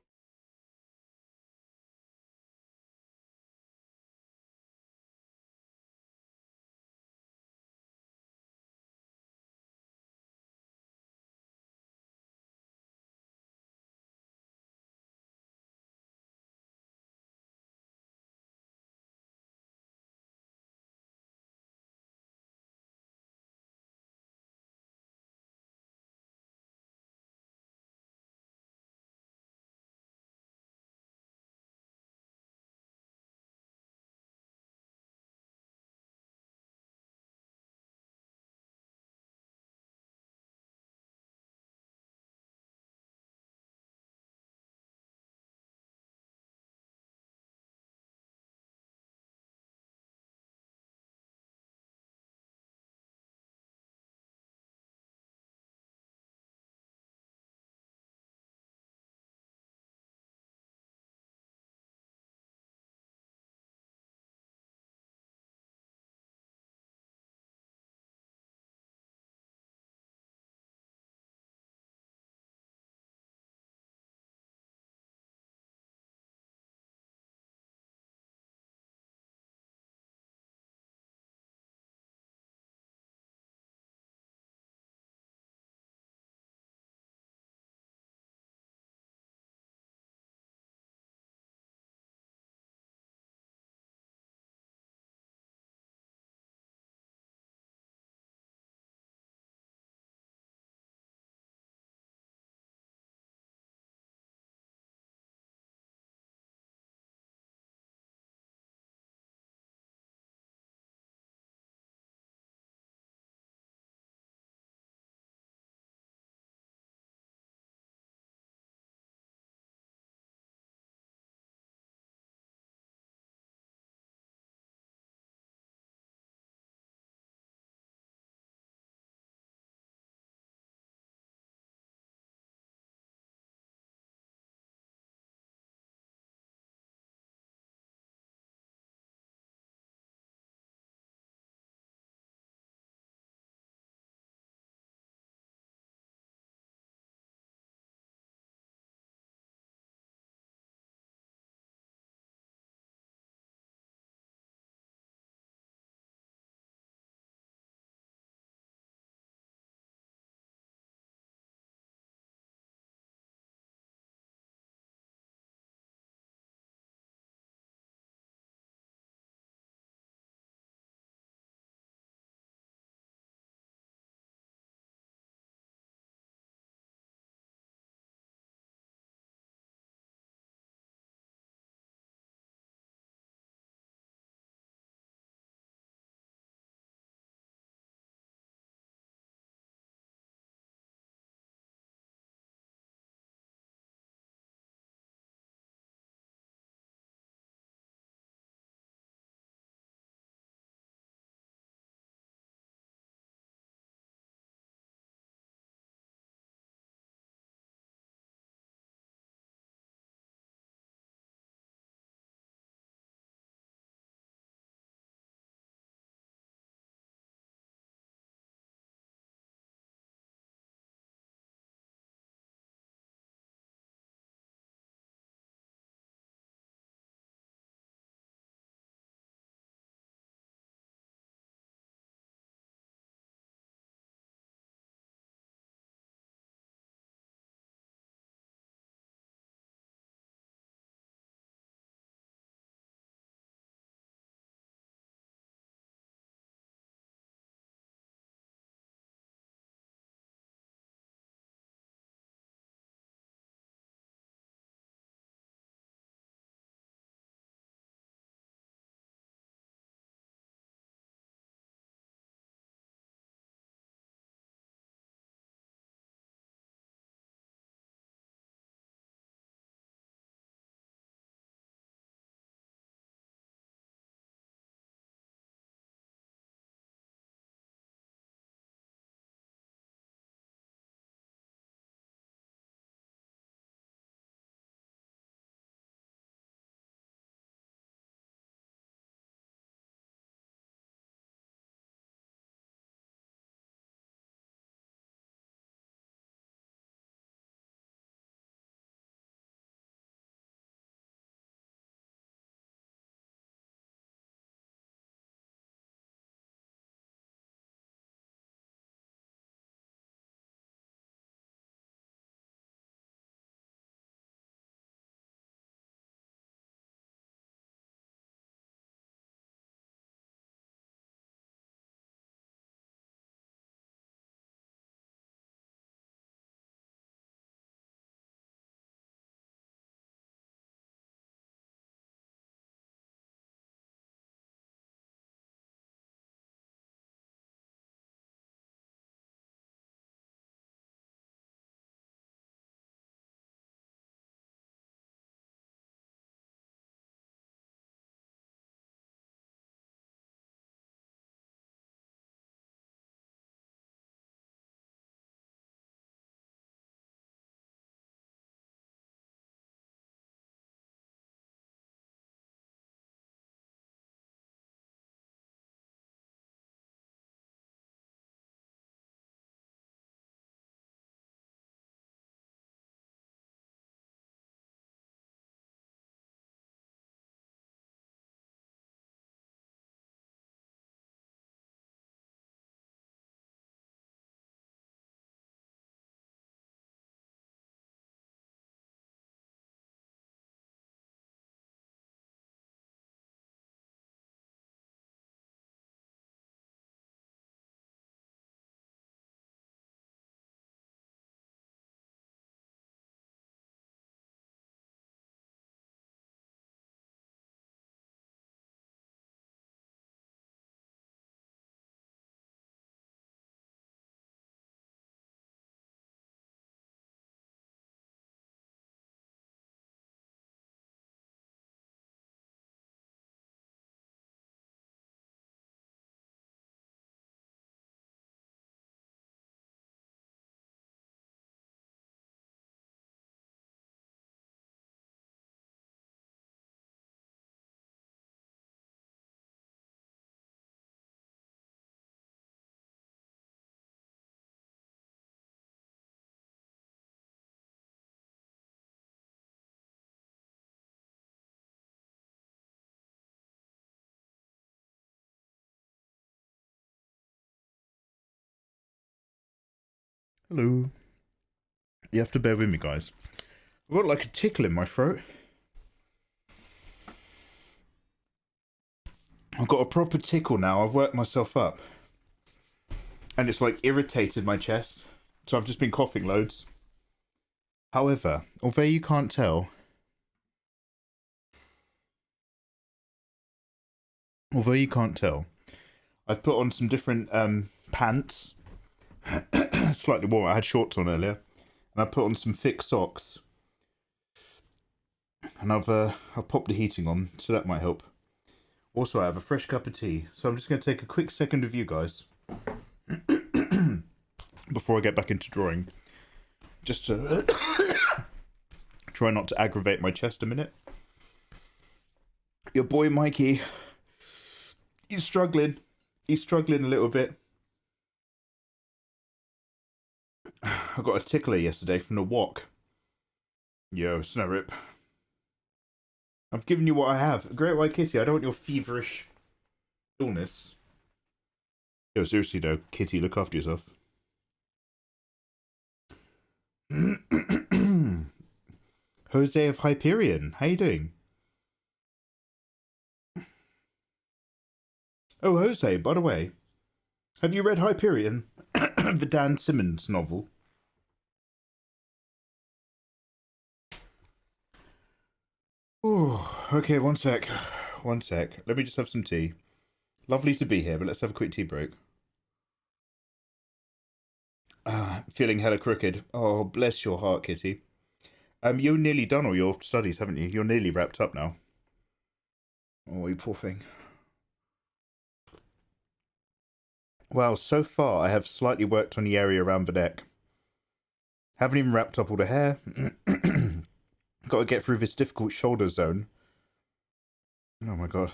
Hello. You have to bear with me, guys. I've got like a tickle in my throat. I've got a proper tickle now. I've worked myself up. And it's like irritated my chest. So I've just been coughing loads. However, although you can't tell, I've put on some different pants. Slightly warm. I had shorts on earlier. And I put on some thick socks. And I've popped the heating on, so that might help. Also, I have a fresh cup of tea. So I'm just going to take a quick second of you guys. Before I get back into drawing. Just to try not to aggravate my chest a minute. Your boy Mikey, he's struggling. He's struggling a little bit. I got a tickler yesterday from the walk. Yo, snow rip. I've given you what I have. A great white kitty, I don't want your feverish illness. Yo, seriously though, kitty, look after yourself. Jose of Hyperion, how you doing? Oh, Jose, by the way, have you read Hyperion? The Dan Simmons novel? Oh, okay, one sec. Let me just have some tea. Lovely to be here, but let's have a quick tea break. Feeling hella crooked. Oh, bless your heart, kitty. You're nearly done all your studies, haven't you? You're nearly wrapped up now. Oh, you poor thing. Well, so far I have slightly worked on the area around the neck. Haven't even wrapped up all the hair. Got to get through this difficult shoulder zone. Oh my god.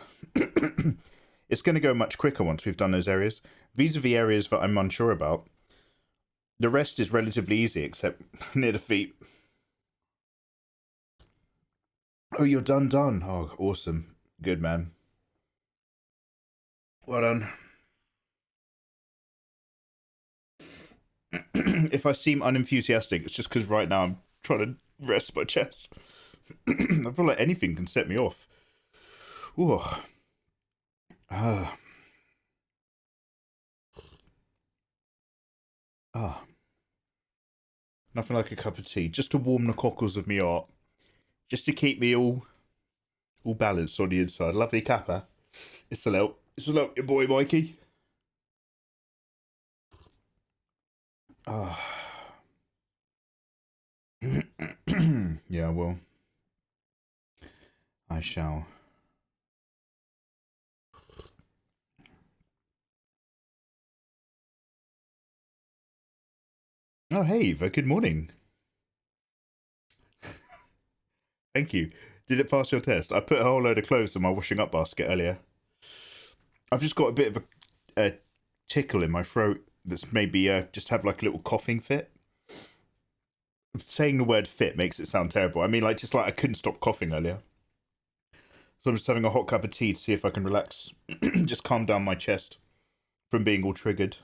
It's going to go much quicker once we've done those areas. These are the areas that I'm unsure about. The rest is relatively easy, except near the feet. Oh, you're done. Oh, awesome. Good, man. Well done. If I seem unenthusiastic, it's just because right now I'm trying to rest my chest. I feel like anything can set me off. Ooh. Nothing like a cup of tea, just to warm the cockles of me heart. Just to keep me all balanced on the inside. Lovely kappa. It's a lot, your boy Mikey. Yeah, well, I shall. Oh, hey, Eva, good morning. Thank you. Did it pass your test? I put a whole load of clothes in my washing up basket earlier. I've just got a bit of a tickle in my throat that's maybe just have like a little coughing fit. Saying the word fit makes it sound terrible. I mean, like, just like I couldn't stop coughing earlier. So I'm just having a hot cup of tea to see if I can relax. Just calm down my chest from being all triggered.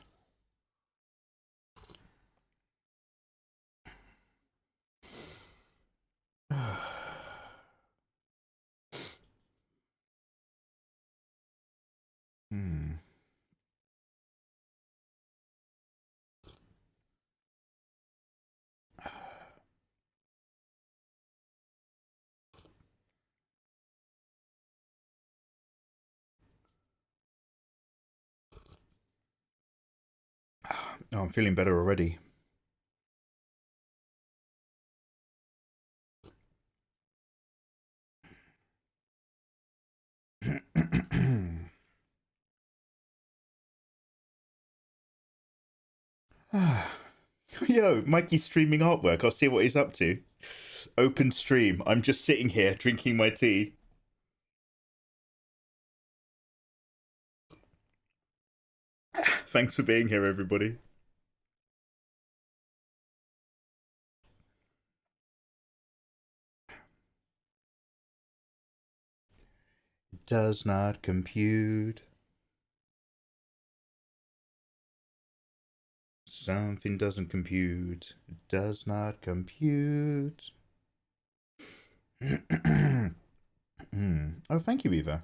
Oh, I'm feeling better already. Yo, Mikey's streaming artwork. I'll see what he's up to. Open stream. I'm just sitting here drinking my tea. Thanks for being here, everybody. Does not compute. Something doesn't compute. It does not compute. Oh, thank you, Eva.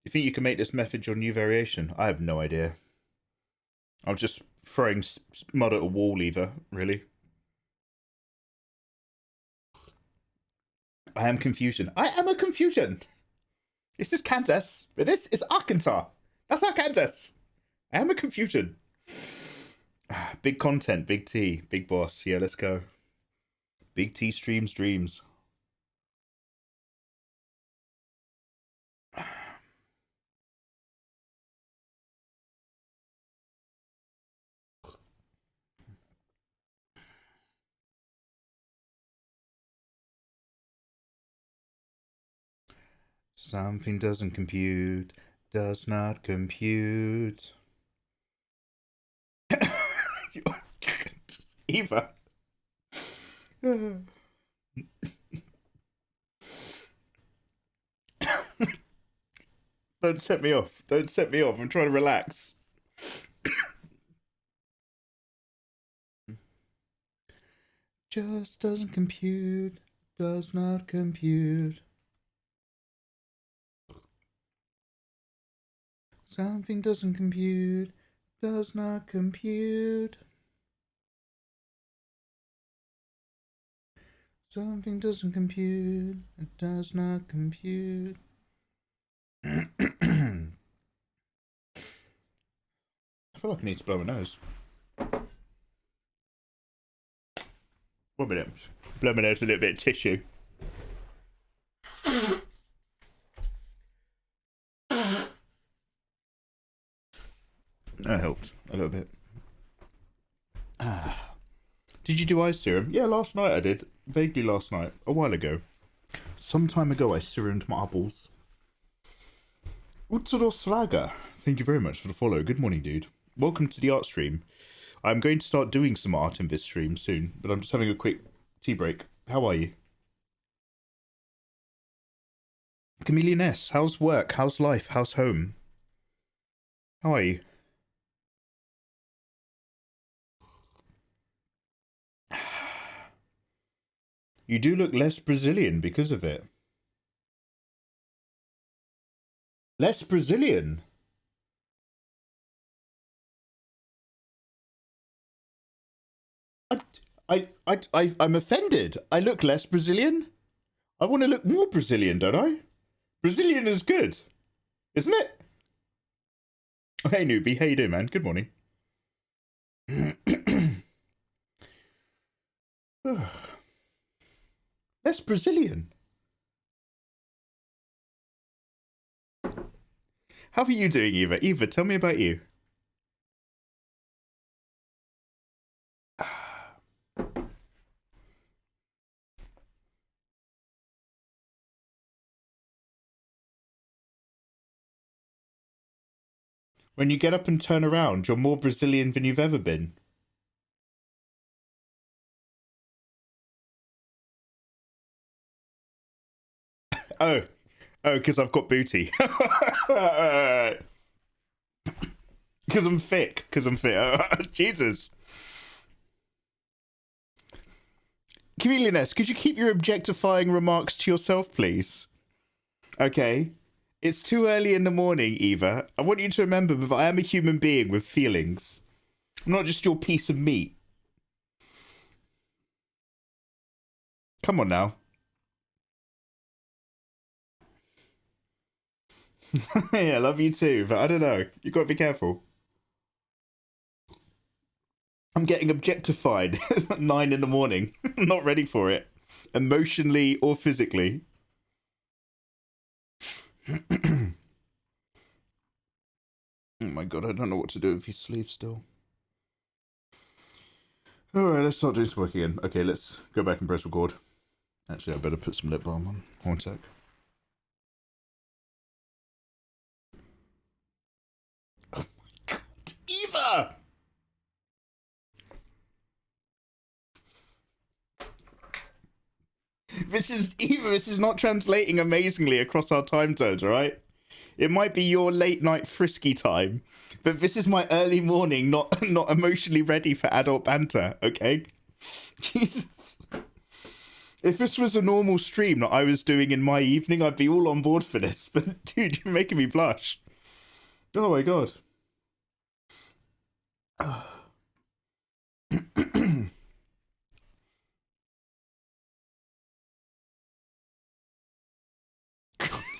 You think you can make this method your new variation? I have no idea. I'm just throwing mud at a wall, Eva, really. I am confusion. I am a confusion. This is Kansas, but this is Arkansas. That's not Kansas. I am a confusion. Big content, big T, big boss. Yeah, let's go. Big T streams dreams. Something doesn't compute, does not compute. Eva. Don't set me off. Don't set me off. I'm trying to relax. Just doesn't compute, does not compute. Something doesn't compute, does not compute. Something doesn't compute, it does not compute. I feel like I need to blow my nose. 1 minute. Blow my nose with a little bit of tissue. That helped a little bit. Did you do eye serum? Yeah, last night I did. Vaguely last night. A while ago. Some time ago I serumed my eyeballs. Utsuros Raga. Thank you very much for the follow. Good morning, dude. Welcome to the art stream. I'm going to start doing some art in this stream soon, but I'm just having a quick tea break. How are you? Chameleon S, how's work? How's life? How's home? How are you? You do look less Brazilian because of it. Less Brazilian? I'm offended. I look less Brazilian? I want to look more Brazilian, don't I? Brazilian is good, isn't it? Oh, hey, newbie. How you doing, man? Good morning. Less Brazilian. How are you doing, Eva? Eva, tell me about you. When you get up and turn around, you're more Brazilian than you've ever been. Oh, because I've got booty. Because I'm thick. Jesus. Chameleon S, could you keep your objectifying remarks to yourself, please? Okay. It's too early in the morning, Eva. I want you to remember that I am a human being with feelings. I'm not just your piece of meat. Come on now. Yeah, I love you too, but I don't know. You got to be careful. I'm getting objectified at 9 in the morning. I'm not ready for it. Emotionally or physically. Oh my god, I don't know what to do with his sleeve still. Alright, let's start doing some work again. Okay, let's go back and press record. Actually, I better put some lip balm on. 1 sec. Oh my god, Eva! This is not translating amazingly across our time zones, alright? It might be your late night frisky time, but this is my early morning, not emotionally ready for adult banter, okay? Jesus. If this was a normal stream that I was doing in my evening, I'd be all on board for this. But dude, you're making me blush. Oh my god.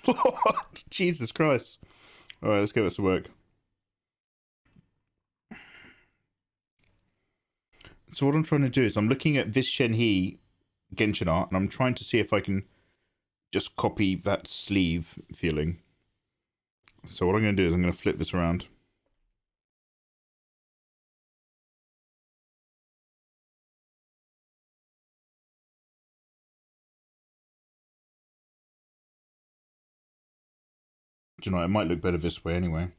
What? Jesus Christ. Alright, let's get back to work. So what I'm trying to do is I'm looking at this Shenhe Genshin art and I'm trying to see if I can just copy that sleeve feeling. So what I'm going to do is I'm going to flip this around. Do you know, it might look better this way anyway.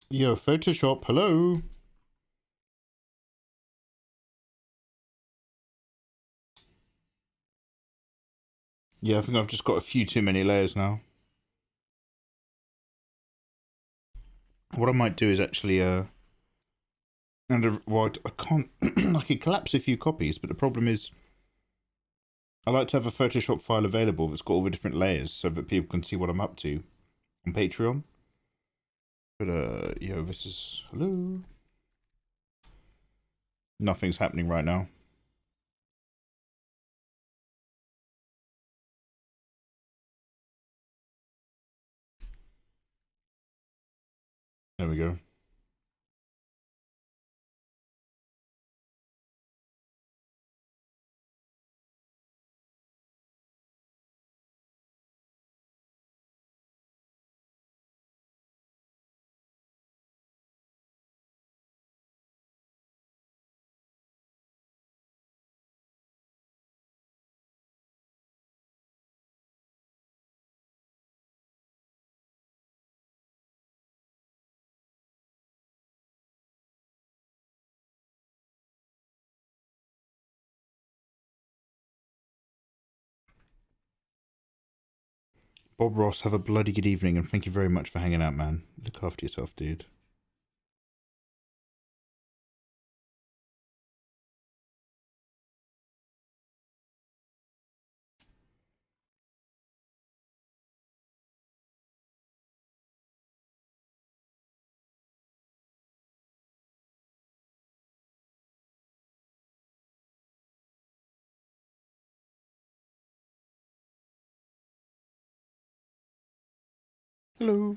Yo, Photoshop, hello. Yeah, I think I've just got a few too many layers now. What I might do is actually, well, I can't, I can collapse a few copies, but the problem is, I like to have a Photoshop file available that's got all the different layers so that people can see what I'm up to on Patreon. But, yo, this is, hello. Nothing's happening right now. There we go. Bob Ross, have a bloody good evening, and thank you very much for hanging out, man. Look after yourself, dude. Hello.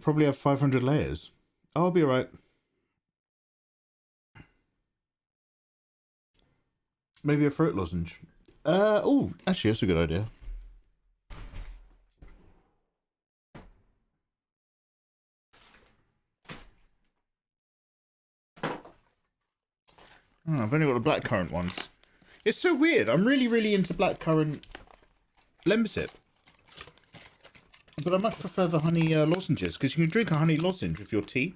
Probably have 500 layers. Oh, I'll be alright. Maybe a throat lozenge. Oh, actually, that's a good idea. Oh, I've only got the blackcurrant ones. It's so weird. I'm really, really into blackcurrant lemon sip. But I much prefer the honey lozenges, because you can drink a honey lozenge with your tea.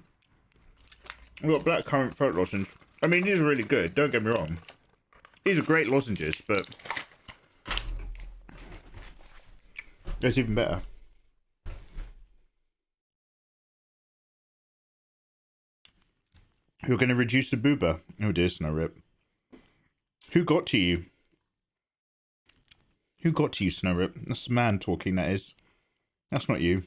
I've got blackcurrant throat lozenge. I mean, these are really good, don't get me wrong. These are great lozenges, but it's even better. You're going to reduce the booba. Oh dear, Snow Rip. Who got to you? Who got to you, Snow Rip? That's the man talking, that is. That's not you.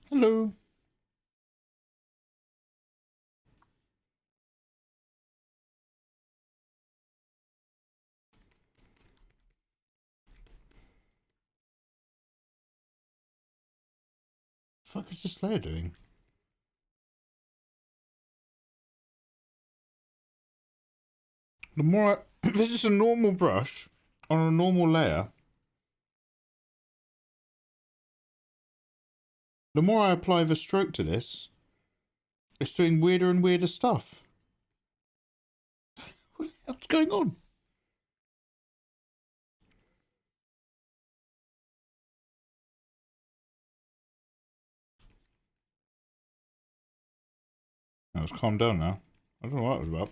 Hello. What the fuck is this layer doing? The more I, this is a normal brush on a normal layer. The more I apply the stroke to this, it's doing weirder and weirder stuff. What the hell's going on? Oh, it's calmed down now. I don't know what it was about.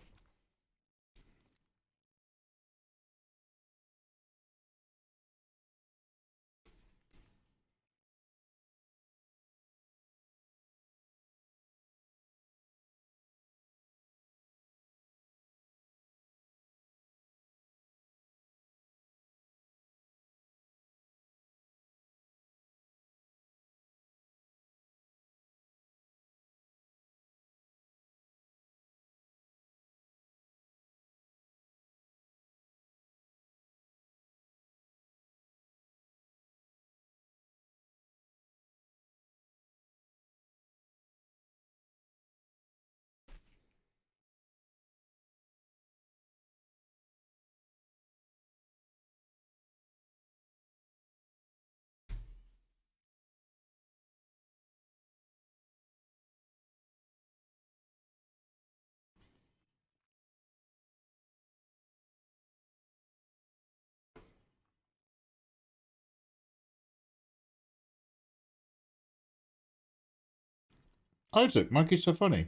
Isaac, Mikey's so funny.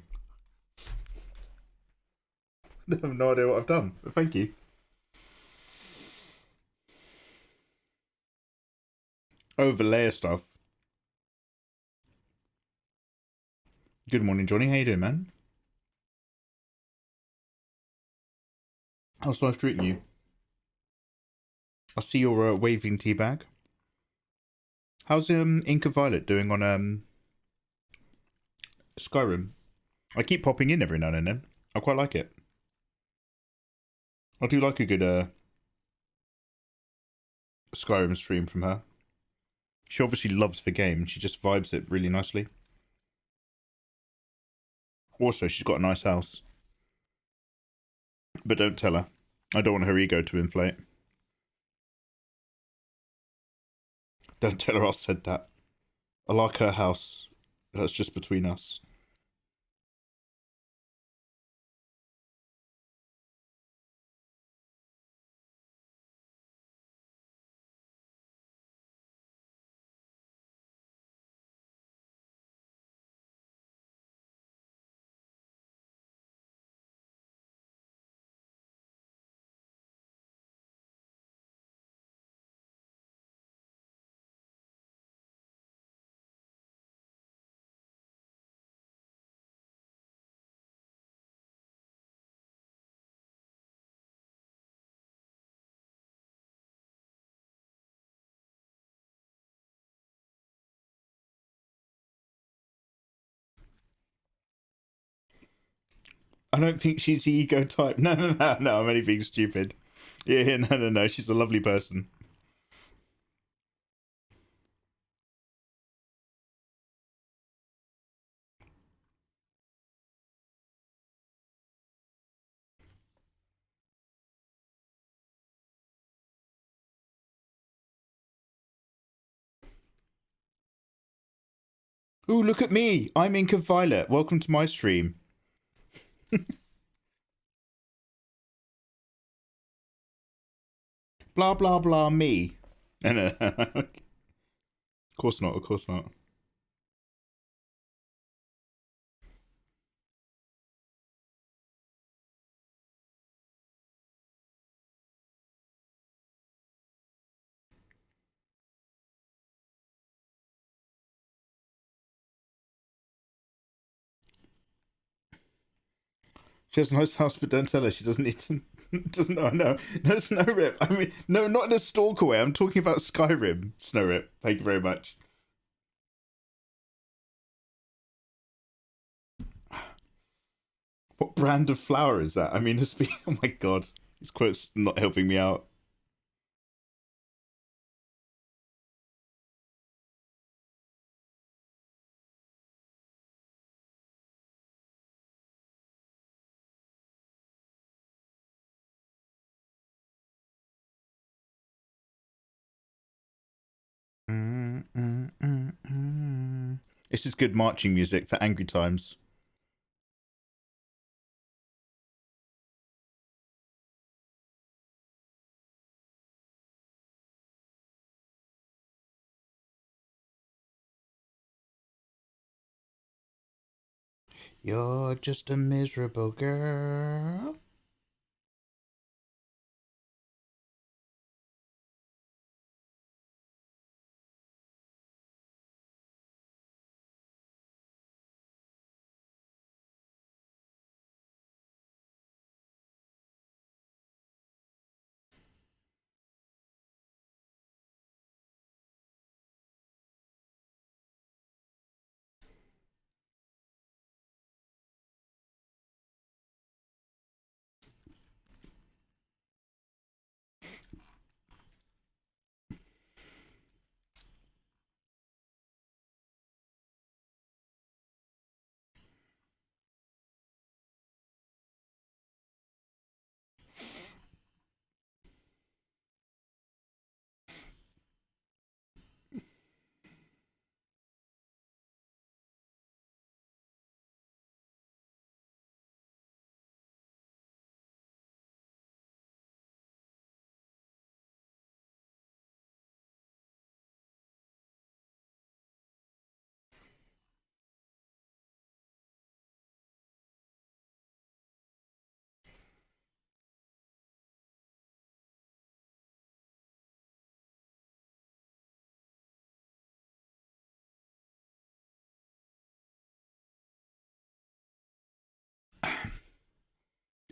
I have no idea what I've done, but thank you. Overlayer stuff. Good morning, Johnny. How you doing, man? How's life treating you? I see your waving tea bag. How's Inca Violet doing on Skyrim? I keep popping in every now and then. I quite like it. I do like a good Skyrim stream from her. She obviously loves the game and she just vibes it really nicely. Also, she's got a nice house. But don't tell her. I don't want her ego to inflate. Don't tell her I said that. I like her house. That's just between us. I don't think she's the ego type. No, I'm only being stupid. Yeah, no. She's a lovely person. Ooh, look at me. I'm Inca Violet. Welcome to my stream. Blah, blah, blah, me. No. Of course not, of course not. She has a nice house, but don't tell her. She doesn't need to. Doesn't know. No, Snow Rip. I mean, no, not in a stalker way. I'm talking about Skyrim. Snow Rip. Thank you very much. What brand of flower is that? I mean, to speak. Oh my god, these quotes not helping me out. This is good marching music for angry times. You're just a miserable girl.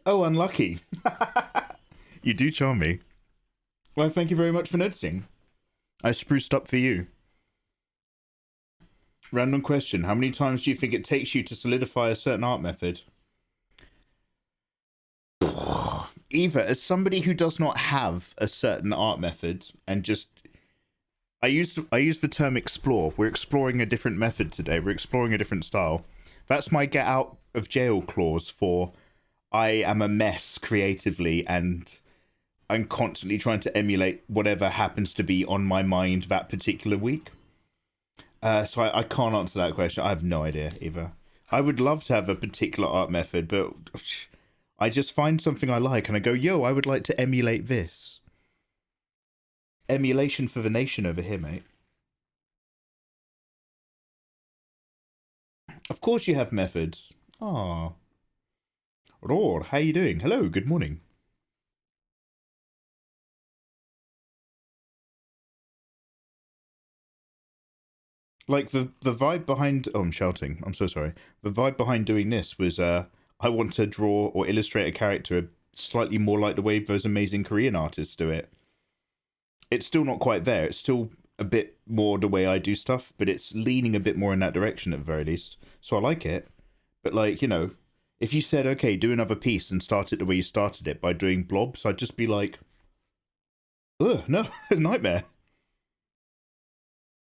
Oh, unlucky. You do charm me. Well, thank you very much for noticing. I spruced up for you. Random question. How many times do you think it takes you to solidify a certain art method? Either as somebody who does not have a certain art method and just... I use the term explore. We're exploring a different method today. We're exploring a different style. That's my get out of jail clause for I am a mess creatively and I'm constantly trying to emulate whatever happens to be on my mind that particular week. So I can't answer that question. I have no idea either. I would love to have a particular art method, but I just find something I like and I go, yo, I would like to emulate this. Emulation for the nation over here, mate. Of course you have methods. Ah. Roar, how you doing? Hello, good morning. Like the vibe behind I'm shouting, I'm so sorry. The vibe behind doing this was I want to draw or illustrate a character slightly more like the way those amazing Korean artists do it. It's still not quite there. It's still a bit more the way I do stuff, but it's leaning a bit more in that direction at the very least. So I like it. But like, you know, if you said, okay, do another piece and start it the way you started it by doing blobs, I'd just be like, ugh, no, a nightmare.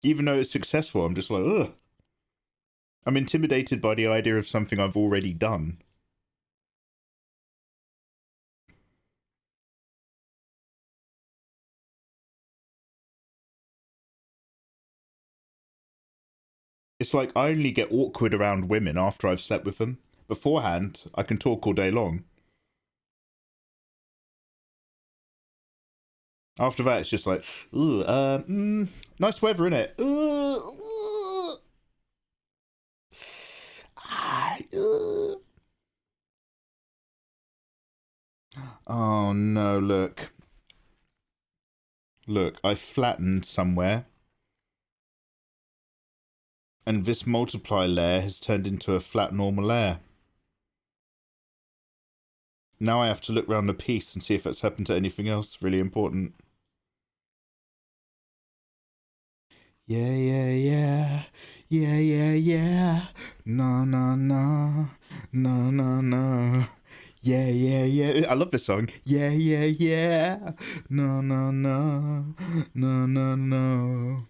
Even though it's successful, I'm just like, ugh. I'm intimidated by the idea of something I've already done. It's like I only get awkward around women after I've slept with them. Beforehand, I can talk all day long. After that, it's just like, ooh, nice weather, innit? Oh no, look. Look, I flattened somewhere. And this multiply layer has turned into a flat normal layer. Now I have to look around the piece and see if that's happened to anything else really important. Yeah, yeah, yeah. Yeah, yeah, yeah. No, no, no. No, no, no. Yeah, yeah, yeah. I love this song. Yeah, yeah, yeah. No, no, no. No, no, no.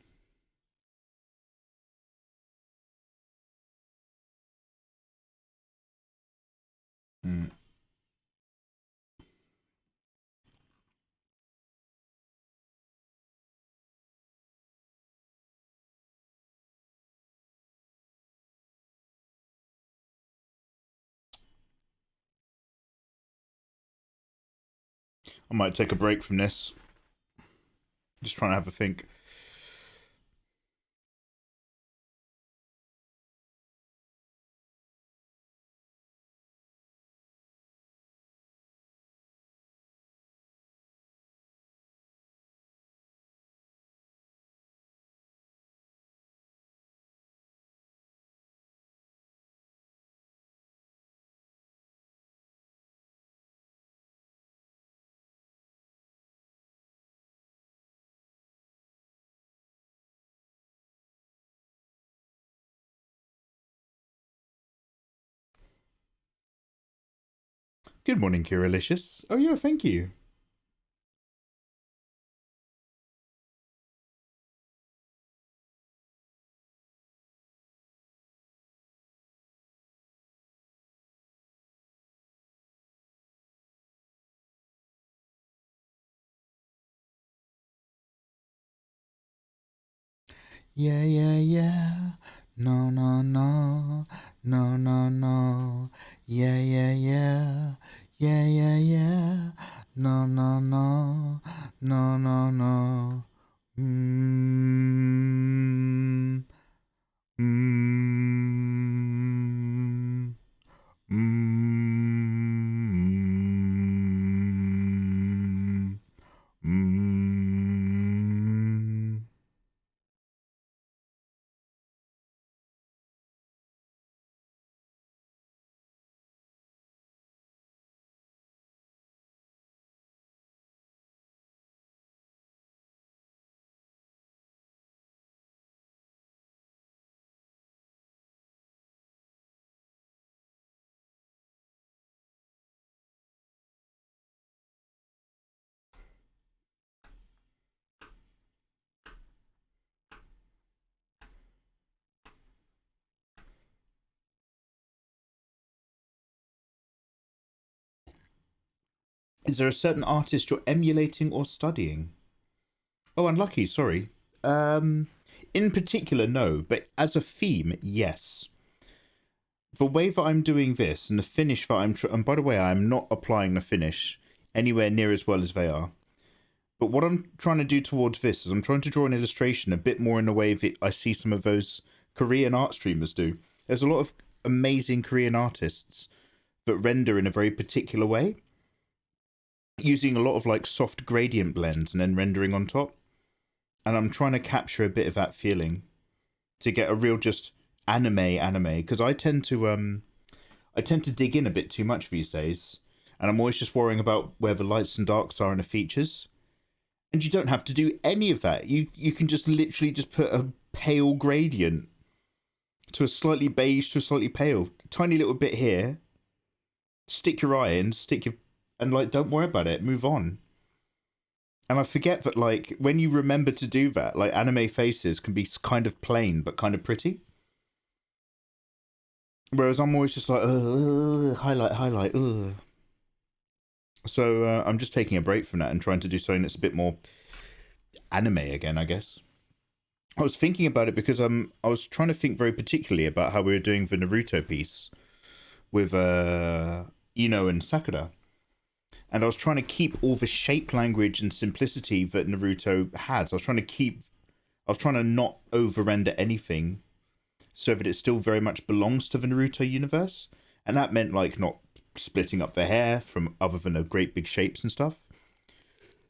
Mm. I might take a break from this. Just trying to have a think. Good morning, Kiralicious. Oh yeah, thank you. Yeah, yeah, yeah. No, no, no. No, no, no. Yeah, yeah, yeah. Yeah, yeah, yeah. No, no, no. No, no, no. Mm. Mm. Mm. Mm. Is there a certain artist you're emulating or studying? Oh, unlucky, sorry. In particular, no, but as a theme, yes. The way that I'm doing this and the finish that and by the way, I'm not applying the finish anywhere near as well as they are. But what I'm trying to do towards this is I'm trying to draw an illustration a bit more in the way that I see some of those Korean art streamers do. There's a lot of amazing Korean artists that render in a very particular way, using a lot of like soft gradient blends and then rendering on top. And I'm trying to capture a bit of that feeling to get a real just anime, because I tend to dig in a bit too much these days, and I'm always just worrying about where the lights and darks are in the features. And you don't have to do any of that. You can just literally just put a pale gradient to a slightly beige to a slightly pale, tiny little bit here. Stick your eye in, and like don't worry about it. Move on. And I forget that like when you remember to do that, like anime faces can be kind of plain but kind of pretty. Whereas I'm always just like highlight. So I'm just taking a break from that and trying to do something that's a bit more anime again, I guess. I was thinking about it because I was trying to think very particularly about how we were doing the Naruto piece with Ino and Sakura. And I was trying to keep all the shape language and simplicity that Naruto had. So I was trying to not over-render anything so that it still very much belongs to the Naruto universe. And that meant like not splitting up the hair from other than the great big shapes and stuff.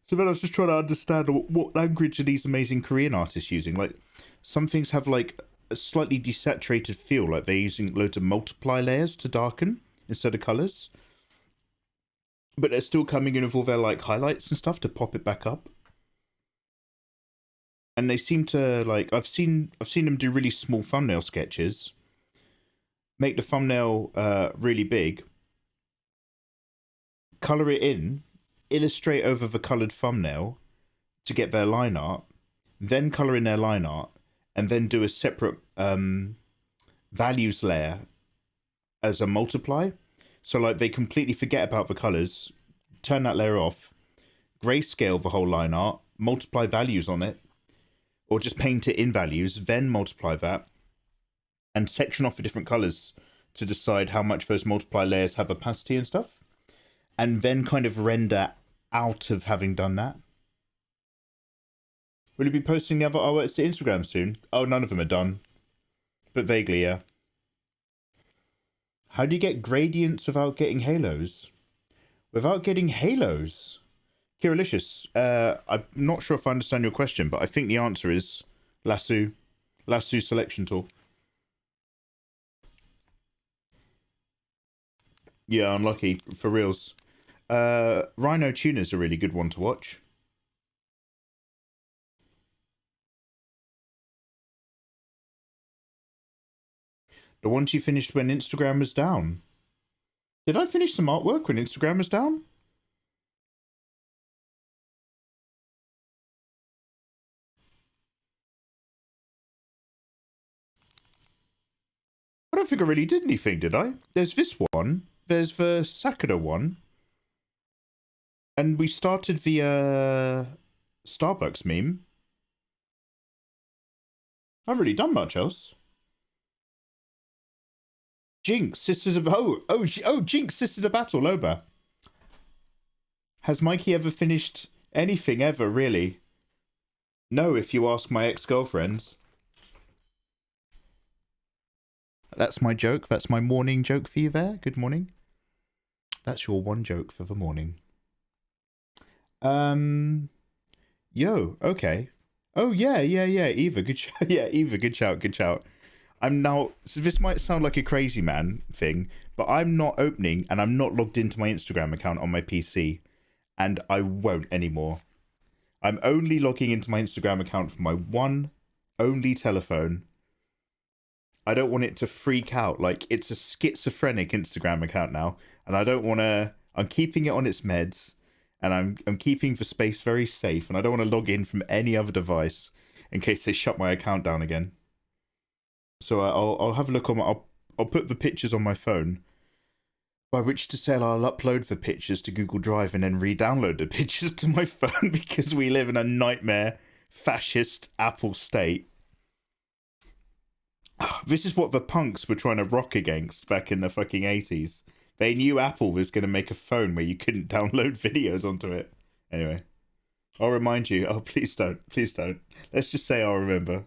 So then I was just trying to understand what language are these amazing Korean artists using. Like some things have like a slightly desaturated feel, like they're using loads of multiply layers to darken instead of colors. But they're still coming in with all their like highlights and stuff to pop it back up. And they seem to like I've seen them do really small thumbnail sketches. Make the thumbnail really big. Color it in, illustrate over the colored thumbnail to get their line art, then color in their line art, and then do a separate values layer as a multiply. So like they completely forget about the colors, turn that layer off, grayscale the whole line art, multiply values on it, or just paint it in values, then multiply that, and section off the different colors to decide how much those multiply layers have opacity and stuff, and then kind of render out of having done that. Will you be posting the other artworks to Instagram soon? Oh, none of them are done, but vaguely, yeah. How do you get gradients without getting halos? Without getting halos? Kiralicious, I'm not sure if I understand your question, but I think the answer is Lasso selection tool. Yeah, unlucky, for reals. Rhino Tuner's a really good one to watch. The ones you finished when Instagram was down. Did I finish some artwork when Instagram was down? I don't think I really did anything, did I? There's this one. There's the Sakura one. And we started the Starbucks meme. I haven't really done much else. Jinx, Sisters of... Jinx, Sisters of Battle, Loba. Has Mikey ever finished anything ever, really? No, if you ask my ex-girlfriends. That's my joke. That's my morning joke for you there. Good morning. That's your one joke for the morning. Yo, okay. Oh, yeah. Eva, good shout. Yeah, Eva, good shout. I'm now, so this might sound like a crazy man thing, but I'm not opening and I'm not logged into my Instagram account on my PC, and I won't anymore. I'm only logging into my Instagram account from my one only telephone. I don't want it to freak out. Like, it's a schizophrenic Instagram account now, and I don't want to, I'm keeping it on its meds, and I'm keeping the space very safe, and I don't want to log in from any other device in case they shut my account down again. So I'll have a look on my... I'll put the pictures on my phone. By which to say I'll upload the pictures to Google Drive and then re-download the pictures to my phone because we live in a nightmare fascist Apple state. This is what the punks were trying to rock against back in the fucking 80s. They knew Apple was going to make a phone where you couldn't download videos onto it. Anyway, I'll remind you. Oh, please don't. Please don't. Let's just say I'll remember.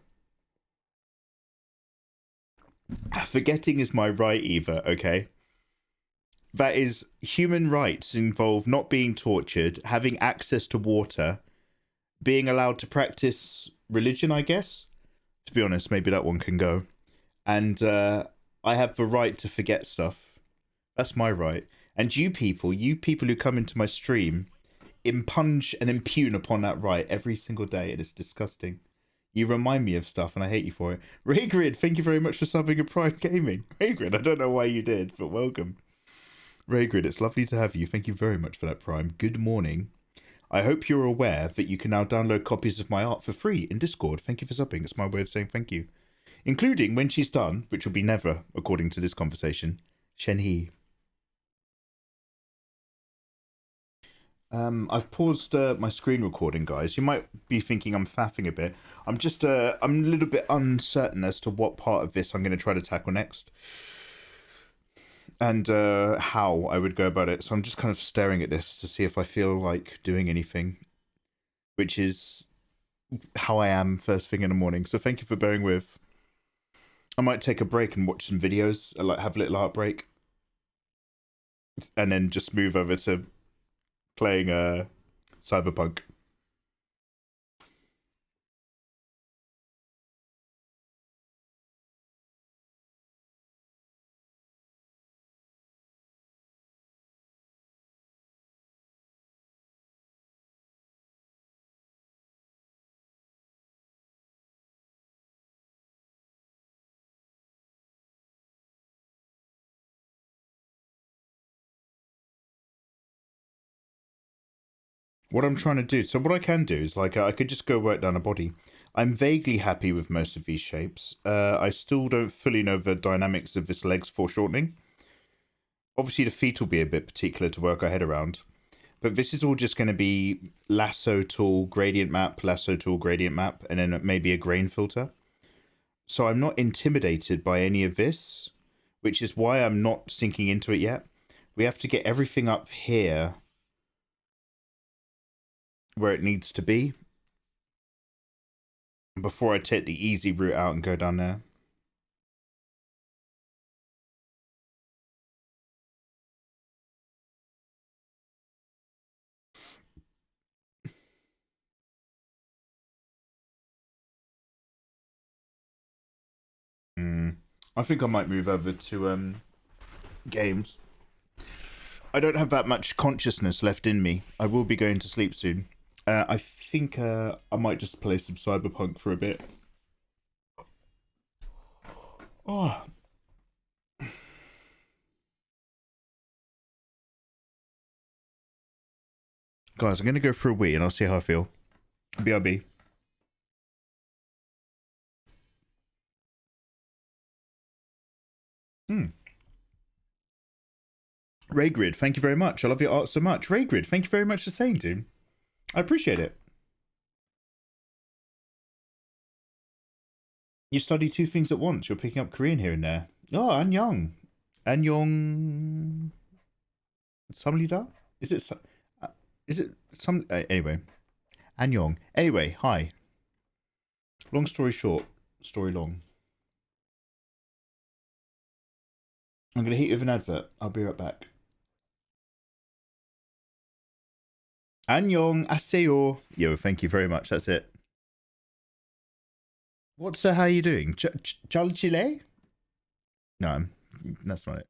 Forgetting is my right, Eva, okay? That is, human rights involve not being tortured, having access to water, being allowed to practice religion, I guess. To be honest, maybe that one can go. And I have the right to forget stuff. That's my right. And you people who come into my stream, impinge and impugn upon that right every single day. It is disgusting. You remind me of stuff and I hate you for it. Raygrid, thank you very much for subbing at Prime Gaming. Raygrid, I don't know why you did, but welcome. Raygrid, it's lovely to have you. Thank you very much for that, Prime. Good morning. I hope you're aware that you can now download copies of my art for free in Discord. Thank you for subbing. It's my way of saying thank you. Including when she's done, which will be never, according to this conversation, Shenhe. I've paused my screen recording, guys. You might be thinking I'm faffing a bit. I'm just, I'm a little bit uncertain as to what part of this I'm going to try to tackle next. And how I would go about it. So I'm just kind of staring at this to see if I feel like doing anything, which is how I am first thing in the morning. So thank you for bearing with. I might take a break and watch some videos, like have a little art break, and then just move over to playing Cyberpunk. What I'm trying to do, so what I can do is, like, I could just go work down a body. I'm vaguely happy with most of these shapes. I still don't fully know the dynamics of this leg's foreshortening. Obviously, the feet will be a bit particular to work our head around. But this is all just going to be lasso tool, gradient map, and then maybe a grain filter. So I'm not intimidated by any of this, which is why I'm not sinking into it yet. We have to get everything up here where it needs to be before I take the easy route out and go down there. I think I might move over to games. I don't have that much consciousness left in me. I will be going to sleep soon. I think I might just play some Cyberpunk for a bit. Oh. Guys, I'm going to go for a wee and I'll see how I feel. BRB. Raygrid, thank you very much. I love your art so much. Raygrid, thank you very much for saying, dude. I appreciate it. You study two things at once. You're picking up Korean here and there. Oh, Annyeong. Annyeong. Samlida? Is it some... anyway. Annyeong. Anyway, hi. Long story short. Story long. I'm going to hit you with an advert. I'll be right back. Annyeong. Aseyo. Yo, thank you very much. That's it. What's how are you doing? Chile? No, that's not it.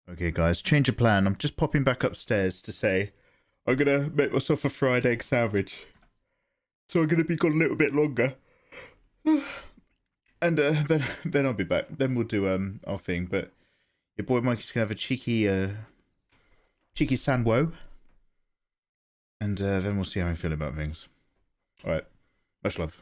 Okay, guys, change of plan. I'm just popping back upstairs to say I'm gonna make myself a fried egg sandwich. So I'm gonna be gone a little bit longer. And then I'll be back. Then we'll do our thing. But your boy Mikey's gonna have a cheeky sandwo. And then we'll see how I feel about things. Alright. Much love.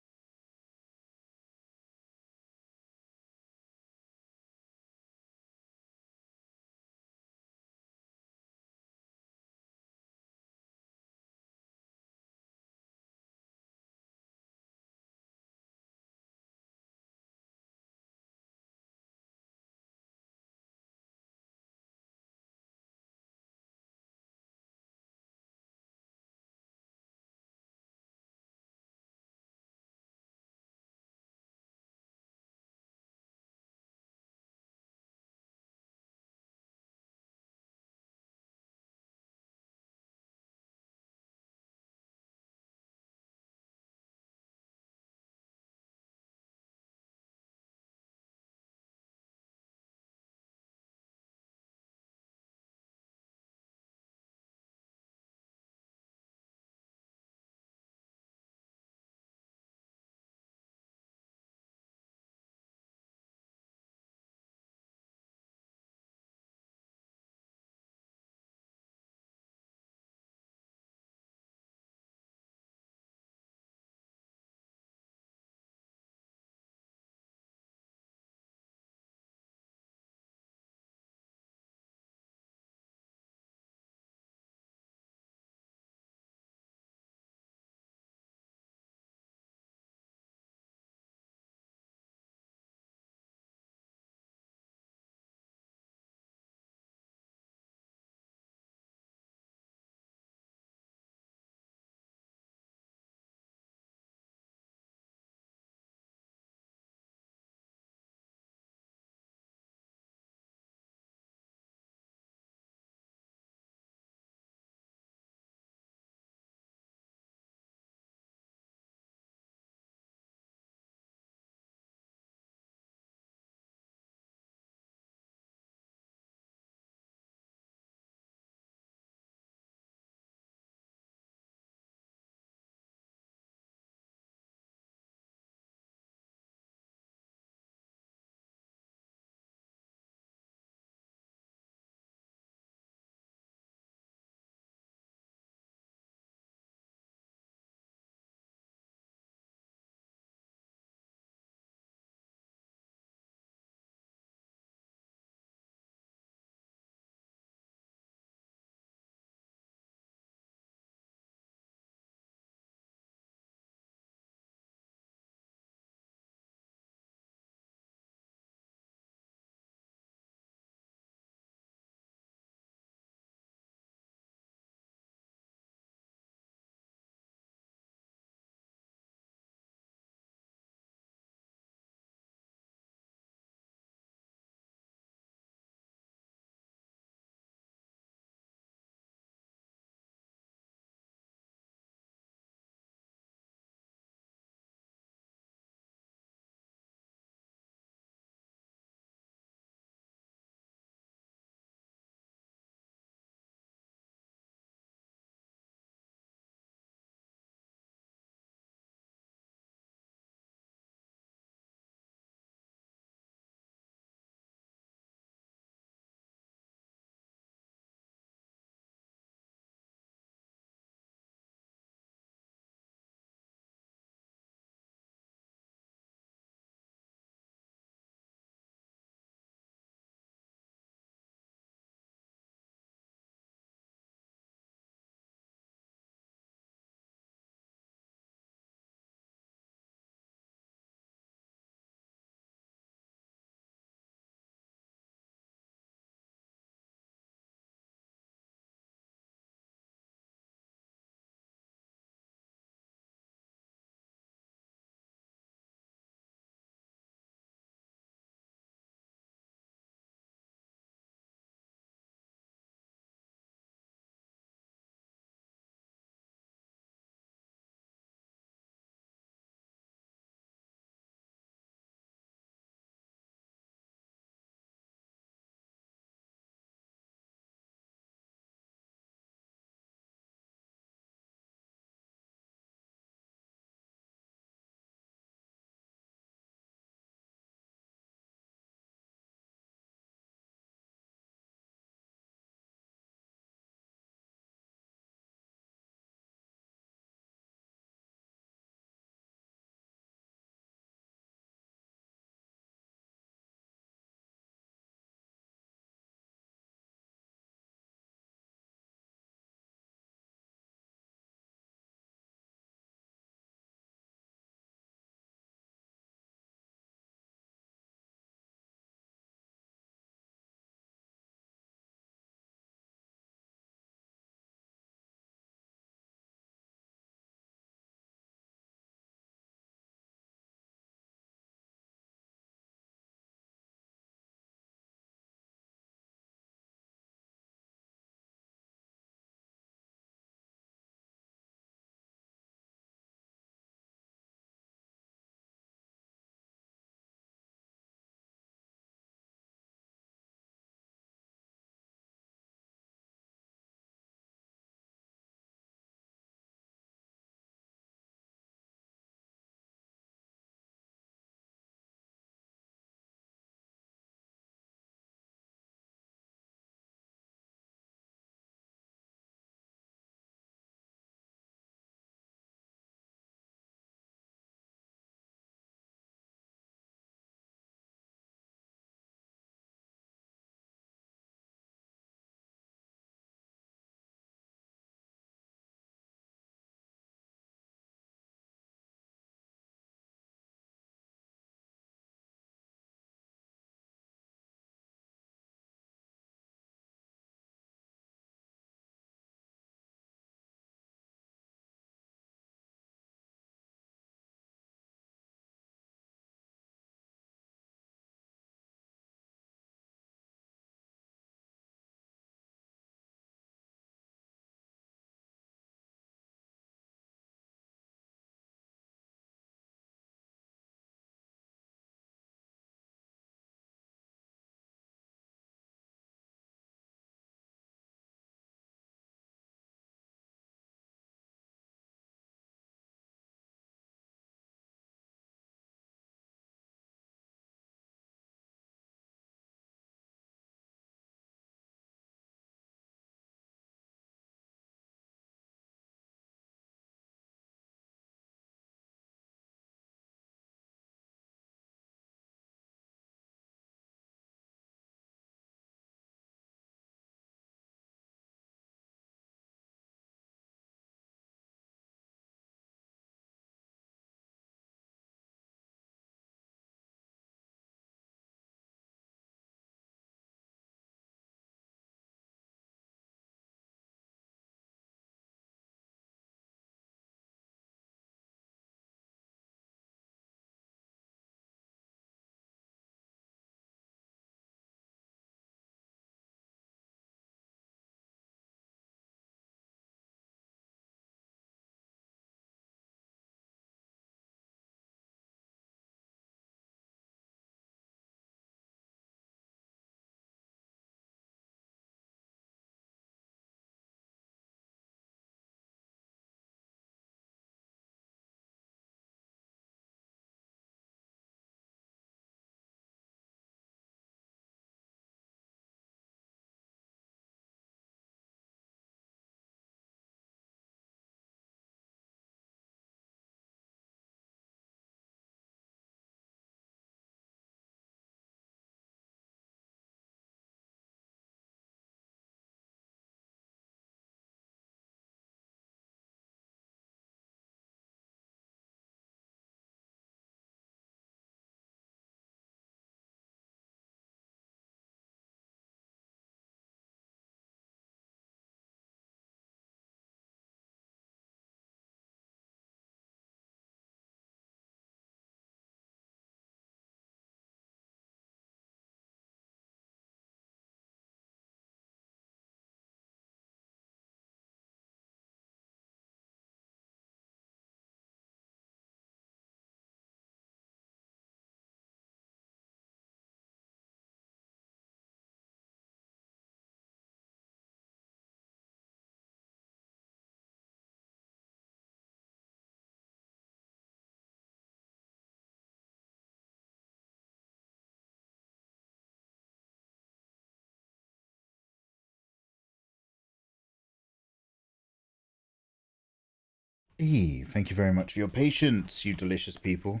Hey, thank you very much for your patience, you delicious people.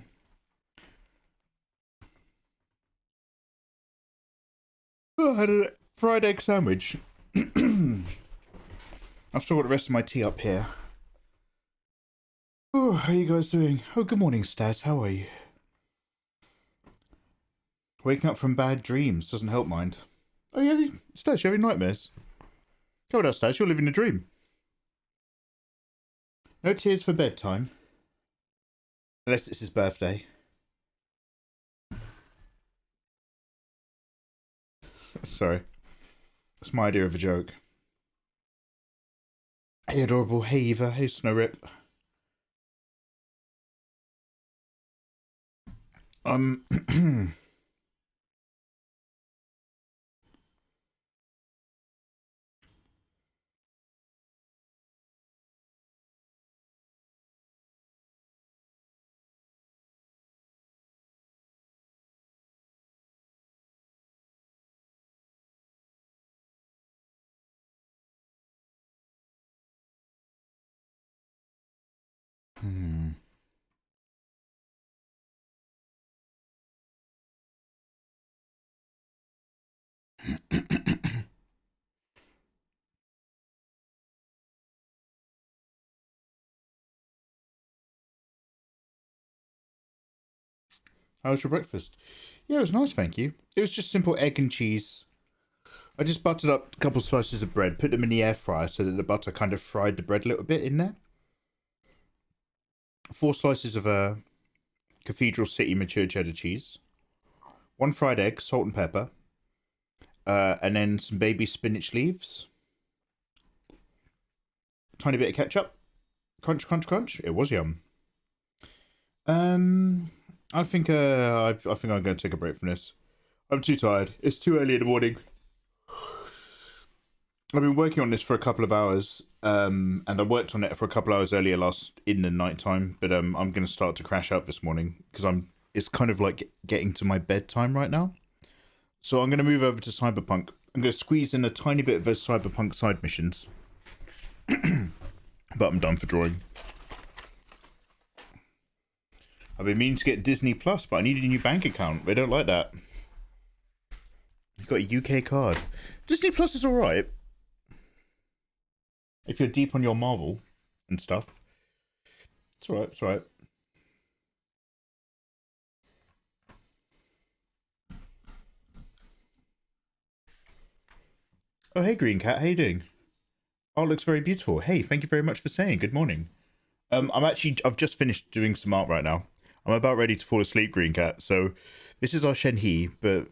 Oh, I had a fried egg sandwich. I've still got the rest of my tea up here. Oh, how are you guys doing? Oh, good morning, Stas. How are you? Waking up from bad dreams doesn't help, mind. Oh, Stas, you having nightmares? How about Stas? You're living a dream. No tears for bedtime. Unless it's his birthday. Sorry. That's my idea of a joke. Hey, adorable. Hey, Eva. Hey, Snowrip. How was your breakfast? Yeah, it was nice, thank you. It was just simple egg and cheese. I just buttered up a couple slices of bread, put them in the air fryer so that the butter kind of fried the bread a little bit in there. 4 slices of Cathedral City mature cheddar cheese. 1 fried egg, salt and pepper. And then some baby spinach leaves. Tiny bit of ketchup. Crunch, crunch, crunch. It was yum. I think I'm going to take a break from this. I'm too tired. It's too early in the morning. I've been working on this for a couple of hours, and I worked on it for a couple of hours earlier in the night time. But I'm going to start to crash out this morning because it's kind of like getting to my bedtime right now. So I'm going to move over to Cyberpunk. I'm going to squeeze in a tiny bit of those Cyberpunk side missions, but I'm done for drawing. I've been meaning to get Disney Plus, but I need a new bank account. They don't like that. You've got a UK card. Disney Plus is alright. If you're deep on your Marvel and stuff. It's alright, it's alright. Oh, hey, Green Cat, how you doing? Oh, it looks very beautiful. Hey, thank you very much for saying good morning. I've just finished doing some art right now. I'm about ready to fall asleep, Green Cat. So this is our Shenhe, but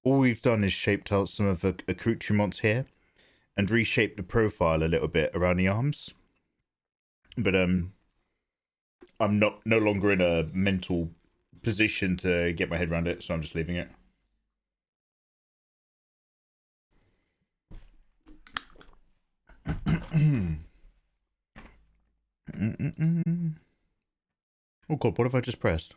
all we've done is shaped out some of the accoutrements here and reshaped the profile a little bit around the arms. But I'm no longer in a mental position to get my head around it, so I'm just leaving it. Oh god, what have I just pressed?